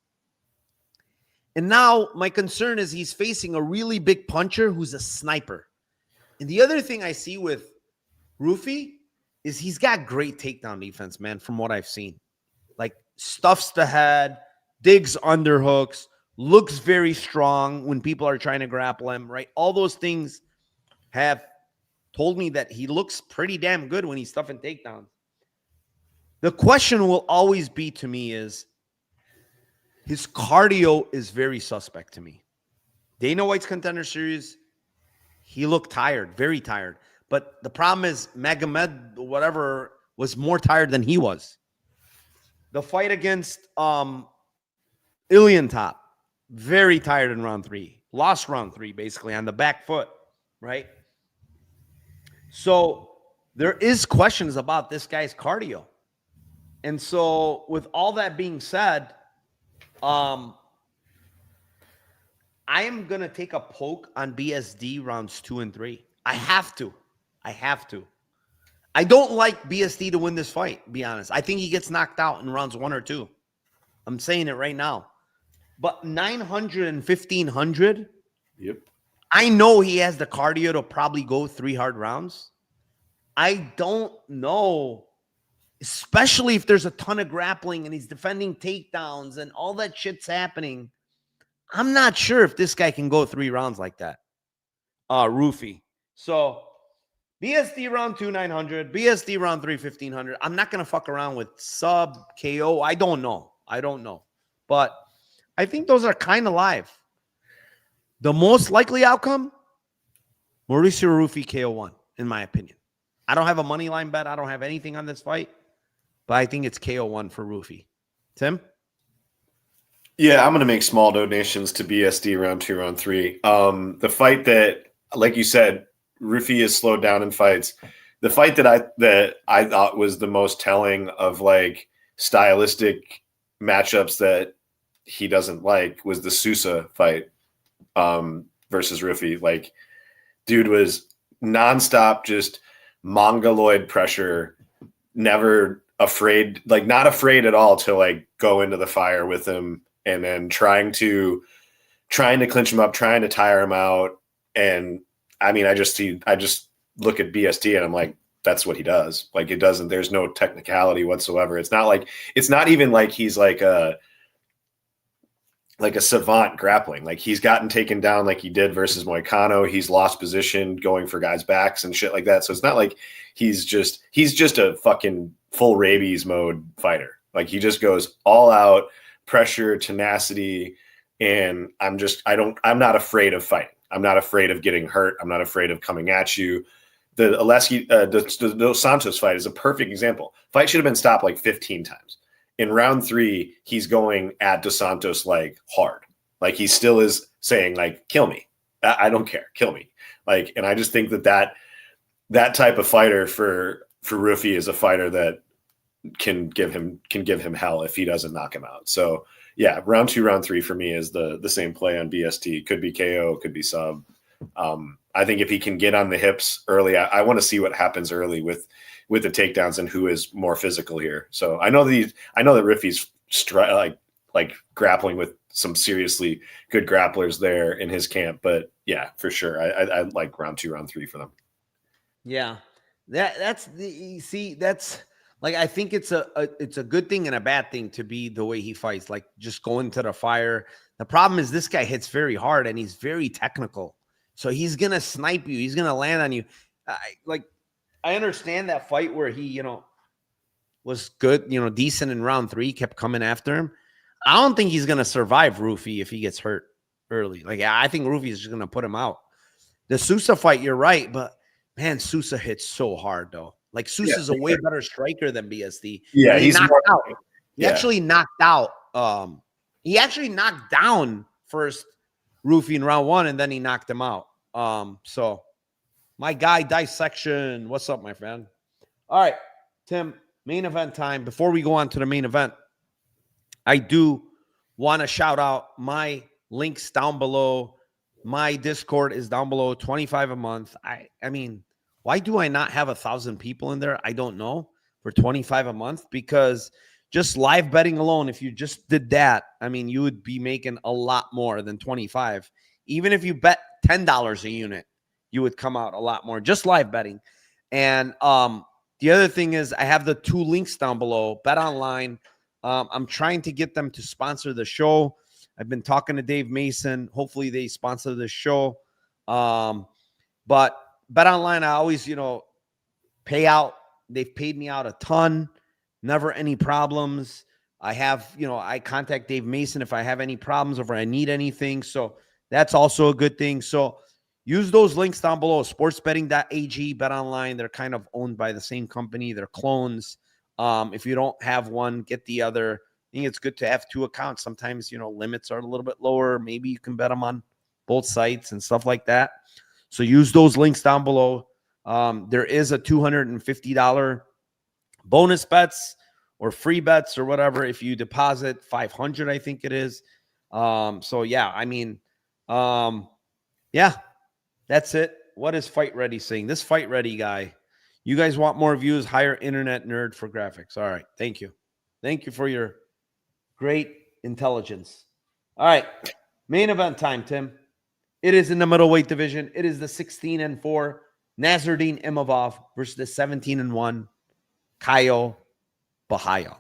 [SPEAKER 3] And now my concern is he's facing a really big puncher who's a sniper. And the other thing I see with Ruffi is he's got great takedown defense, man, from what I've seen. Like stuffs the head, digs underhooks, looks very strong when people are trying to grapple him, right? All those things have told me that he looks pretty damn good when he's stuffing takedowns. The question will always be to me is his cardio is very suspect to me. Dana White's Contender Series, he looked tired, very tired. But the problem is Magomed, whatever, was more tired than he was. The fight against Iliantop, very tired in round 3. Lost round 3, basically, on the back foot, right? So there is questions about this guy's cardio. And so with all that being said, I am going to take a poke on BSD rounds 2 and 3. I have to. I don't like BSD to win this fight, be honest. I think he gets knocked out in rounds 1 or 2. I'm saying it right now. But 900 and 1500,
[SPEAKER 4] yep.
[SPEAKER 3] I know he has the cardio to probably go 3 hard rounds. I don't know, especially if there's a ton of grappling and he's defending takedowns and all that shit's happening. I'm not sure if this guy can go 3 rounds like that. Ruffi. So BSD round 2, 900. BSD round 3, 1500. I'm not going to fuck around with sub, KO. I don't know. But I think those are kind of live. The most likely outcome, Mauricio Ruffi KO1, in my opinion. I don't have a money line bet. I don't have anything on this fight. But I think it's KO1 for Ruffi. Tim?
[SPEAKER 4] Yeah, I'm gonna make small donations to BSD round 2, round 3. The fight that, like you said, Rufi is slowed down in fights. The fight that I thought was the most telling of like stylistic matchups that he doesn't like was the Sousa fight versus Rufi. Like, dude was nonstop, just mongoloid pressure, never afraid, like not afraid at all to like go into the fire with him, and then trying to clinch him up, trying to tire him out. And I mean, I just look at BSD and I'm like, that's what he does. Like, there's no technicality whatsoever. It's not even like he's like a savant grappling. Like, he's gotten taken down like he did versus Moicano. He's lost position going for guys' backs and shit like that. So it's not like he's just a fucking full rabies mode fighter. Like, he just goes all out, pressure, tenacity. And I'm not afraid of fighting. I'm not afraid of getting hurt. I'm not afraid of coming at you. The the Dos Santos fight is a perfect example. Fight should have been stopped like 15 times. In round 3, he's going at Dos Santos like hard. Like, he still is saying like, kill me. I don't care. Kill me. Like, and I just think that type of fighter for Rufi is a fighter that can give him hell if he doesn't knock him out. So yeah, round 2, round 3 for me is the same play on BST. Could be KO, could be sub. I think if he can get on the hips early, I want to see what happens early with the takedowns and who is more physical here. So I know that Rufi's like grappling with some seriously good grapplers there in his camp, but yeah, for sure, I like round 2, round 3 for them.
[SPEAKER 3] Yeah, that's like, I think it's a good thing and a bad thing to be the way he fights, like just going to the fire. The problem is this guy hits very hard and he's very technical. So he's going to snipe you. He's going to land on you. I understand that fight where he, was good, decent in round 3, kept coming after him. I don't think he's going to survive Rufi if he gets hurt early. Like, I think Rufi is just going to put him out. The Sousa fight, you're right, but man, Sousa hits so hard though. Like, Sousa's a way better striker than BSD.
[SPEAKER 4] Yeah,
[SPEAKER 3] he's knocked out. He
[SPEAKER 4] Yeah.
[SPEAKER 3] actually knocked out. He actually knocked down first Rufi in round 1, and then he knocked him out. So my guy Dissection, what's up, my friend? All right, Tim, main event time. Before we go on to the main event, I do want to shout out my links down below. My Discord is down below, $25 a month. I mean, why do I not have 1,000 people in there? I don't know, for $25 a month, because just live betting alone, if you just did that, I mean, you would be making a lot more than 25. Even if you bet $10 a unit, you would come out a lot more, just live betting. And the other thing is, I have the 2 links down below, Bet Online. I'm trying to get them to sponsor the show. I've been talking to Dave Mason. Hopefully they sponsor the show. But Bet Online, I always, pay out. They've paid me out a ton. Never any problems. I have, I contact Dave Mason if I have any problems or if I need anything. So that's also a good thing. So use those links down below. Sportsbetting.ag, Bet Online. They're kind of owned by the same company. They're clones. If you don't have one, get the other. I think it's good to have 2 accounts. Sometimes, limits are a little bit lower. Maybe you can bet them on both sites and stuff like that. So use those links down below. There is a $250 bonus bets or free bets or whatever if you deposit $500, I think it is. So yeah, I mean, yeah, that's it. What is Fight Ready saying? This Fight Ready guy, you guys want more views, hire internet nerd for graphics. All right, thank you. Thank you for your great intelligence. All right, main event time, Tim. It is in the middleweight division. It is the 16-4 Nasruddin Imavov versus the 17-1 Caio Borralho.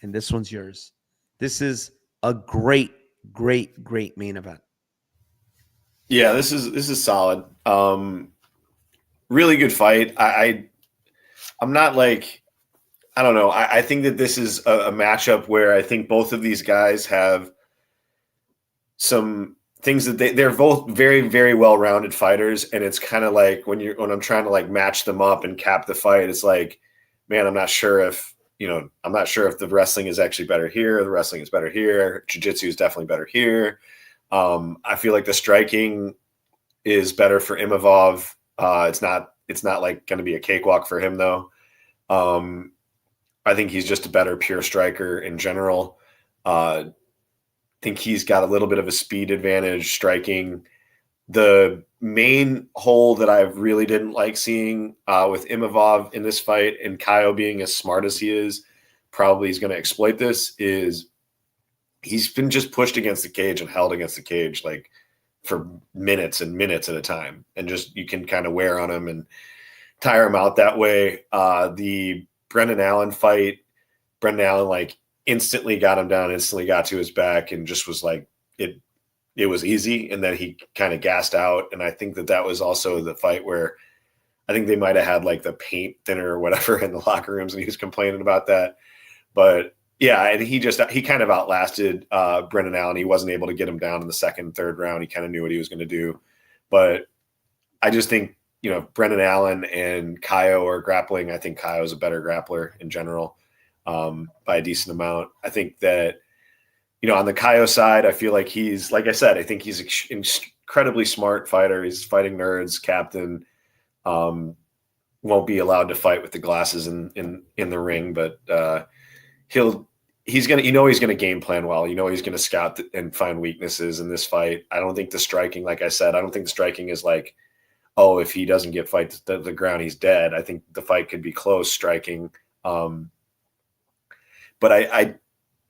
[SPEAKER 3] And this one's yours. This is a great main event.
[SPEAKER 4] Yeah, this is solid. Really good fight. I'm not like, I don't know. I think that this is a matchup where I think both of these guys have some things that they're both very, very well-rounded fighters. And it's kind of like when I'm trying to like match them up and cap the fight, it's like, man, I'm not sure if I'm not sure if the wrestling is actually better here. The wrestling is better here. Jiu-jitsu is definitely better here. I feel like the striking is better for Imavov. It's not like going to be a cakewalk for him though. I think he's just a better pure striker in general. Think he's got a little bit of a speed advantage striking. The main hole that I really didn't like seeing with Imavov in this fight, and Kaio being as smart as he is, probably is going to exploit this, is he's been just pushed against the cage and held against the cage like for minutes and minutes at a time. And just you can kind of wear on him and tire him out that way. The Brendan Allen fight, Brendan Allen like instantly got him down, instantly got to his back, and just was like it was easy. And then he kind of gassed out. And I think that was also the fight where I think they might have had like the paint thinner or whatever in the locker rooms, and he was complaining about that. But yeah, and he kind of outlasted Brendan Allen. He wasn't able to get him down in the second and third round. He kind of knew what he was going to do. But I just think, Brendan Allen and Kaio are grappling. I think Kaio is a better grappler in general by a decent amount. I think that, on the Kaio side, I feel like he's, like I said, I think he's an incredibly smart fighter. He's fighting nerds, captain, won't be allowed to fight with the glasses in the ring, but he's going to game plan well. He's going to scout and find weaknesses in this fight. I don't think the striking, like I said, I don't think the striking is like, oh, if he doesn't get fight to the ground, he's dead. I think the fight could be close striking. But I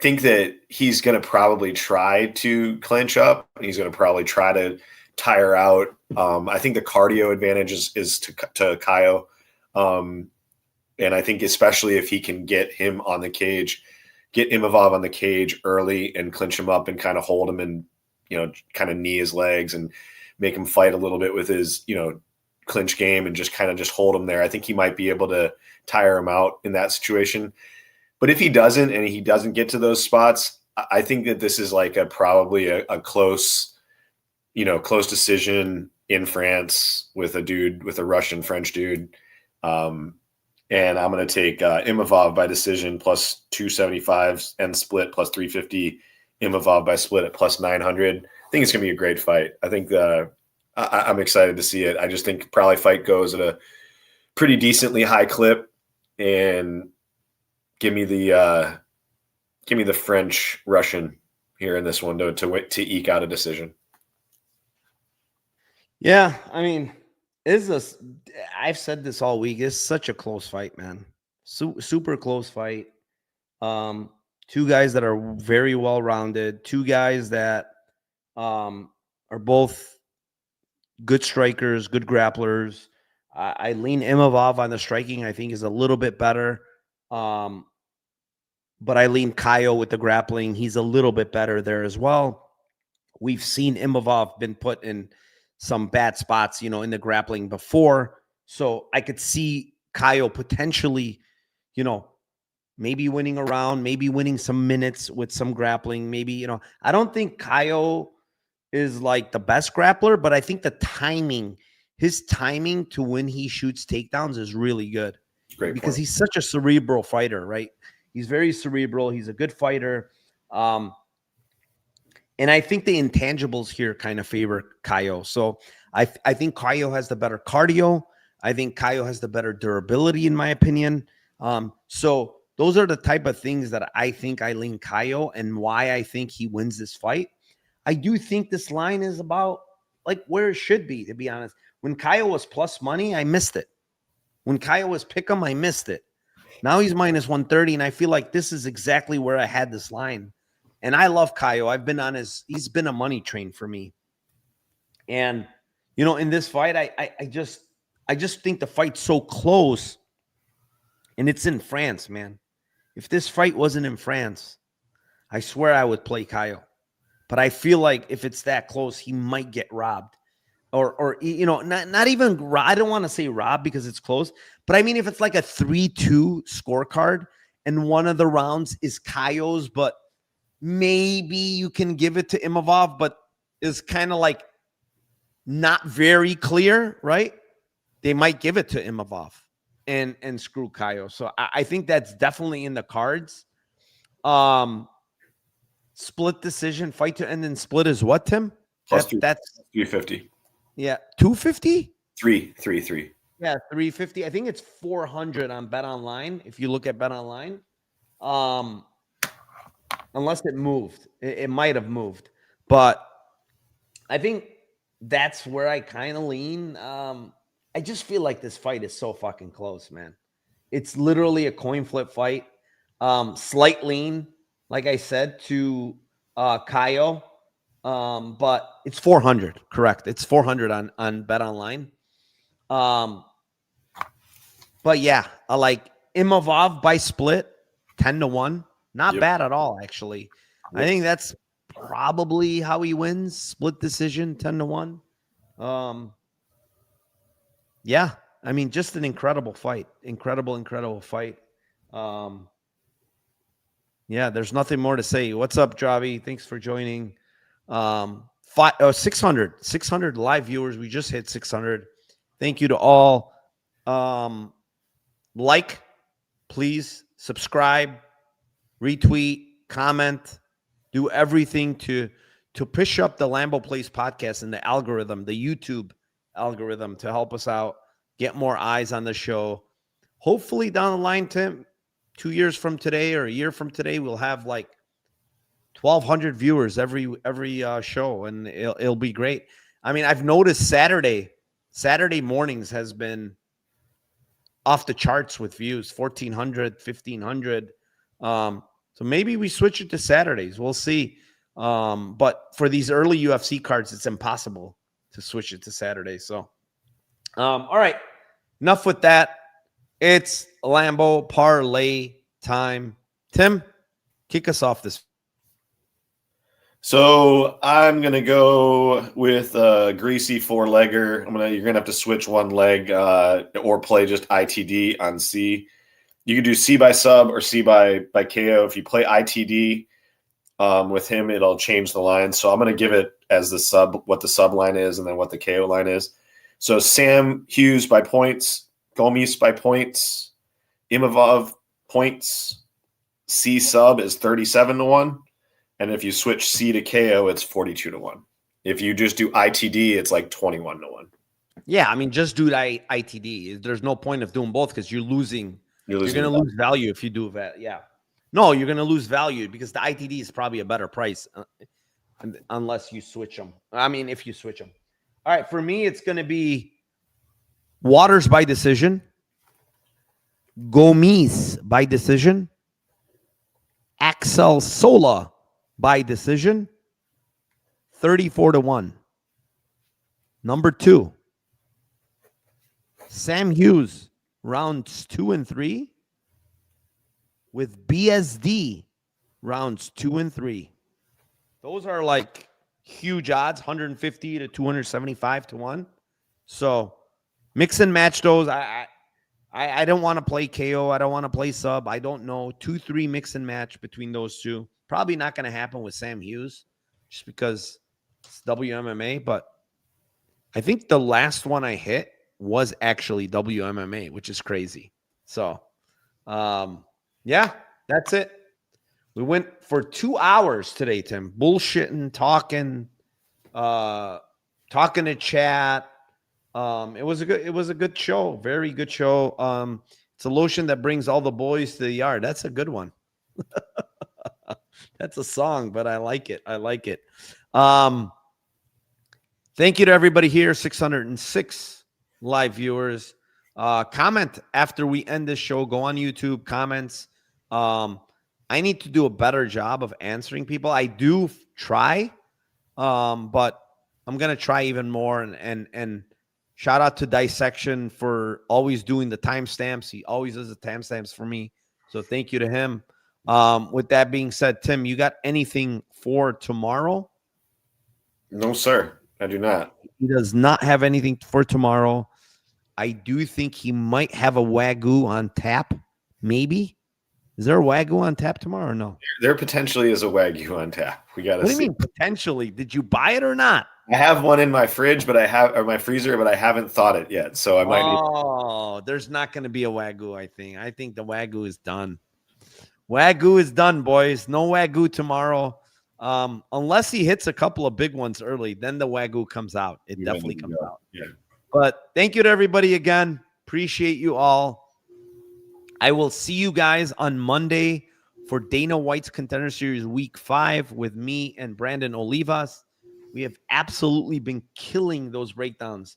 [SPEAKER 4] think that he's going to probably try to clinch up. He's going to probably try to tire out. I think the cardio advantage is to Kaio. And I think especially if he can get him on the cage, get Imavov on the cage early and clinch him up and kind of hold him and, kind of knee his legs and make him fight a little bit with his, clinch game and just kind of just hold him there. I think he might be able to tire him out in that situation. But if he doesn't, and he doesn't get to those spots, I think that this is like probably a close decision in France with a Russian French dude. And I'm going to take Imavov by decision plus 275 and split plus 350, Imavov by split at plus 900. I think it's going to be a great fight. I think I'm excited to see it. I just think probably fight goes at a pretty decently high clip, and give me the French Russian here in this one to eke out a decision.
[SPEAKER 3] Yeah, I mean, I've said this all week. It's such a close fight, man. Super close fight. Two guys that are very well rounded. Two guys that are both good strikers, good grapplers. I lean Imavov on the striking. I think is a little bit better. But I lean Kaio with the grappling. He's a little bit better there as well. We've seen Imavov been put in some bad spots, in the grappling before. So I could see Kaio potentially, maybe winning a round, maybe winning some minutes with some grappling. Maybe, I don't think Kaio is like the best grappler, but I think his timing to when he shoots takedowns is really good.
[SPEAKER 4] Great
[SPEAKER 3] because
[SPEAKER 4] point.
[SPEAKER 3] He's such a cerebral fighter, right? He's very cerebral. He's a good fighter. And I think the intangibles here kind of favor Kaio. So I think Kaio has the better cardio. I think Kaio has the better durability, in my opinion. So those are the type of things that I think I lean Kaio and why I think he wins this fight. I do think this line is about like where it should be, to be honest. When Kaio was plus money, I missed it. When Kaio was pick 'em, I missed it. Now he's minus 130, and I feel like this is exactly where I had this line. And I love Kaio. He's been a money train for me. And, in this fight, I just think the fight's so close, and it's in France, man. If this fight wasn't in France, I swear I would play Kaio. But I feel like if it's that close, he might get robbed. Or not even, I don't want to say robbed because it's close, but I mean, if it's like a 3-2 scorecard and one of the rounds is Kaio's, but maybe you can give it to Imavov, but it's kind of like not very clear, right? They might give it to Imavov. and screw Kaio. So I think that's definitely in the cards. Split decision, fight to end and split is what, Tim?
[SPEAKER 4] Plus
[SPEAKER 3] That's
[SPEAKER 4] 350.
[SPEAKER 3] Yeah, 250?
[SPEAKER 4] 333.
[SPEAKER 3] Yeah, 350. I think it's 400 on Bet Online. If you look at Bet Online, unless it moved, it might have moved, but I think that's where I kind of lean. I just feel like this fight is so fucking close, man. It's literally a coin flip fight. Slight lean, like I said, to Kaio. But it's 400, correct? It's 400 on Bet Online. But yeah, I like Imavov by split, 10-1. Not bad at all, actually. I think that's probably how he wins. Split decision, 10-1. Yeah, I mean, just an incredible fight. Incredible fight. Yeah, there's nothing more to say. What's up, Javi? Thanks for joining. 600 live viewers. We just hit 600. Thank you to all. Like, please subscribe, retweet, comment, do everything to push up the Lambo Plays podcast and the algorithm, the YouTube algorithm, to help us out, get more eyes on the show. Hopefully down the line, Tim, 2 years from today or a year from today, we'll have like 1,200 viewers every show, and it'll be great. I mean, I've noticed Saturday mornings has been off the charts with views, 1,400, 1,500. So maybe we switch it to Saturdays. We'll see. But for these early UFC cards, it's impossible to switch it to Saturdays. So, all right, enough with that. It's Lambo parlay time. Tim, kick us off this.
[SPEAKER 4] So I'm gonna go with a greasy 4-legger. You're gonna have to switch one leg or play just ITD on C. You can do C by sub or C by KO. If you play ITD with him, it'll change the line. So I'm gonna give it as the sub, what the sub line is, and then what the KO line is. So Sam Hughes by points, Gomis by points, Imavov points. C sub is 37-1. And if you switch C to KO, it's 42-1. If you just do ITD, it's like 21-1.
[SPEAKER 3] Yeah, I mean, just do ITD. There's no point of doing both because you're losing. You're going to lose value if you do that. Yeah. No, you're going to lose value because the ITD is probably a better price unless you switch them. I mean, if you switch them. All right, for me, it's going to be Waters by decision, Gomis by decision, Axel Sola by decision, 34-1. Number 2, Sam Hughes, rounds 2 and 3, with BSD, rounds 2 and 3. Those are like huge odds, 150 to 275-1. So mix and match those. I don't want to play KO. I don't want to play sub. I don't know. 2-3 mix and match between those two. Probably not going to happen with Sam Hughes just because it's WMMA. But I think the last one I hit was actually WMMA, which is crazy. So, yeah, that's it. We went for 2 hours today, Tim. Bullshitting, talking to chat. It was a good show. Very good show. It's a lotion that brings all the boys to the yard. That's a good one. That's a song, but I like it. Thank you to everybody here. 606 live viewers. Comment after we end this show. Go on YouTube, comments. I need to do a better job of answering people. I do try, but I'm going to try even more. And shout out to Dissection for always doing the timestamps. He always does the timestamps for me. So thank you to him. With that being said, Tim, you got anything for tomorrow?
[SPEAKER 4] No, sir. I do not.
[SPEAKER 3] He does not have anything for tomorrow. I do think he might have a Wagyu on tap. Maybe. Is there a Wagyu on tap tomorrow or no?
[SPEAKER 4] There potentially is a Wagyu on tap. We got to see.
[SPEAKER 3] What do you mean potentially? Did you buy it or not?
[SPEAKER 4] I have one in my fridge, or my freezer, but I haven't thawed it yet. So I might.
[SPEAKER 3] Oh, there's not going to be a Wagyu. I think the Wagyu is done. Wagyu is done, boys. No Wagyu tomorrow. Unless he hits a couple of big ones early, then the Wagyu comes out. It definitely comes out.
[SPEAKER 4] Yeah.
[SPEAKER 3] But thank you to everybody again. Appreciate you all. I will see you guys on Monday for Dana White's Contender Series Week 5 with me and Brandon Olivas. We have absolutely been killing those breakdowns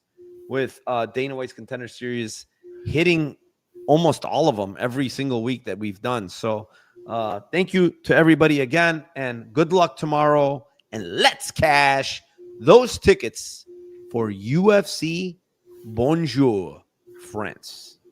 [SPEAKER 3] with Dana White's Contender Series, hitting almost all of them every single week that we've done. So thank you to everybody again, and good luck tomorrow. And let's cash those tickets for UFC Bonjour, France.